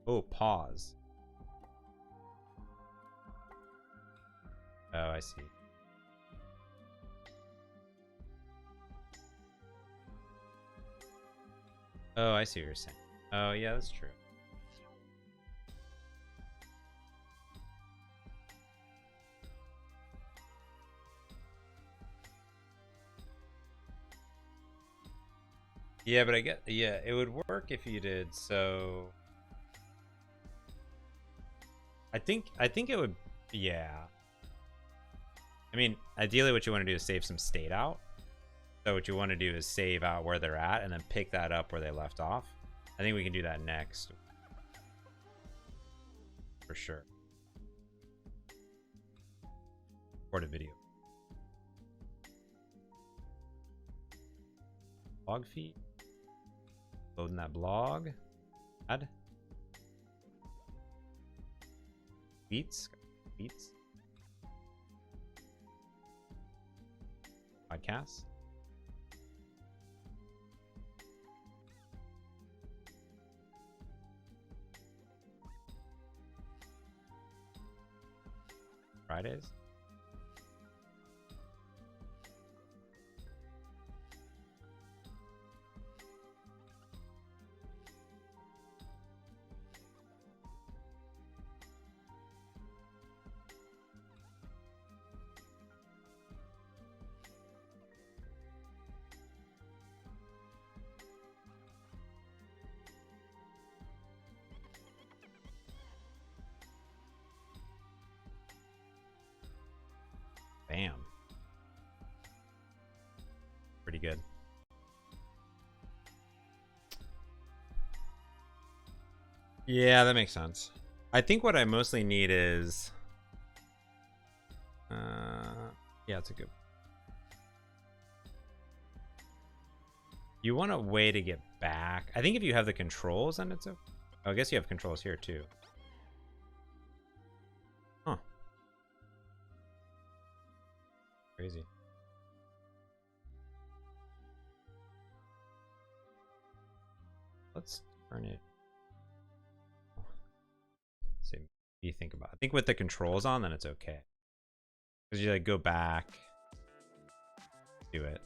Oh, pause. Oh, I see. Oh, I see what you're saying. Oh, yeah, that's true. Yeah, but I get, yeah, it would work if you did. So I think it would, yeah. I mean, ideally what you want to do is save some state out. So what you want to do is save out where they're at and then pick that up where they left off. I think we can do that next. For sure. Record a video. Blog feed. Loading that blog. Add. Beats. Beats. Podcast. Fridays. Bam. Pretty good. Yeah, that makes sense. I think what I mostly need is yeah, it's a good. You want a way to get back. I think if you have the controls, then it's a. Oh, I guess you have controls here too. Huh. Crazy. Let's turn it. See, what do you think about it? I think with the controls on, then it's okay. Because you like go back, do it.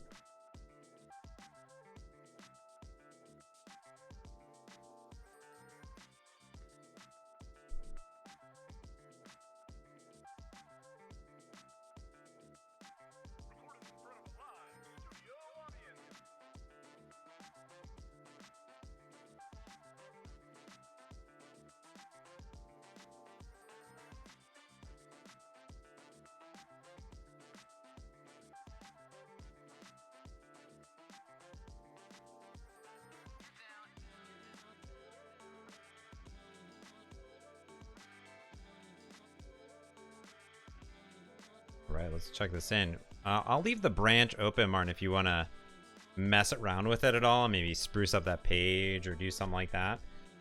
All right, let's check this in. I'll leave the branch open, Martin, if you want to mess around with it at all, maybe spruce up that page or do something like that.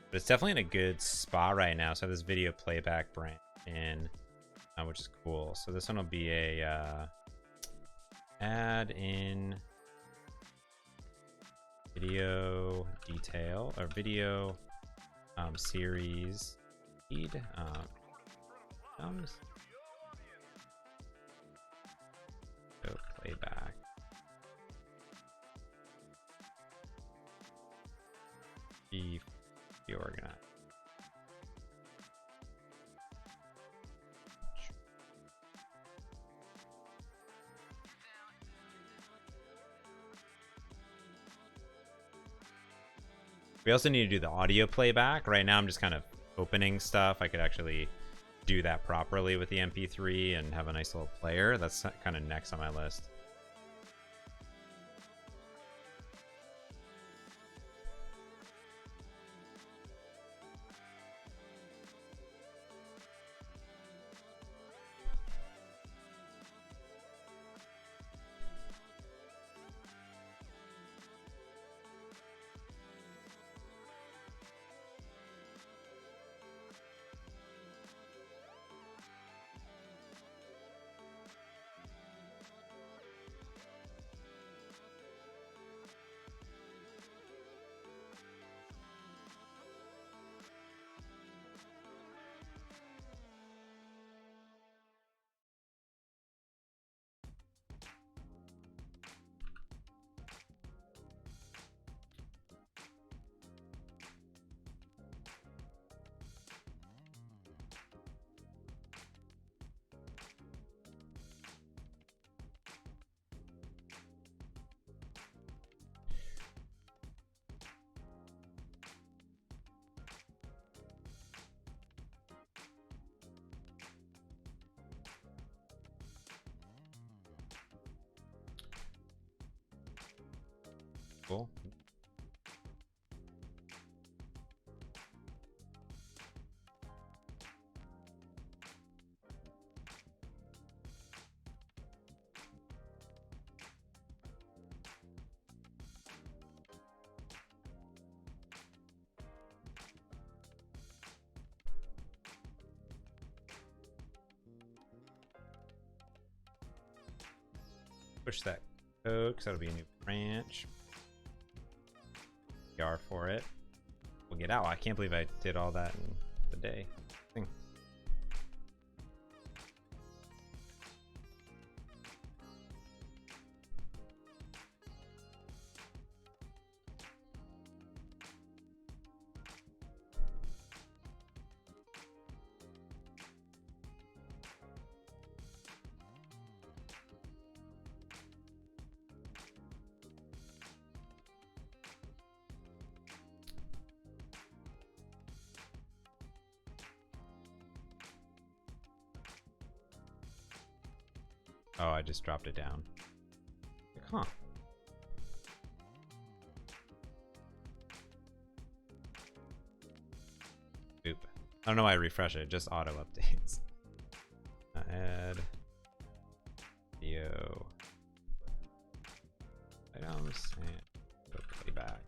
But it's definitely in a good spot right now. So I have this video playback branch in, which is cool. So this one will be a add in video detail or video series feed. So playback. Be organized. We also need to do the audio playback. Right now I'm just kind of opening stuff. I could actually do that properly with the MP3 and have a nice little player. That's kind of next on my list. Cool. Push that code because that'll be a new branch. PR for it. We'll get out. I can't believe I did all that in the day. Thing. Oh, I just dropped it down. Huh. Oop. I don't know why I refresh it. It just auto updates. Add video items and go playback.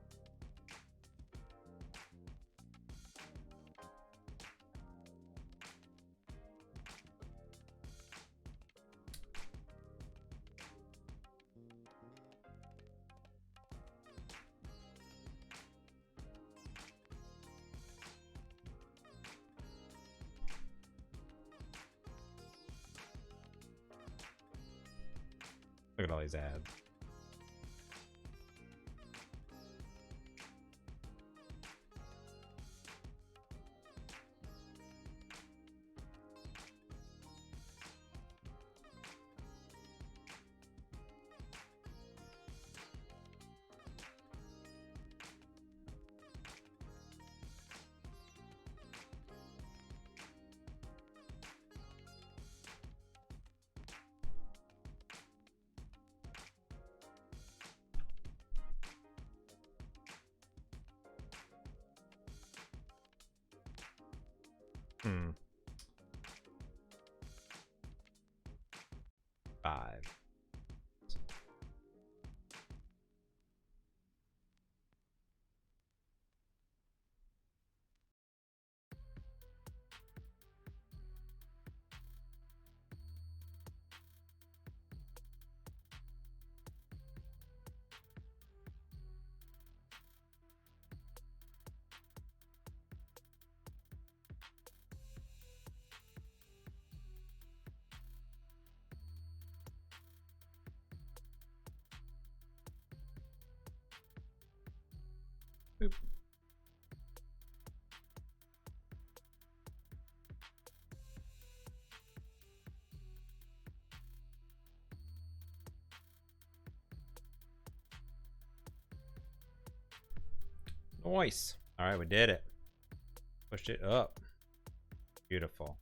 Look at all these ads. Hmm. 5. Boop. Nice. All right, we did it. Pushed it up. Beautiful.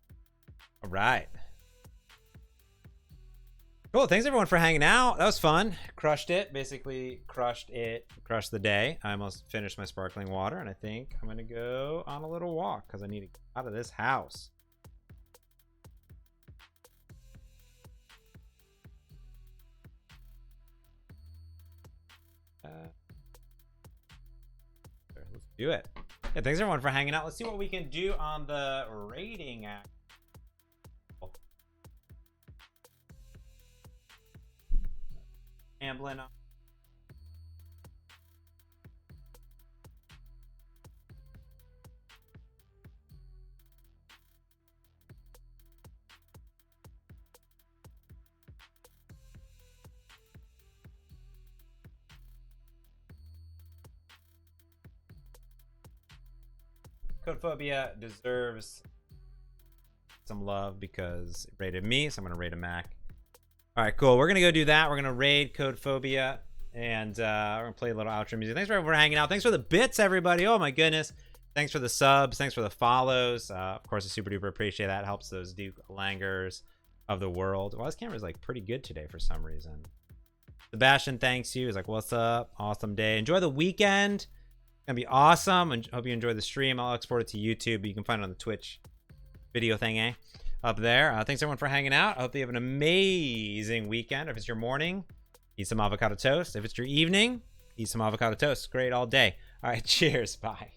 All right. Cool. Thanks everyone for hanging out. That was fun. Crushed it. Basically crushed it. Crushed the day. I almost finished my sparkling water, and I think I'm going to go on a little walk because I need to get out of this house. Let's do it. Yeah, thanks everyone for hanging out. Let's see what we can do on the rating app. Ambling. Codephobia deserves some love because it rated me, so I'm gonna rate a Mac. All right, cool. We're gonna go do that. We're gonna raid Codephobia, and we're gonna play a little outro music. Thanks for hanging out. Thanks for the bits, everybody. Oh my goodness. Thanks for the subs. Thanks for the follows. Of course, I super duper appreciate that. It helps those Duke Langers of the world. Well, this camera's like pretty good today for some reason. Sebastian thanks you. He's like, what's up? Awesome day. Enjoy the weekend. Gonna be awesome, and hope you enjoy the stream. I'll export it to YouTube. You can find it on the Twitch video thing, up there. Thanks everyone for hanging out. I hope you have an amazing weekend. If it's your morning, eat some avocado toast. If it's your evening, eat some avocado toast. Great all day. All right, cheers. Bye.